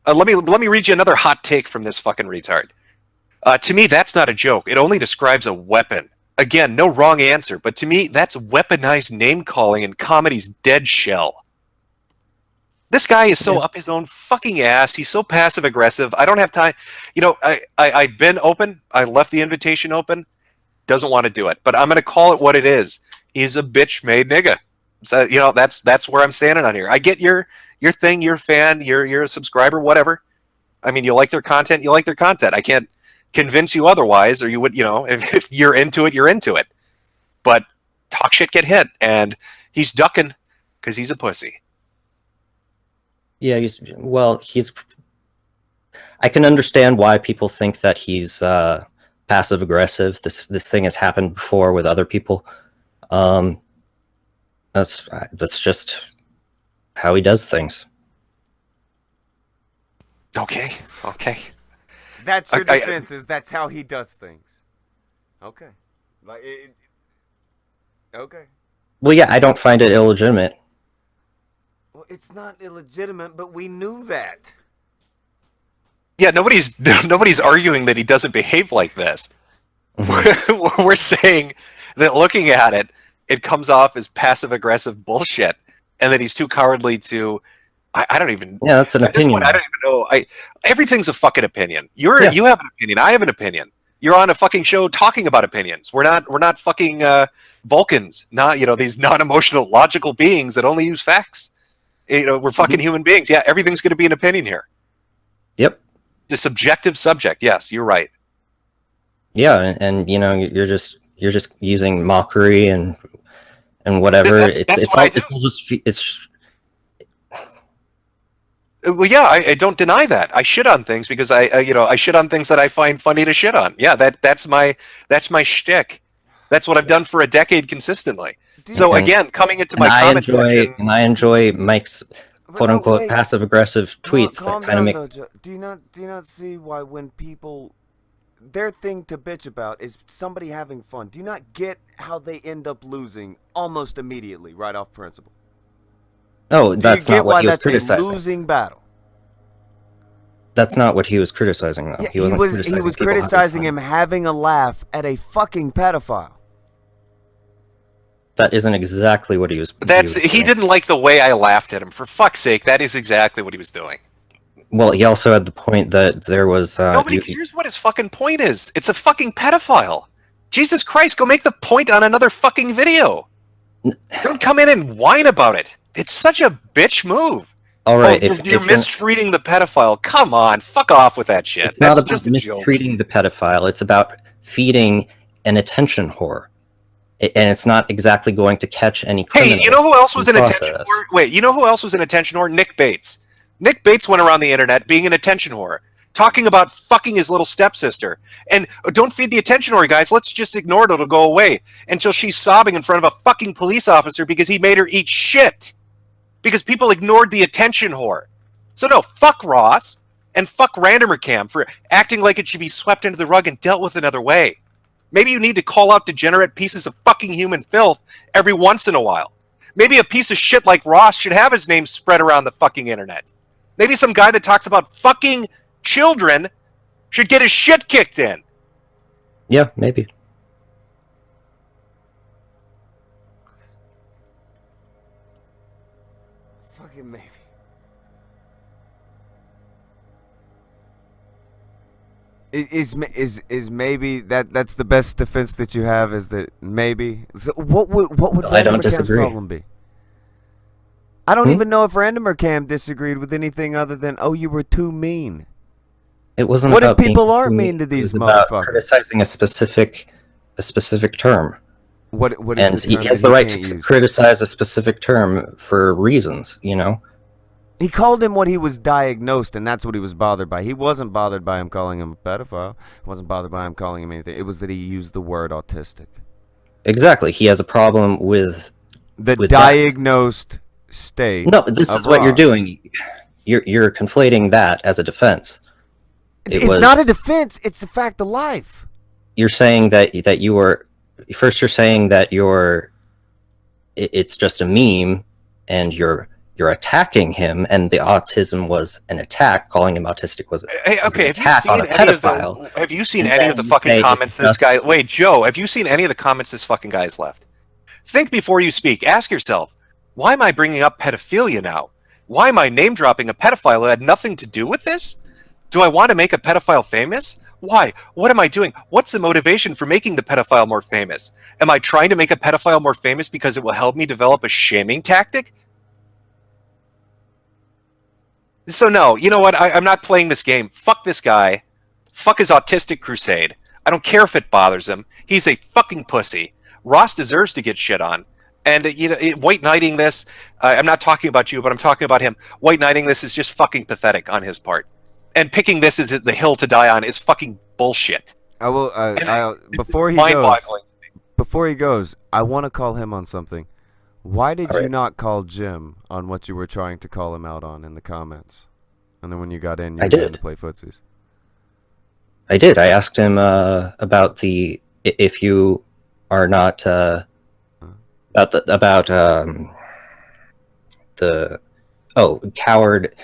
let me read you another hot take from this fucking retard. To me, that's not a joke. It only describes a weapon. Again, no wrong answer, but to me, that's weaponized name-calling in comedy's dead shell. This guy is so up his own fucking ass. He's so passive-aggressive. I don't have time. You know, I've been open. I left the invitation open. Doesn't want to do it. But I'm going to call it what it is. He's a bitch-made nigga. So, you know, that's where I'm standing on here. I get your thing, you're a fan, you're a subscriber, whatever. I mean, you like their content, you like their content. I can't convince you otherwise, or you would, you know, if you're into it, you're into it. But talk shit, get hit, and he's ducking because he's a pussy. Yeah, I can understand why people think that he's passive aggressive. This thing has happened before with other people. That's just how he does things. Okay. That's your defense, is that's how he does things. Okay. Okay. Well, yeah, I don't find it illegitimate. Well, it's not illegitimate, but we knew that. Yeah, nobody's arguing that he doesn't behave like this. We're saying that looking at it, it comes off as passive-aggressive bullshit, and that he's too cowardly to... I don't even... Yeah, that's an opinion. I don't even know. Everything's a fucking opinion. You have an opinion. I have an opinion. You're on a fucking show talking about opinions. We're not fucking Vulcans. Not, you know, these non-emotional, logical beings that only use facts. You know, we're fucking human beings. Yeah, everything's going to be an opinion here. Yep. The subjective subject. Yes, you're right. Yeah, and you know, you're just using mockery and whatever. It's all just it's. Well, yeah, I don't deny that. I shit on things because I shit on things that I find funny to shit on. Yeah, that's my shtick. That's what I've done for a decade consistently. So again, coming into my comment section, and I enjoy Mike's quote unquote passive aggressive tweets that kind of make. Though, do you not see why when people, their thing to bitch about is somebody having fun? Do you not get how they end up losing almost immediately, right off principle? Oh, that's not what he was criticizing. A losing battle. That's not what he was criticizing, though. Yeah, he was criticizing him having a laugh at a fucking pedophile. That isn't exactly what he was. He didn't like the way I laughed at him. For fuck's sake, that is exactly what he was doing. Well, he also had the point that there was. Nobody cares what his fucking point is. It's a fucking pedophile. Jesus Christ, go make the point on another fucking video. Don't come in and whine about it. It's such a bitch move. All right, you're mistreating the pedophile. Come on, fuck off with that shit. It's not about mistreating the pedophile. It's about feeding an attention whore. And it's not exactly going to catch any criminals. Hey, you know who else was an attention whore? Wait, you know who else was an attention whore? Nick Bates. Nick Bates went around the internet being an attention whore, talking about fucking his little stepsister. And don't feed the attention whore, guys. Let's just ignore it. It'll go away. Until she's sobbing in front of a fucking police officer because he made her eat shit. Because people ignored the attention whore. So no, fuck Ross and fuck Randomer Cam for acting like it should be swept under the rug and dealt with another way. Maybe you need to call out degenerate pieces of fucking human filth every once in a while. Maybe a piece of shit like Ross should have his name spread around the fucking internet. Maybe some guy that talks about fucking children should get his shit kicked in. Yeah, maybe. Fucking maybe. Is maybe that's the best defense that you have? Is that maybe? So what would I don't disagree. Problem be? I don't even know if Randomer Cam disagreed with anything other than, oh, you were too mean. It wasn't. What about if people being are mean mean to these motherfuckers? motherfuckers? Criticizing a specific term. What is and the term he has that the right to can't use? criticize a specific term for reasons, you know. He called him what he was diagnosed, and that's what he was bothered by. He wasn't bothered by him calling him a pedophile. He wasn't bothered by him calling him anything. It was that he used the word autistic. Exactly. He has a problem with the diagnosed state. No, this is what you're doing. You're conflating that as a defense. It's not a defense. It's a fact of life. You're saying that you were first. You're saying that it's just a meme, and you're attacking him, and the autism was an attack. Calling him autistic was an attack on a pedophile. Have you seen any of the fucking comments this guy? Wait, Joe, have you seen any of the comments this fucking guy's left? Think before you speak. Ask yourself, why am I bringing up pedophilia now? Why am I name dropping a pedophile who had nothing to do with this? Do I want to make a pedophile famous? Why? What am I doing? What's the motivation for making the pedophile more famous? Am I trying to make a pedophile more famous because it will help me develop a shaming tactic? So no, you know what? I'm not playing this game. Fuck this guy. Fuck his autistic crusade. I don't care if it bothers him. He's a fucking pussy. Ross deserves to get shit on. And, white knighting this, I'm not talking about you, but I'm talking about him. White knighting this is just fucking pathetic on his part. And picking this as the hill to die on is fucking bullshit. I will, before he goes, I want to call him on something. Why did you not call Jim on what you were trying to call him out on in the comments? And then when you got in, you began to play footsies. I did. I asked him about if you are not coward.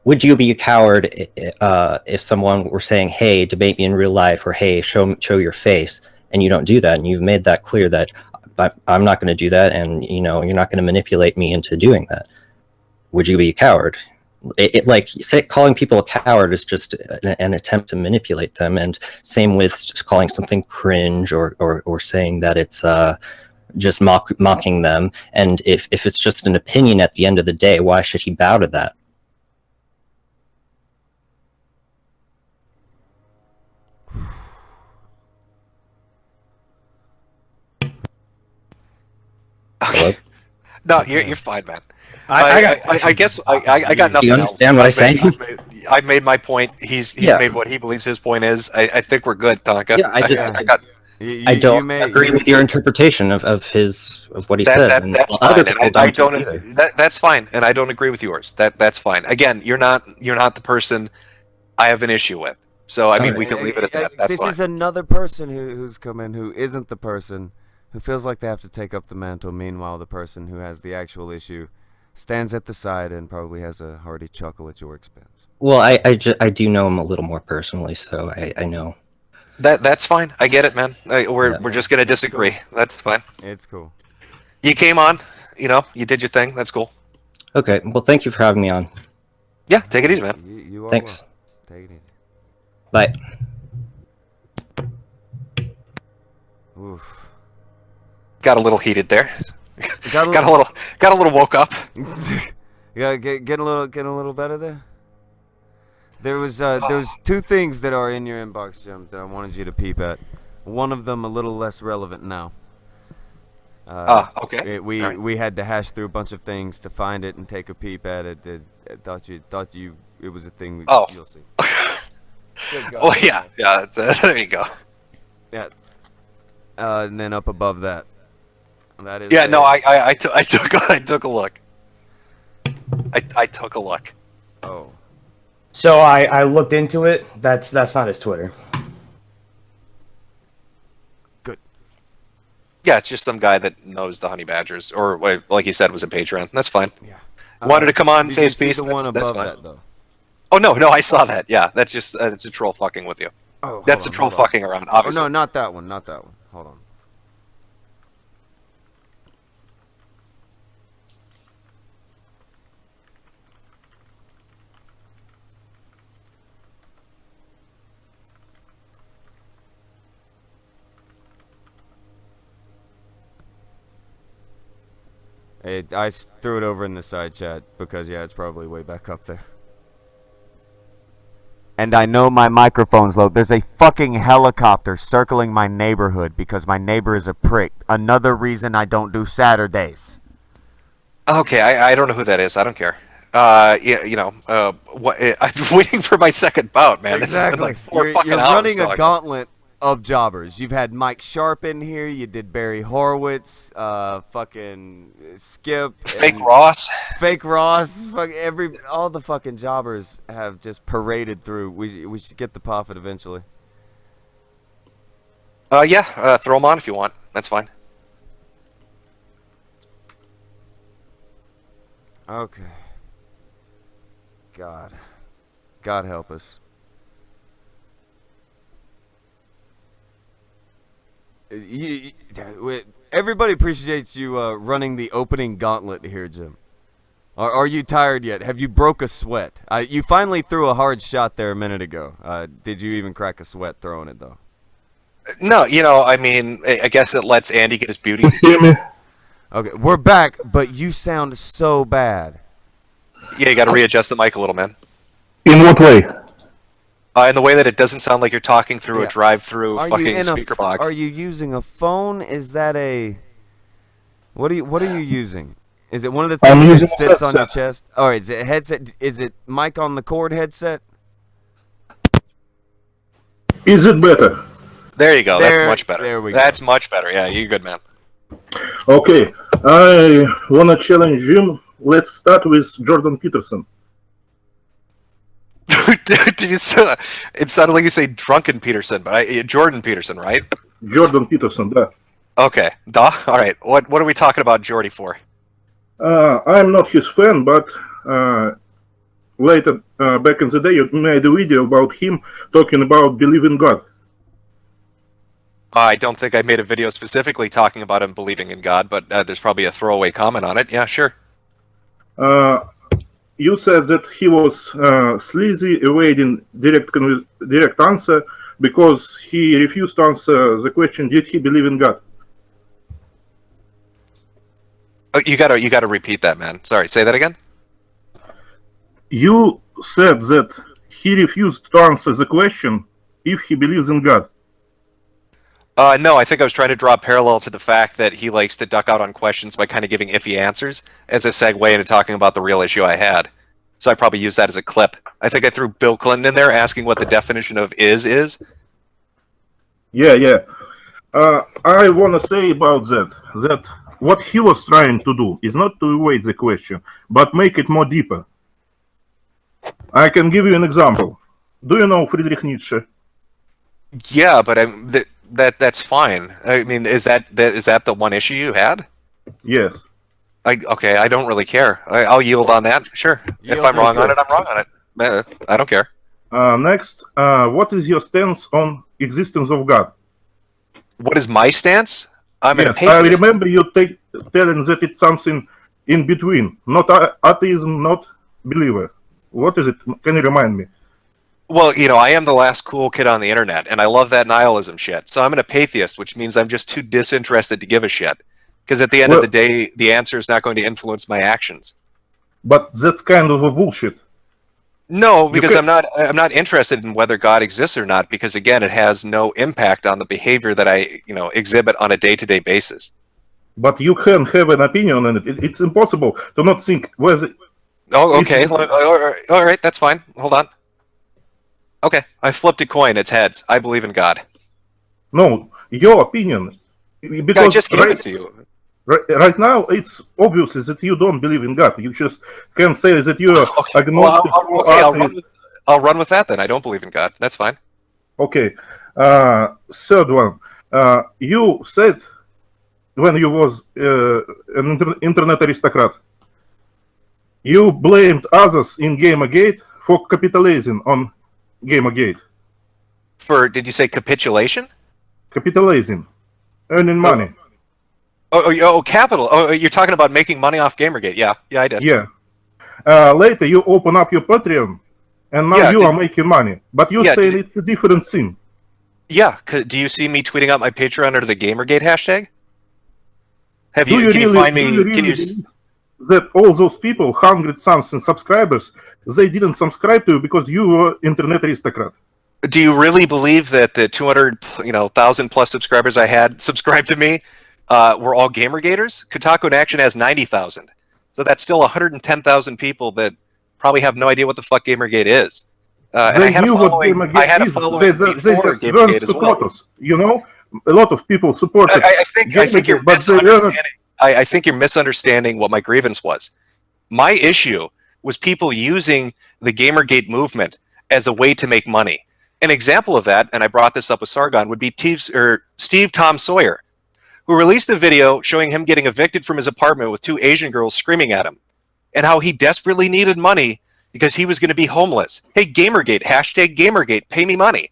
Would you be a coward if someone were saying, "Hey, debate me in real life," or "Hey, show your face," and you don't do that, and you've made that clear that I'm not going to do that, and you're not going to manipulate me into doing that. Would you be a coward? Calling people a coward is just an attempt to manipulate them, and same with just calling something cringe or saying that it's just mocking them. And if it's just an opinion at the end of the day, why should he bow to that? No, you're fine, man. I guess I got nothing Do you else. understand what I'm saying? I've made my point. He's made what he believes his point is. I think we're good, Tonka. Yeah, I don't agree with your interpretation of what he said. And That's other fine. people I don't don't. either. That's fine, and I don't agree with yours. That's fine. Again, you're not the person I have an issue with. So I mean, we can leave it at that. That's this fine. is another person who's come in who isn't the person who feels like they have to take up the mantle. Meanwhile, the person who has the actual issue stands at the side and probably has a hearty chuckle at your expense. Well, I do know him a little more personally, so I know. That's fine. I get it, man. We're just gonna disagree. That's fine. It's cool. You came on. You did your thing. That's cool. Okay, well, thank you for having me on. Yeah, take it easy, man. You are Thanks. well. Take it easy. Bye. Oof. Got a little heated there. Got a little woke up. Yeah, getting a little better there. There was two things that are in your inbox, Jim, that I wanted you to peep at. One of them a little less relevant now. Okay. We had to hash through a bunch of things to find it and take a peep at it. I thought it was a thing. You'll see. Oh yeah. There you go. Yeah. And then up above that. That is. Yeah. No. I took a look. I took a look. Oh. So I looked into it. That's not his Twitter. Good. Yeah, it's just some guy that knows the Honey Badgers, or like you said, was a patron. That's fine. Yeah. Wanted to come on and Did say you his see piece. the one That's above fine. that though? Oh no, I saw that. Yeah, that's just it's a troll fucking with you. Oh, that's a troll fucking around. Obviously. Oh no, not that one. Not that one. Hold on. I threw it over in the side chat because, yeah, it's probably way back up there. And I know my microphone's low. There's a fucking helicopter circling my neighborhood because my neighbor is a prick. Another reason I don't do Saturdays. Okay, I don't know who that is. I don't care. Yeah, what? I'm waiting for my second bout, man. Exactly. It's been like 4 fucking you're hours. running a gauntlet of jobbers. You've had Mike Sharp in here. You did Barry Horowitz. Fucking Skip. Fake Ross. Fake Ross. All the fucking jobbers have just paraded through. We should get the profit eventually. Yeah. Throw them on if you want. That's fine. Okay. God help us. Everybody appreciates you running the opening gauntlet here, Jim. Are you tired yet? Have you broke a sweat? You finally threw a hard shot there a minute ago. Did you even crack a sweat throwing it, though? No, I mean, I guess it lets Andy get his beauty. Hear me? Okay, we're back, but you sound so bad. Yeah, you got to readjust the mic a little, man. In what way? In the way that it doesn't sound like you're talking through a drive-through fucking speaker box. Are you using a phone? Is that a... What are you using? Is it one of the things that sits on your chest? All right, is it a headset? Is it mic on the cord headset? Is it better? There you go. That's much better. There we go. That's much better. Yeah, you're good, man. Okay, I wanna challenge Jim. Let's start with Jordan Peterson. Did you say, it sounded like you say drunken Peterson, but Jordan Peterson, right? Jordan Peterson, да. Okay, all right. What are we talking about Jordy for? I'm not his fan, but later, back in the day, you made a video about him talking about believing God. I don't think I made a video specifically talking about him believing in God, but there's probably a throwaway comment on it. Yeah, sure. You said that he was sleazy, evading direct answer because he refused to answer the question, did he believe in God? Oh, you gotta repeat that, man. Sorry, say that again. You said that he refused to answer the question if he believes in God. No, I think I was trying to draw a parallel to the fact that he likes to duck out on questions by kind of giving iffy answers as a segue into talking about the real issue I had. So I probably used that as a clip. I think I threw Bill Clinton in there asking what the definition of is. Yeah. I want to say about that what he was trying to do is not to evade the question, but make it more deeper. I can give you an example. Do you know Friedrich Nietzsche? Yeah, but that's fine. I mean, is that the one issue you had? Yes. Okay, I don't really care. I'll yield on that. Sure. If I'm wrong on it, I'm wrong on it. I don't care. Next, what is your stance on existence of God? What is my stance? I'm yes, an atheist. I remember you telling that it's something in between, not atheism, not believer. What is it? Can you remind me? Well, I am the last cool kid on the internet, and I love that nihilism shit. So I'm an atheist, which means I'm just too disinterested to give a shit. Because at the end of the day, the answer is not going to influence my actions. But that's kind of a bullshit. No, because I'm not interested in whether God exists or not, because again, it has no impact on the behavior that I, exhibit on a day-to-day basis. But you can have an opinion on it. It's impossible to not think whether. Oh, okay. All right, that's fine. Hold on. Okay, I flipped a coin. It's heads. I believe in God. No, your opinion. Because I just gave it to you. Right now, it's obvious that you don't believe in God. You just can say that you are agnostic. I'll run with that then. I don't believe in God. That's fine. Okay. Third one. You said when you was an internet aristocrat, you blamed others in Gamergate for capitalizing on Gamergate. Did you say capitulation? Capitalizing. Earning money. Capital. Oh, you're talking about making money off Gamergate. Yeah, I did. Yeah. Later, you open up your Patreon, and now you are making money. But you're saying it's a different thing. Yeah. Do you see me tweeting out my Patreon under the Gamergate hashtag? Can you believe that all those people, 100-something subscribers, they didn't subscribe to you because you were internet aristocrat? Do you really believe that the 200,000 plus subscribers I had subscribed to me were all Gamergaters? Kotaku in Action has 90,000. So that's still 110,000 people that probably have no idea what the fuck Gamergate is. And I had a following before Gamergate as well. You know, a lot of people support it. I think you're misunderstanding what my grievance was. My issue was people using the Gamergate movement as a way to make money. An example of that, and I brought this up with Sargon, would be Steve Tom Sawyer, who released a video showing him getting evicted from his apartment with 2 Asian girls screaming at him, and how he desperately needed money because he was going to be homeless. Hey, Gamergate, hashtag Gamergate, pay me money.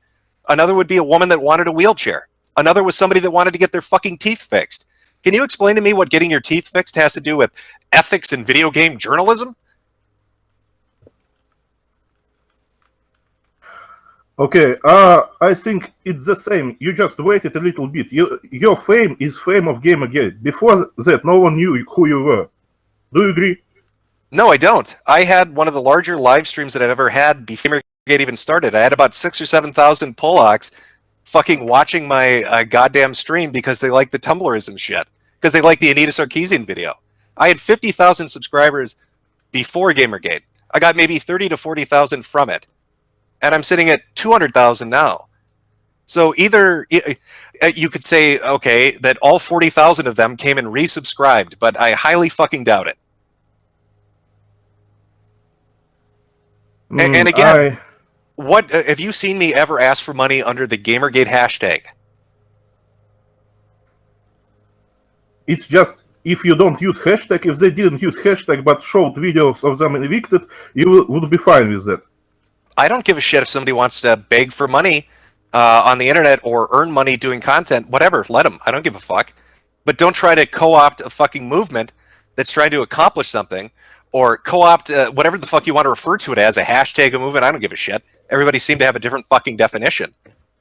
Another would be a woman that wanted a wheelchair. Another was somebody that wanted to get their fucking teeth fixed. Can you explain to me what getting your teeth fixed has to do with ethics and video game journalism? Okay, I think it's the same. You just waited a little bit. Your fame is fame of Gamergate. Before that, no one knew who you were. Do you agree? No, I don't. I had one of the larger live streams that I've ever had before Gamergate even started. I had about 6,000 or 7,000 Polacks fucking watching my goddamn stream because they like the Tumblrism shit. Because they like the Anita Sarkeesian video. I had 50,000 subscribers before Gamergate. I got maybe 30 to 40,000 from it. And I'm sitting at 200,000 now. So either you could say, okay, that all 40,000 of them came and resubscribed, but I highly fucking doubt it. And again, what have you seen me ever ask for money under the Gamergate hashtag? It's just, if you don't use hashtag, if they didn't use hashtag but showed videos of them evicted, you would be fine with that. I don't give a shit if somebody wants to beg for money on the internet or earn money doing content. Whatever, let them. I don't give a fuck. But don't try to co-opt a fucking movement that's trying to accomplish something, or co-opt whatever the fuck you want to refer to it as, a hashtag, a movement. I don't give a shit. Everybody seemed to have a different fucking definition.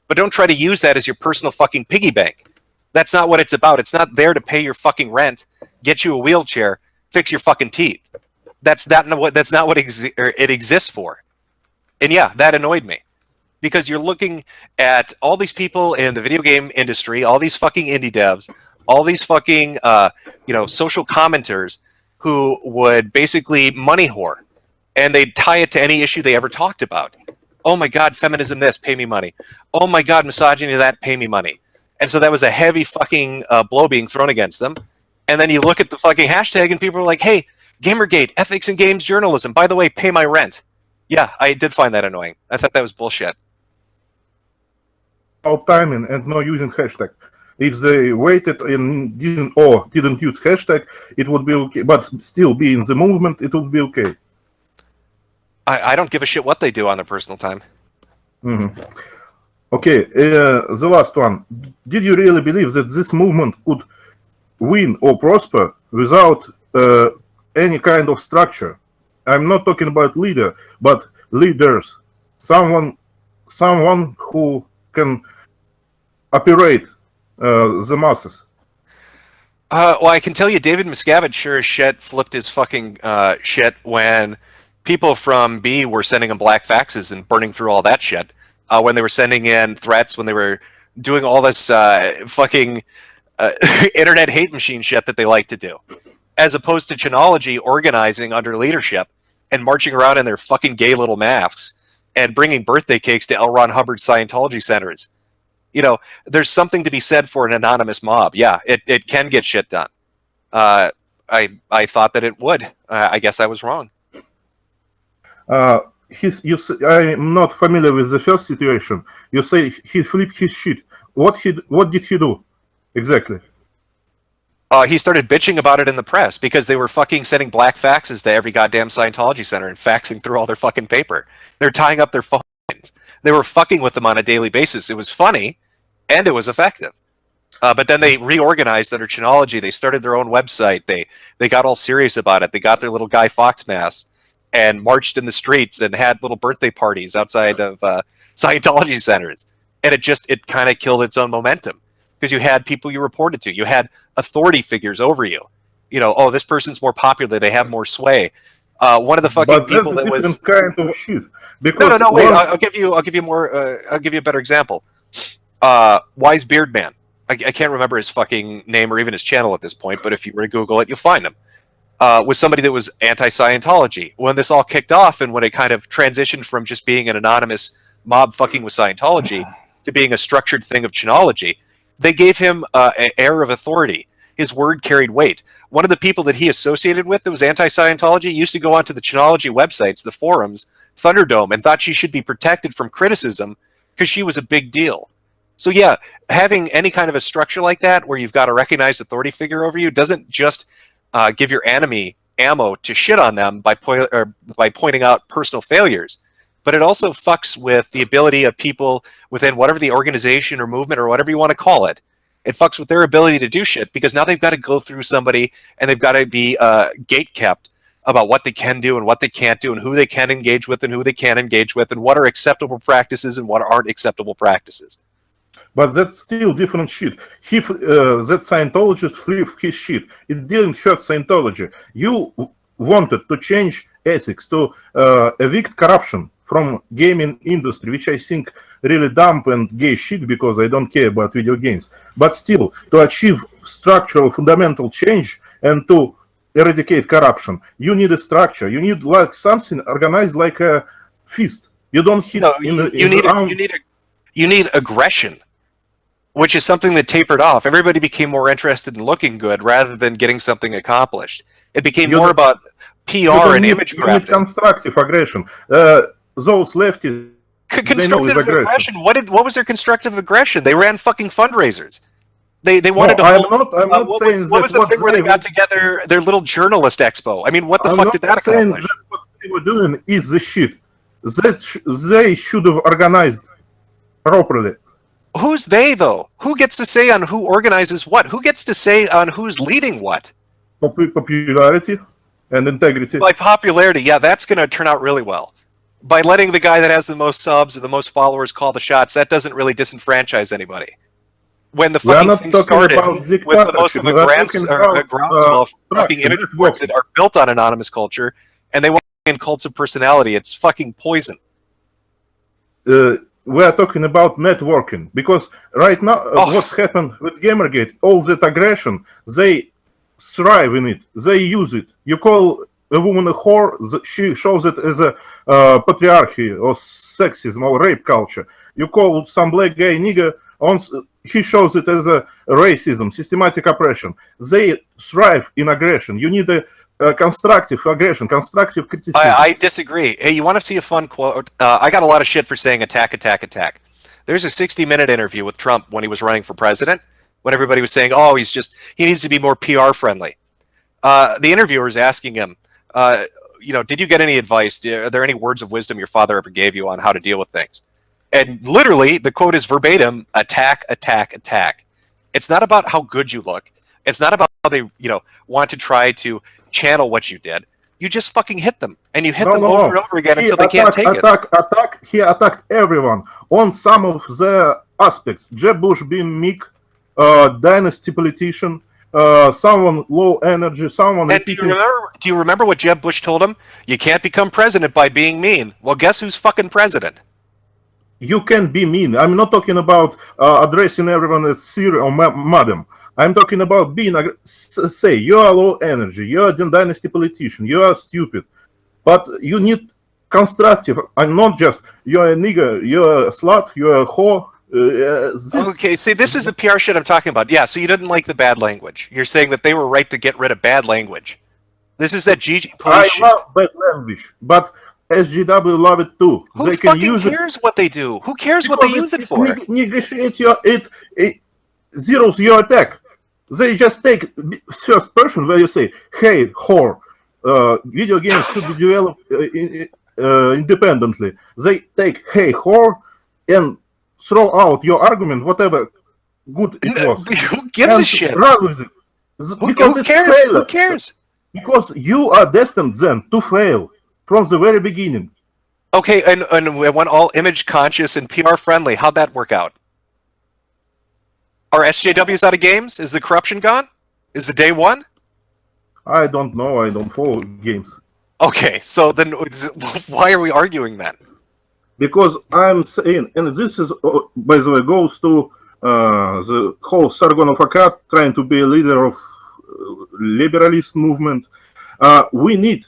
But don't try to use that as your personal fucking piggy bank. That's not what it's about. It's not there to pay your fucking rent, get you a wheelchair, fix your fucking teeth. That's not what it exists for. And yeah, that annoyed me. because you're looking at all these people in the video game industry, all these fucking indie devs, all these fucking social commenters who would basically money whore, and they'd tie it to any issue they ever talked about. Oh my God, feminism this, pay me money. Oh my God, misogyny that, pay me money. And so that was a heavy fucking blow being thrown against them. And then you look at the fucking hashtag and people are like, hey, Gamergate, ethics in games journalism. By the way, pay my rent. Yeah, I did find that annoying. I thought that was bullshit. About timing and no using hashtag. If they waited and didn't use hashtag, it would be okay. But still be in the movement, it would be okay. I don't give a shit what they do on their personal time. Mm-hmm. Okay, the last one. Did you really believe that this movement could win or prosper without any kind of structure? I'm not talking about leader, but leaders. Someone who can operate the masses. Well, I can tell you, David Miscavige sure as shit flipped his fucking shit when people from B were sending him black faxes and burning through all that shit. When they were sending in threats, when they were doing all this fucking internet hate machine shit that they like to do. As opposed to Chinology organizing under leadership and marching around in their fucking gay little masks and bringing birthday cakes to L. Ron Hubbard's Scientology centers. You know, there's something to be said for an anonymous mob. Yeah, it can get shit done. I thought that it would. I guess I was wrong. I'm not familiar with the first situation. You say he flipped his shit. What did he do exactly? He started bitching about it in the press because they were fucking sending black faxes to every goddamn Scientology center and faxing through all their fucking paper. They're tying up their phones. They were fucking with them on a daily basis. It was funny, and it was effective. But then they reorganized under Chinology. They started their own website. They got all serious about it. They got their little Guy Fawkes masks and marched in the streets and had little birthday parties outside of Scientology centers. And it kind of killed its own momentum because you had people you reported to. You had authority figures over you. You know, oh, this person's more popular. They have more sway. One of the fucking people that was kind of shit. No, wait. I'll give you a better example. Wise Beard Man. I can't remember his fucking name or even his channel at this point, but if you were to Google it, you'll find him. Was somebody that was anti-Scientology. When this all kicked off and when it kind of transitioned from just being an anonymous mob fucking with Scientology to being a structured thing of Chinology, they gave him an air of authority. His word carried weight. One of the people that he associated with that was anti-Scientology used to go onto the Chinology websites, the forums, Thunderdome, and thought she should be protected from criticism because she was a big deal. So yeah, having any kind of a structure like that where you've got a recognized authority figure over you doesn't just give your enemy ammo to shit on them by pointing out personal failures, but it also fucks with the ability of people within whatever the organization or movement or whatever you want to call it. It fucks with their ability to do shit because now they've got to go through somebody and they've got to be gate kept about what they can do and what they can't do and who they can engage with and who they can't engage with and what are acceptable practices and what aren't acceptable practices. But that's still different shit. That Scientologist flipped his shit. It didn't hurt Scientology. You wanted to change ethics, to evict corruption from gaming industry, which I think really dumb and gay shit because I don't care about video games. But still, to achieve structural fundamental change and to eradicate corruption, you need a structure. You need like something organized like a fist. You don't hit. No, you need aggression, which is something that tapered off. Everybody became more interested in looking good rather than getting something accomplished. It became more about PR and image crafting. You need constructive aggression. Those lefties. Constructive aggression. What was their constructive aggression? They ran fucking fundraisers. They wanted to. I'm not saying what was the thing where they got together their little journalist expo? I mean, what the fuck did that accomplish? That what they were doing is the shit. They should have organized properly. Who's they, though? Who gets to say on who organizes what? Who gets to say on who's leading what? Popularity and integrity. By popularity, yeah, that's going to turn out really well. By letting the guy that has the most subs or the most followers call the shots, that doesn't really disenfranchise anybody. When the fucking thing started with the most of a groundswell of fucking image boards that are built on anonymous culture, and they want in cults of personality, it's fucking poison. we are talking about networking, because right now what's happened with Gamergate, all that aggression, they thrive in it, they use it. You call a woman a whore, she shows it as a patriarchy or sexism or rape culture. You call some black guy nigger, he shows it as a racism, systematic oppression. They thrive in aggression. You need a constructive aggression, constructive criticism. I disagree. Hey, you want to see a fun quote? I got a lot of shit for saying attack, attack, attack. There's a 60-minute interview with Trump when he was running for president, when everybody was saying, oh, he needs to be more PR friendly. The interviewer is asking him, did you get any advice? Are there any words of wisdom your father ever gave you on how to deal with things? And literally, the quote is verbatim, attack, attack, attack. It's not about how good you look. It's not about how they, want to try to channel what you did. You just fucking hit them, and you hit them over and over again until they can't take it. He attacked everyone on some of the aspects. Jeb Bush being meek, dynasty politician, someone low energy, someone. And do you remember what Jeb Bush told him? You can't become president by being mean. Well, guess who's fucking president? You can be mean. I'm not talking about addressing everyone as sir or madam. I'm talking about being, say, you are low energy, you are a dynasty politician, you are stupid. But you need constructive, and not just, you're a nigger, you're a slut, you're a whore. Okay, see, this is the PR shit I'm talking about. Yeah, so you didn't like the bad language. You're saying that they were right to get rid of bad language. This is that GG police shit. I love bad language, but SGW love it too. Who fucking cares what they do? Who cares what they use it for? Negotiates it zeroes your attack. They just take first person where you say, hey, whore, video games should be developed independently. They take, hey, whore, and throw out your argument, whatever good it was. Who gives a shit? Run with it. Because who cares? Failure. Who cares? Because you are destined then to fail from the very beginning. Okay, and we went all image conscious and PR friendly. How'd that work out? Are SJWs out of games? Is the corruption gone? Is the day one? I don't know. I don't follow games. Okay, so then why are we arguing then? Because I'm saying, and this is, by the way, goes to the whole Sargon of Akkad trying to be a leader of liberalist movement. We need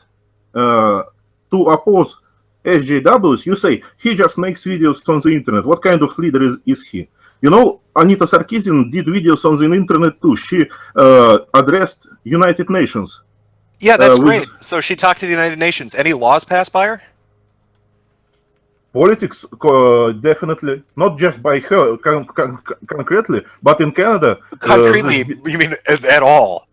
to oppose SJWs. You say, he just makes videos on the internet. What kind of leader is he? You know, Anita Sarkeesian did videos on the internet too. She addressed United Nations. Yeah, that's great. So she talked to the United Nations. Any laws passed by her? Politics, definitely. Not just by her concretely, but in Canada. Concretely, you mean at all?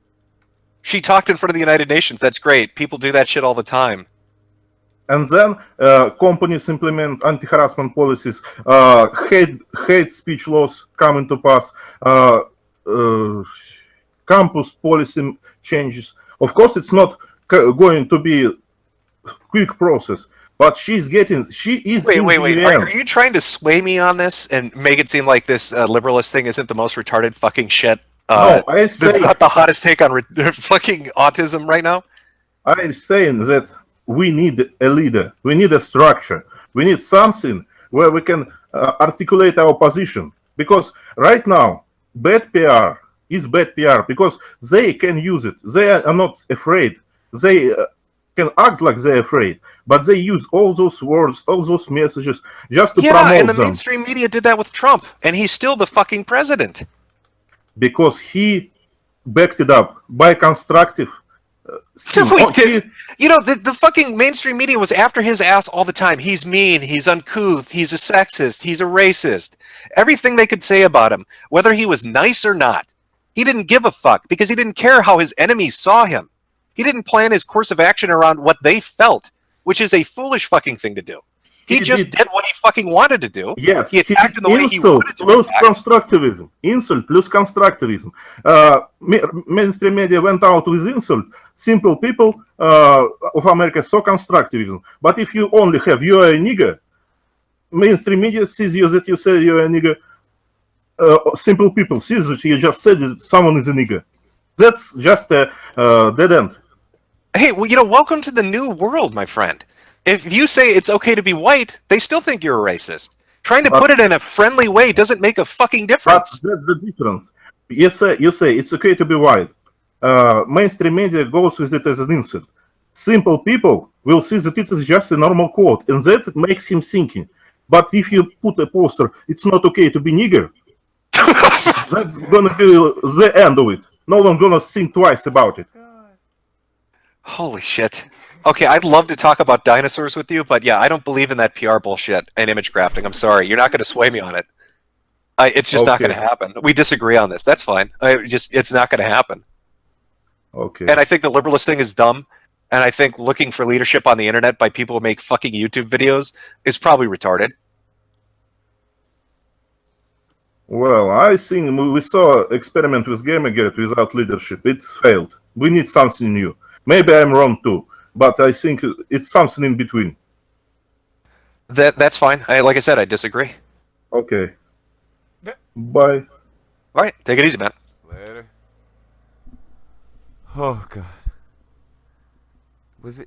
She talked in front of the United Nations. That's great. People do that shit all the time. And then companies implement anti-harassment policies, hate speech laws come into pass, campus policy changes. Of course, it's not going to be a quick process, but she is. Wait. Are you trying to sway me on this and make it seem like this liberalist thing isn't the most retarded fucking shit? No, I say that's not the hottest take on fucking autism right now. I'm saying that we need a leader. We need a structure. We need something where we can articulate our position. Because right now, bad PR is bad PR because they can use it. They are not afraid. They can act like they're afraid, but they use all those words, all those messages just to promote them. Yeah, and the mainstream media did that with Trump, and he's still the fucking president. Because he backed it up by constructive. The fucking mainstream media was after his ass all the time. He's mean, he's uncouth, he's a sexist, he's a racist. Everything they could say about him, whether he was nice or not, he didn't give a fuck because he didn't care how his enemies saw him. He didn't plan his course of action around what they felt, which is a foolish fucking thing to do. He just did what he fucking wanted to do. Yes, he attacked in the way he wanted to plus constructivism. Insult plus constructivism. Mainstream media went out with insult. Simple people of America saw constructivism. But if you only have, you are a nigger, mainstream media sees you that you say you're a nigger. Simple people see that you just said that someone is a nigger. That's just a dead end. Hey, well, welcome to the new world, my friend. If you say it's okay to be white, they still think you're a racist. Trying to put it in a friendly way doesn't make a fucking difference. But that's the difference. You say it's okay to be white. Mainstream media goes with it as an insult. Simple people will see that it is just a normal quote, and that makes him thinking. But if you put a poster, it's not okay to be nigger, that's gonna be the end of it. No one gonna think twice about it. Holy shit. Okay, I'd love to talk about dinosaurs with you, but yeah, I don't believe in that PR bullshit and image crafting. I'm sorry. You're not going to sway me on it. It's just not going to happen. We disagree on this. That's fine. It's not going to happen. Okay. And I think the liberalist thing is dumb. And I think looking for leadership on the internet by people who make fucking YouTube videos is probably retarded. Well, I think we saw experiment with Gamergate without leadership. It failed. We need something new. Maybe I'm wrong too, but I think it's something in between. That's fine. Like I said, I disagree. Okay. Bye. All right, take it easy, man. Later. Oh god. Was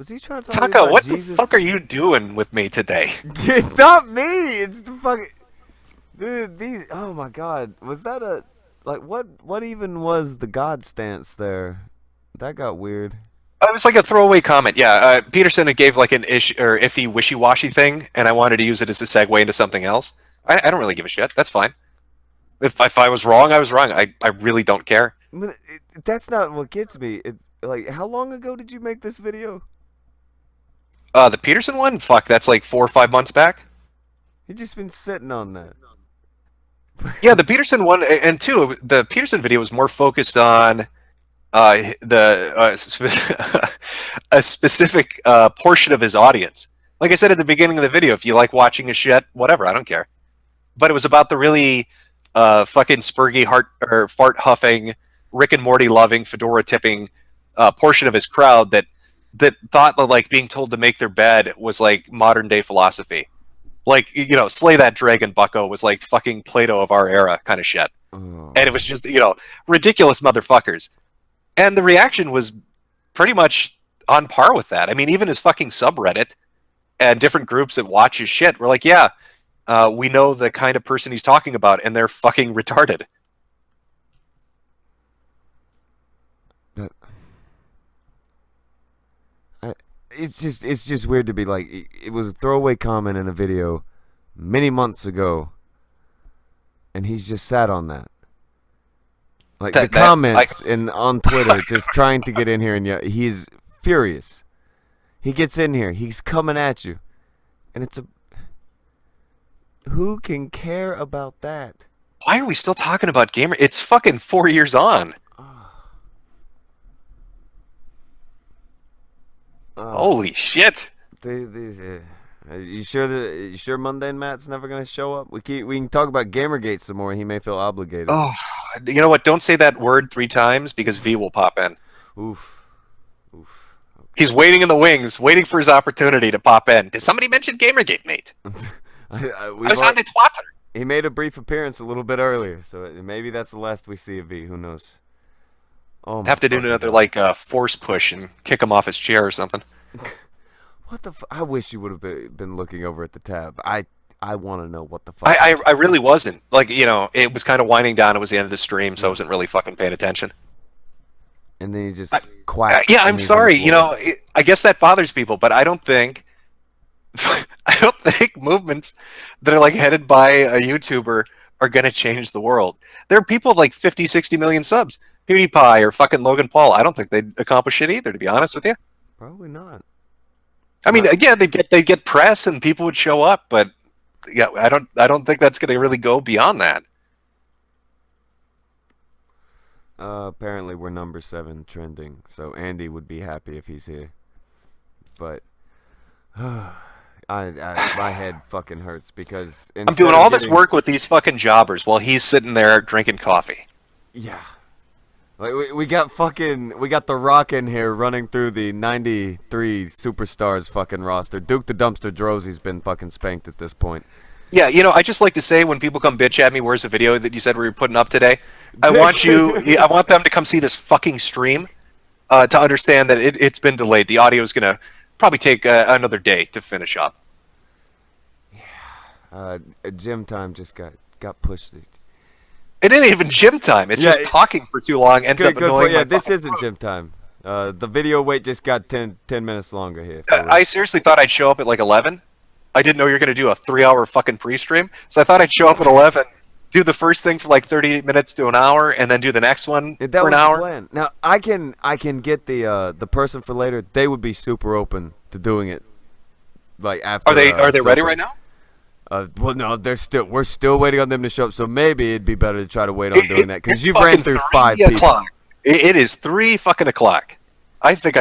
he trying to talk Taka, about what Jesus? the fuck are you doing with me today? It's not me. It's the fucking these. Oh my god. Was that a like what even was the God stance there? That got weird. It was like a throwaway comment. Yeah, Peterson gave like an iffy wishy-washy thing, and I wanted to use it as a segue into something else. I don't really give a shit. That's fine. If I was wrong, I was wrong. I really don't care. But that's not what gets me. It's like, how long ago did you make this video? The Peterson one? Fuck, that's like 4 or 5 months back. You just been sitting on that. Yeah, the Peterson one, and two, the Peterson video was more focused on a specific portion of his audience. Like I said at the beginning of the video, if you like watching his shit, whatever, I don't care. But it was about the really fucking spurgy, fart huffing, Rick and Morty loving, fedora tipping portion of his crowd that thought that like being told to make their bed was like modern day philosophy. Like, you know, slay that dragon, bucko, was like fucking Plato of our era kind of shit. Oh. And it was just, you know, ridiculous motherfuckers. And the reaction was pretty much on par with that. I mean, even his fucking subreddit and different groups that watch his shit were like, yeah, we know the kind of person he's talking about, and they're fucking retarded. It's just weird to be like, it was a throwaway comment in a video many months ago, and he's just sat on that. Like the comments on Twitter, just trying to get in here, and he's furious. He gets in here, he's coming at you, and it's who can care about that? Why are we still talking about gamer? It's fucking 4 years on. Holy shit! You sure Mundane Matt's never gonna show up? We can talk about Gamergate some more. He may feel obligated. Oh, you know what? Don't say that word 3 times because V will pop in. Oof. Okay. He's waiting in the wings, waiting for his opportunity to pop in. Did somebody mention Gamergate, mate? I was on the Twitter. He made a brief appearance a little bit earlier, so maybe that's the last we see of V. Who knows? Oh, have to do another like force push and kick him off his chair or something. What the? I wish you would have been looking over at the tab. I want to know what the fuck. I really wasn't. Like, you know, it was kind of winding down. It was the end of the stream, so I wasn't really fucking paying attention. And then you just quack. Yeah, I'm sorry. You know, I guess that bothers people, but I don't think movements that are like headed by a YouTuber are going to change the world. There are people with like 50, 60 million subs. PewDiePie or fucking Logan Paul. I don't think they'd accomplish shit either, to be honest with you. Probably not. I mean, again, they'd get press and people would show up, but yeah, I don't think that's going to really go beyond that. Apparently, we're number 7 trending, so Andy would be happy if he's here. But my head fucking hurts because I'm doing all this work with these fucking jobbers while he's sitting there drinking coffee. Yeah. Like we got The Rock in here running through the 93 superstars fucking roster. Duke the Dumpster Drosey's been fucking spanked at this point. Yeah, you know, I just like to say when people come bitch at me, where's the video that you said we were putting up today? I want them to come see this fucking stream to understand that it's been delayed. The audio is going to probably take another day to finish up. Gym time just got pushed. It ain't even gym time. It's just talking for too long ends up annoying. Yeah, this isn't gym time. The video wait just got 10 minutes longer here. I seriously thought I'd show up at like 11. I didn't know you were going to do a 3-hour fucking pre-stream, so I thought I'd show up at 11, do the first thing for like 30 minutes to an hour, and then do the next one for an hour. The plan. Now I can get the person for later. They would be super open to doing it. Like after. Are they ready right now? Well, no, we're still waiting on them to show up. So maybe it'd be better to try to wait on doing that because you've ran through 5 people. It is 3 fucking o'clock. I think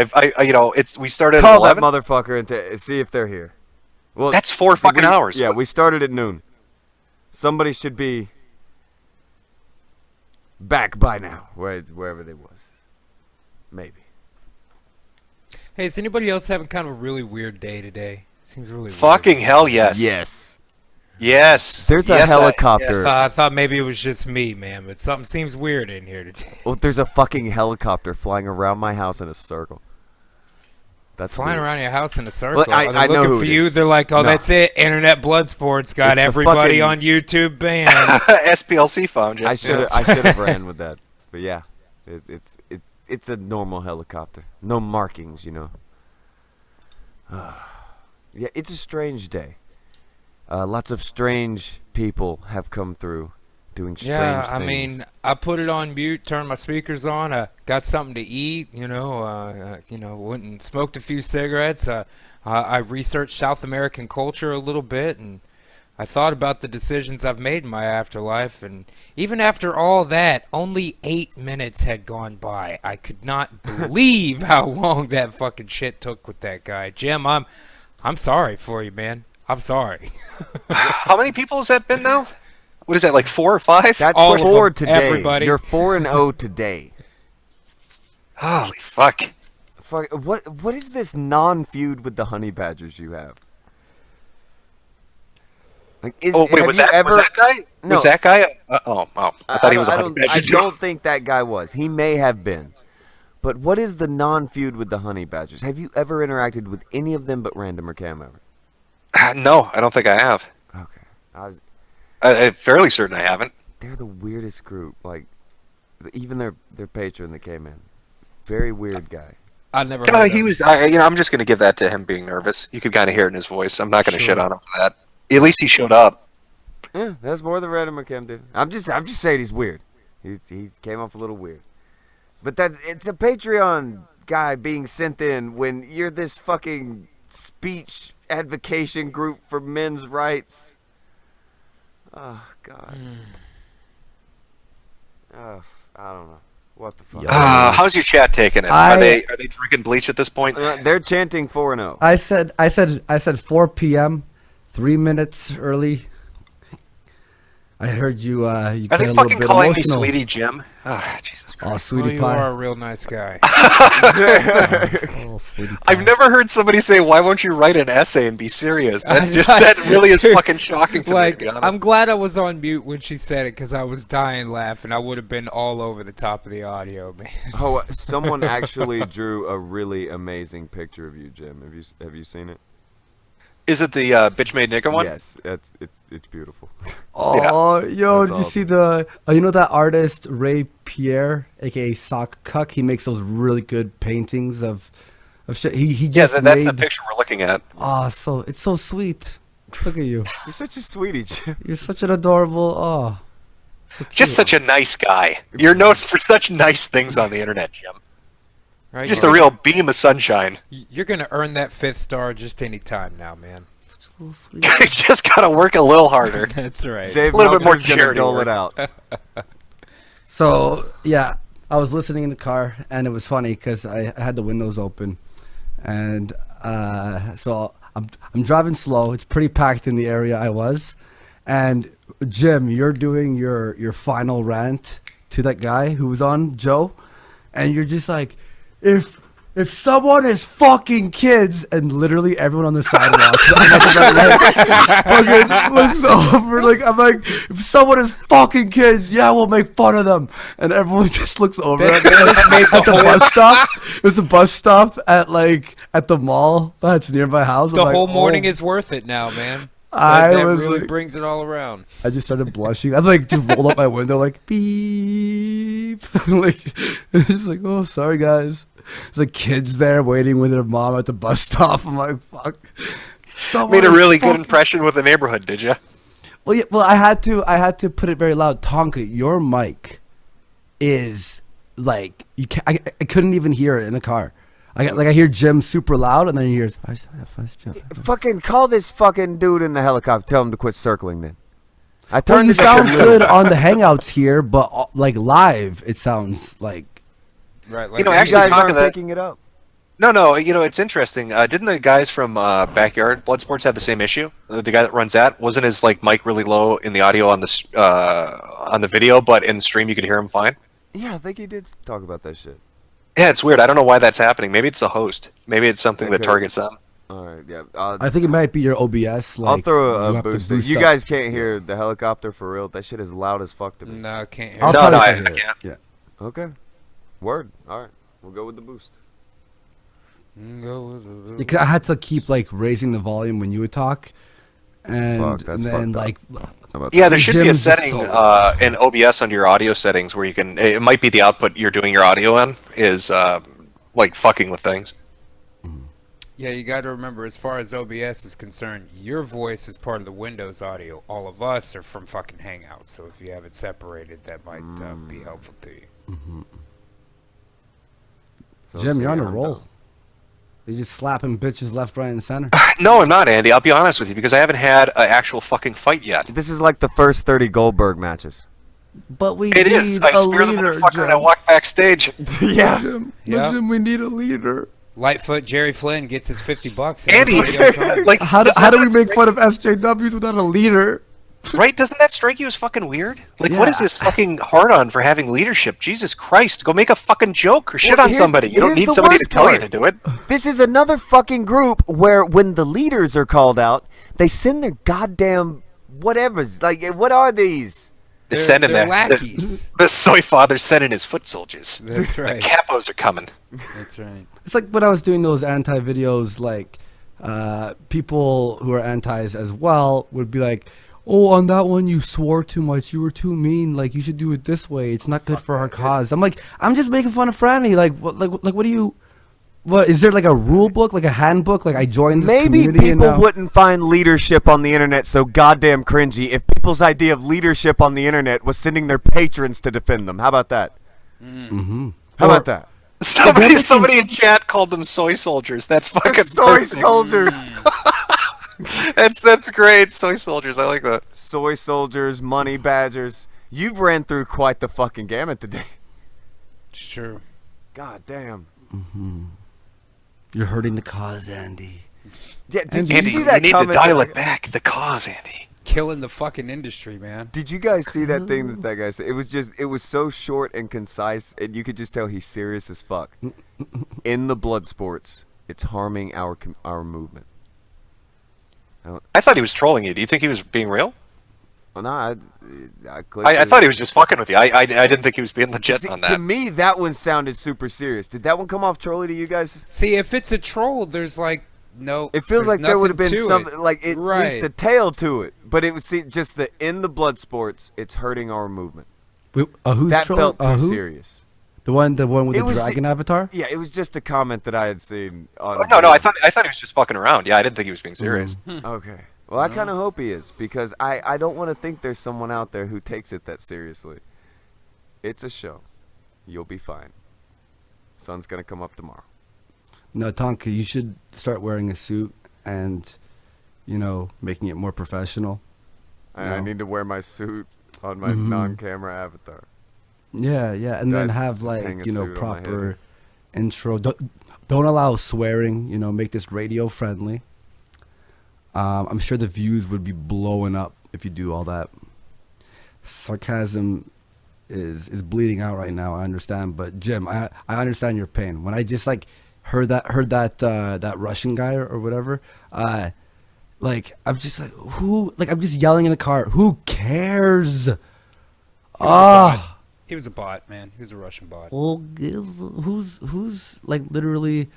we started Call at 11. that motherfucker and see if they're here. Well, that's 4 fucking hours. Yeah, we started at noon. Somebody should be back by now, wherever they was. Maybe. Hey, is anybody else having kind of a really weird day today? Seems really fucking weird. hell yes. Yes. There's a helicopter. I thought maybe it was just me, man, but something seems weird in here today. Well, there's a fucking helicopter flying around my house in a circle. That's flying weird. around your house in a circle. Well, I know looking who for it you. is. They're like, oh, No. that's it. Internet Blood Sports got It's the everybody fucking- on YouTube banned. SPLC found you. I should have ran with that, but yeah, it's a normal helicopter. No markings, you know. Yeah, it's a strange day. Lots of strange people have come through, doing strange things. I mean, I put it on mute, turned my speakers on. I got something to eat. Went and smoked a few cigarettes. I researched South American culture a little bit, and I thought about the decisions I've made in my afterlife. And even after all that, only 8 minutes had gone by. I could not believe how long that fucking shit took with that guy. Jim, I'm sorry for you, man. I'm sorry. How many people has that been now? What is that, like 4 or 5? That's all 4 of them, today. everybody. You're 4-0 today. Holy fuck. What is this non-feud with the honey badgers you have? Like, was that guy? No. Was that guy? I thought he was a honey badger. I don't think that guy was. He may have been. But what is the non-feud with the honey badgers? Have you ever interacted with any of them but Random or Cam ever? No, I don't think I have. Okay. I'm fairly certain I haven't. They're the weirdest group. Like, even their patron, the K-Man. Very weird guy. I never. He was. I'm just gonna give that to him being nervous. You could kind of hear it in his voice. I'm not gonna shit on him for that. At least he showed up. Yeah, that's more than Random or Cam did. I'm just saying he's weird. He came off a little weird. But it's a Patreon guy being sent in when you're this fucking speech advocation group for men's rights. Oh God. I don't know. What the fuck? How's your chat taking it? Are they drinking bleach at this point? They're chanting 4-0. I said 4 p.m. 3 minutes early. I heard you. Are they fucking calling me Sweetie Jim? Oh, Jesus Christ. Oh, Sweetie you Pie. are a real nice guy. Oh, Sweetie Pie. I've never heard somebody say, "Why won't you write an essay and be serious?" That really is fucking shocking to me. To be honest. I'm glad I was on mute when she said it because I was dying laughing. I would have been all over the top of the audio, man. Oh, someone actually drew a really amazing picture of you, Jim. Have you seen it? Is it the bitch made nigger one? Yes, it's beautiful. Oh, Yeah. yo, That's did you awesome. see the? You know that artist Ray Pierre, aka Sock Cuck? He makes those really good paintings of shit. He just that's made. the picture we're looking at. Oh, it's so sweet. Look at you. You're such a sweetie, Jim. You're such an adorable. Oh, so cute. Just such a nice guy. You're known for such nice things on the internet, Jim. Right? Just a real beam of sunshine. You're gonna earn that 5th star just any time now, man. Just gotta work a little harder. That's right. Dave A little bit more Meltzer's gonna charity dole work. it out. So yeah, I was listening in the car, and it was funny because I had the windows open, and so I'm driving slow. It's pretty packed in the area I was, and Jim, you're doing your final rant to that guy who was on Joe, and you're just like, if someone is fucking kids, and literally everyone on the sidewalk fucking looks over, like, I'm like, if someone is fucking kids, yeah, we'll make fun of them, and everyone just looks over at me. At the bus stop. It was a bus stop at the mall that's near my house. The I'm like, whole morning oh. is worth it now, man. That was really like, brings it all around. I just started blushing. I like just rolled up my window like beep. Like it's just like, oh, sorry guys. There's like kids there waiting with their mom at the bus stop. I'm like, fuck. Made a really good impression with the neighborhood, did you? Well, yeah, well, I had to put it very loud. Tonka, your mic is like you. I couldn't even hear it in the car. I hear Jim super loud, and then you hear. Fucking call this fucking dude in the helicopter. Tell him to quit circling. Then I Well, turned. you it up sound a little. good on the Hangouts here, but like live, it sounds like. Right. Like You know, You actually, guys talking aren't of that, picking it up. no, you know, it's interesting. Didn't the guys from Backyard Bloodsports have the same issue? The guy that runs that, wasn't his like mic really low in the audio on the video, but in the stream you could hear him fine? Yeah, I think he did talk about that shit. Yeah, it's weird. I don't know why that's happening. Maybe it's the host. Maybe it's something that Okay. targets them. All right, yeah. I think it might be your OBS. Like, I'll throw you a have to boost. boost You up. guys can't hear the helicopter for real. That shit is loud as fuck to me. No, I can't hear. I'll it. try No, to I hear it. can't. Yeah. Okay. Word. All right. We'll go with the boost. Because I had to keep like raising the volume when you would talk, and, Fuck, that's then fucked up. like. How about Yeah, there should be a Jim's just setting so- in OBS under your audio settings where you can. It might be the output you're doing your audio on is like fucking with things. Yeah, you got to remember, as far as OBS is concerned, your voice is part of the Windows audio. All of us are from fucking Hangouts, so if you have it separated, that might be helpful to you. So Jim, you're on a I'm roll. done. You're just slapping bitches left, right, and center. No, I'm not, Andy. I'll be honest with you because I haven't had an actual fucking fight yet. This is like the first 30 Goldberg matches. But we It need is. I a spear the leader, motherfucker and I Jim. walk backstage. Yeah. Jim, Yeah. Jim, we need a leader. Lightfoot Jerry Flynn gets his $50. Andy, like, How do doesn't we that make strike- fun of SJWs without a leader? Right? Doesn't that strike you as fucking weird? Like, Yeah. what is this fucking hard on for having leadership? Jesus Christ! Go make a fucking joke or shit on somebody. You don't here's need the somebody to worst tell you part. to do it. This is another fucking group where when the leaders are called out, they send their goddamn whatevers. Like, what are these? They're sending they're their lackeys. the soy father's sending his foot soldiers. That's The right. capos are coming. That's right. It's like when I was doing those anti videos, like people who are antis as well would be like, "Oh, on that one you swore too much. You were too mean. Like you should do it this way. It's not good for our cause." I'm like, I'm just making fun of Franny. Like, what do you? What is there like a rule book, like a handbook? Like I joined this Maybe community and people now- wouldn't find leadership on the internet so goddamn cringy if people's idea of leadership on the internet was sending their patrons to defend them. How about that? Mhm. How about that? Somebody in chat called them soy soldiers. That's fucking Soy perfect. soldiers. That's great. Soy soldiers. I like that. Soy soldiers, money badgers. You've ran through quite the fucking gamut today. It's true. God damn. You're hurting the cause, Andy. Yeah, did you Andy, see that you need to comment? dial it back. The cause, Andy. Killing the fucking industry, man. Did you guys see that thing that guy said? It was so short and concise, and you could just tell he's serious as fuck. In the blood sports, it's harming our movement. I thought he was trolling you. Do you think he was being real? Well, no, I thought he was just fucking with you. I didn't think he was being legit See, on to that. me, that one sounded super serious. Did that one come off trolly to you guys? See, if it's a troll, there's like no. It feels there's like there would have nothing been to something it. like at Right. least a tail to it, but it was just the in the blood sports. It's hurting our movement. Who's That troll- felt too who? serious. The one with It the was- dragon avatar. Yeah, it was just a comment that I had seen. On No, I thought he was just fucking around. Yeah, I didn't think he was being serious. Okay. Well, I kind of hope he is because I don't want to think there's someone out there who takes it that seriously. It's a show. You'll be fine. Sun's gonna come up tomorrow. No, Tonka, you should start wearing a suit and, making it more professional. I No. need to wear my suit on my Mhm. non-camera avatar. Yeah, and then That- have just hang a suit on my proper intro. Don't allow swearing. Make this radio friendly. I'm sure the views would be blowing up if you do all that. Sarcasm is bleeding out right now. I understand, but Jim, I understand your pain. When I just heard that Russian guy or whatever, I'm just like, who? I'm just yelling in the car. Who cares? He was a bot, man. He was a Russian bot. Well, who's literally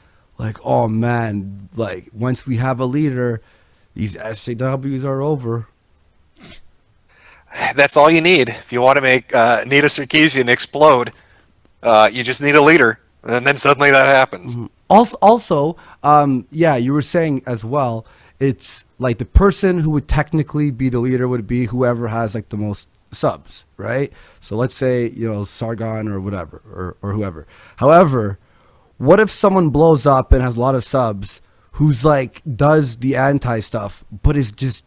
oh man, once we have a leader, these SJWs are over. That's all you need if you want to make Nita Sarkeesian explode. You just need a leader, and then suddenly that happens. Also, yeah, you were saying as well. It's like the person who would technically be the leader would be whoever has like the most subs, right? So let's say, Sargon or whatever, or whoever. However, what if someone blows up and has a lot of subs who's like does the anti stuff but is just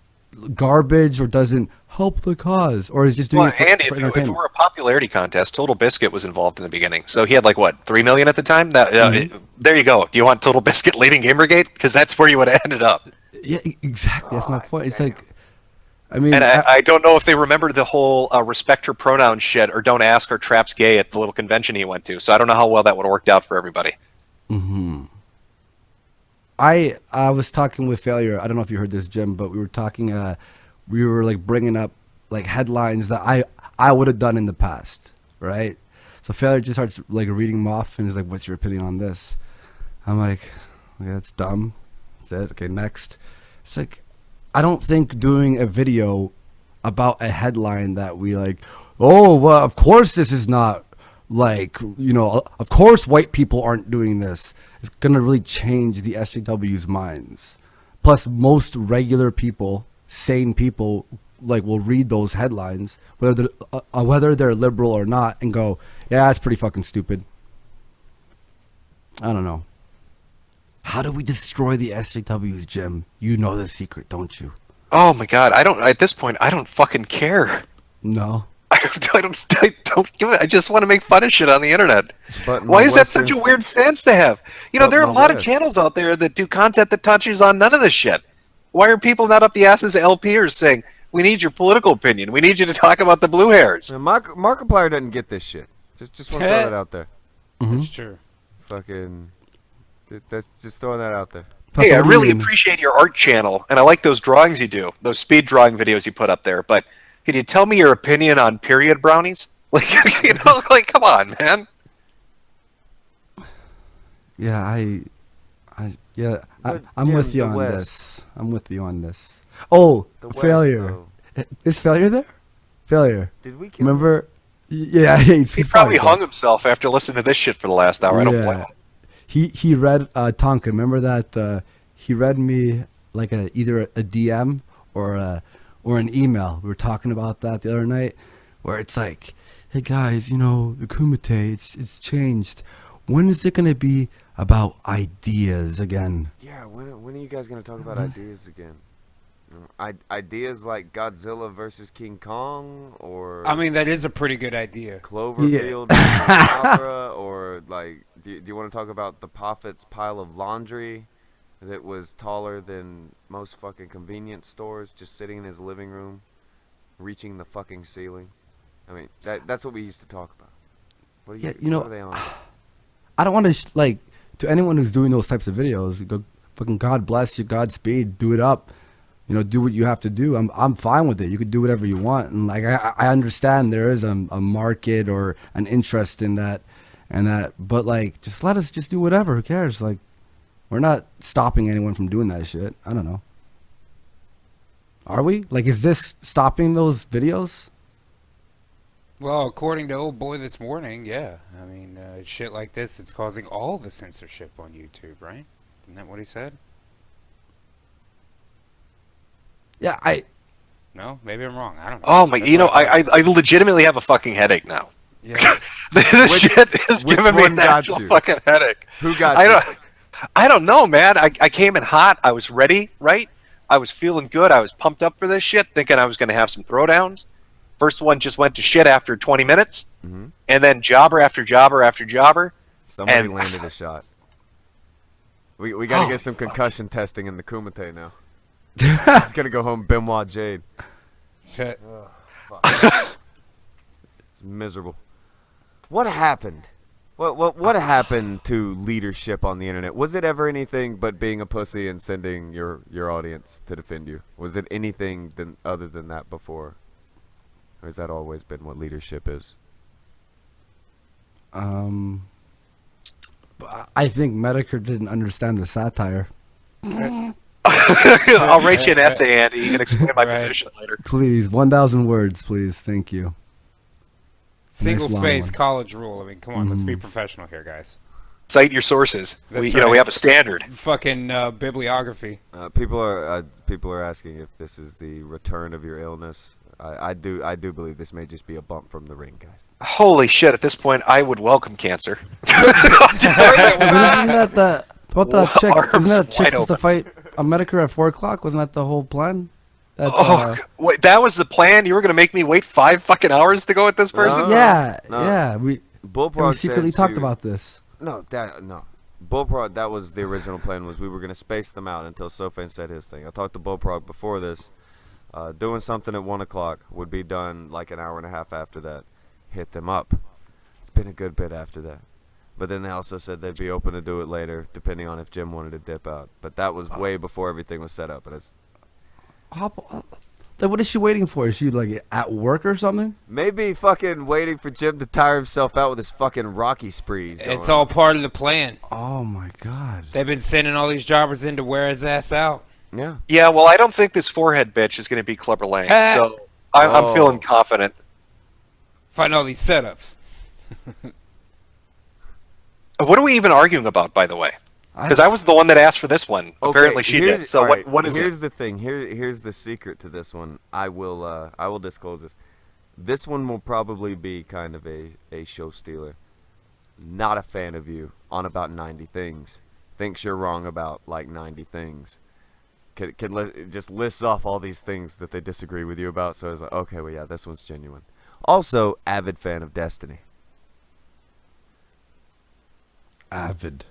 garbage or doesn't help the cause or is just doing it for, Andy, for if it entertainment? were a popularity contest, Total Biscuit was involved in the beginning. So he had like what, 3 million at the time? There you go. Do you want Total Biscuit leading Gamergate? Because that's where you would have ended up. Yeah, exactly. That's my point. It's like, I mean, And I don't know if they remember the whole respect her pronouns shit or don't ask or traps gay at the little convention he went to. So I don't know how well that would have worked out for everybody. I was talking with Failure. I don't know if you heard this, Jim, but we were talking. We were like bringing up like headlines that I would have done in the past, right? So Failure just starts like reading them off and he's like, "What's your opinion on this?" I'm like, "Okay, that's dumb." That's it. Okay, next. It's like, I don't think doing a video about a headline that we like, oh, well, of course this is not like, of course white people aren't doing this. It's going to really change the SJW's minds. Plus, most regular people, sane people, like will read those headlines, whether they're liberal or not, and go, yeah, that's pretty fucking stupid. I don't know. How do we destroy the SJWs, Jim? You know the secret, don't you? Oh my god, at this point, I don't fucking care. No. I don't give it. I just want to make fun of shit on the internet. But why is that such a weird stance to have? There are a lot of channels out there that do content that touches on none of this shit. Why are people not up the asses of LPers saying, we need your political opinion, we need you to talk about the blue hairs? Markiplier doesn't get this shit. Just want to throw it out there. That's true. Fucking, that's just throwing that out there. Hey, I really appreciate your art channel, and I like those drawings you do, those speed drawing videos you put up there, but can you tell me your opinion on period brownies? Like, come on, man. Yeah, I'm with you on this. I'm with you on this. Oh, Failure. Is Failure there? Failure. Did we kill Remember? Yeah, he probably hung himself after listening to this shit for the last hour. I don't blame him. He read Tonka. Remember that he read me like either a DM or an email. We were talking about that the other night, where it's like, hey guys, the Kumite, it's changed. When is it gonna be about ideas again? Yeah, when are you guys gonna talk about ideas again? Ideas like Godzilla versus King Kong, or I mean, that is a pretty good idea. Cloverfield versus Opera, or like, do you want to talk about the prophet's pile of laundry that was taller than most fucking convenience stores, just sitting in his living room, reaching the fucking ceiling? I mean, that's what we used to talk about. What are they on? I don't want to to anyone who's doing those types of videos, go fucking God bless you, Godspeed, do it up. Do what you have to do. I'm fine with it. You could do whatever you want, and like I understand there is a market or an interest in that, but like just let us just do whatever. Who cares? Like, we're not stopping anyone from doing that shit. I don't know. Are we? Like, is this stopping those videos? Well, according to Old Boy this morning, yeah. I mean, shit like this, it's causing all the censorship on YouTube, right? Isn't that what he said? Yeah, No, maybe I'm wrong. I don't know. Oh my, I legitimately have a fucking headache now. Yeah. This shit is giving me an actual fucking headache. Who got you? I don't know, man. I came in hot. I was ready, right? I was feeling good. I was pumped up for this shit, thinking I was going to have some throwdowns. First one just went to shit after 20 minutes, and then jobber after jobber after jobber. Somebody landed a shot. We got to get some concussion testing in the Kumite now. He's gonna go home Benoit Jade. It's miserable. What happened? What happened to leadership on the internet? Was it ever anything but being a pussy and sending your audience to defend you? Was it anything other than that before? Or has that always been what leadership is? I think Metokur didn't understand the satire. I'll write you an essay, Andy. You can explain my position later. Please, 1,000 words, please. Thank you. Single Nice long space one. college rule. I mean, come on, let's be professional here, guys. Cite your sources. That's We have a standard. Fucking bibliography. People are asking if this is the return of your illness. I do believe this may just be a bump from the ring, guys. Holy shit! At this point, I would welcome cancer. Isn't that the chick? Isn't that a chick wide supposed to fight a Metokur at 4 o'clock? Wasn't that the whole plan? Wait, that was the plan? You were gonna make me wait 5 fucking hours to go with this person? Yeah. We Bullprog secretly said talked to- about this. No. Bullprog, that was the original plan. Was we were gonna space them out until Sofan said his thing. I talked to Bullprog before this. Doing something at 1 o'clock would be done like an hour and a half after that. Hit them up. It's been a good bit after that. But then they also said they'd be open to do it later, depending on if Jim wanted to dip out. But that was way before everything was set up. And it's Like, what is she waiting for? Is she like at work or something? maybe fucking waiting for Jim to tire himself out with his fucking Rocky sprees. It's all part of the plan. Oh my god. They've been sending all these jobbers in to wear his ass out. Yeah. Yeah, well, I don't think this forehead bitch is going to be Clubber Lang, Ha! so I'm feeling confident. Find all these setups. What are we even arguing about, by the way? Because I was the one that asked for this one. Apparently she did. So alright, what is here's it? the thing. Here's the secret to this one. I will disclose this. This one will probably be kind of a show stealer. Not a fan of you on about 90 things. Thinks you're wrong about like 90 things. Just lists off all these things that they disagree with you about. So I was like, okay, well, yeah, this one's genuine. Also, avid fan of Destiny. Avid.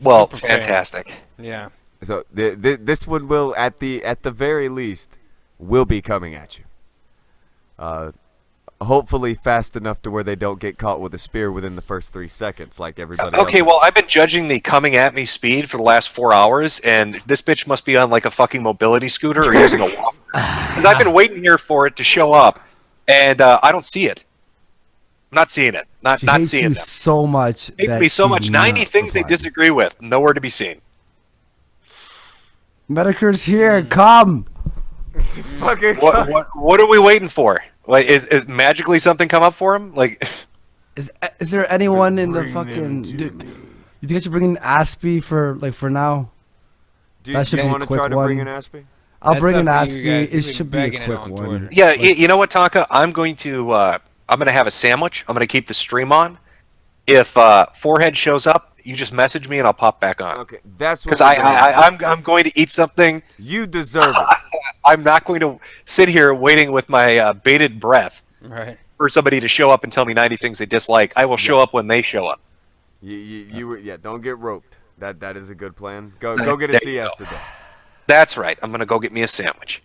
Well, Super fan. fantastic. Yeah. So this one will, at the very least, will be coming at you. Hopefully fast enough to where they don't get caught with a spear within the first 3 seconds, like everybody else. Okay, well, I've been judging the coming at me speed for the last 4 hours, and this bitch must be on like a fucking mobility scooter or using a walker. Because I've been waiting here for it to show up, and I don't see it. I'm not seeing it. Not She hates seeing you them. so much. Hates that me so she's much. 90 not things they replying. disagree with. Nowhere to be seen. Metokur's here. Come. Fucking What are we waiting for? Like, is magically something come up for him? Like, Is there anyone in the fucking? Dude, you think I should bring in Aspie for now? Do That should you be a want to quick try to one. bring in Aspie? I'll That's bring in up to you Aspie. guys. It You've been should be a begging it quick on one. Twitter. yeah, you know what, Tonka? I'm going to have a sandwich. I'm going to keep the stream on. If Forehead shows up, you just message me and I'll pop back on. Okay, that's what Because I'm going to eat something. You deserve it. I'm not going to sit here waiting with my bated breath Right. for somebody to show up and tell me 90 things they dislike. I will show up when they show up. Don't get roped. That is a good plan. Go get a CS today. That's right. I'm going to go get me a sandwich.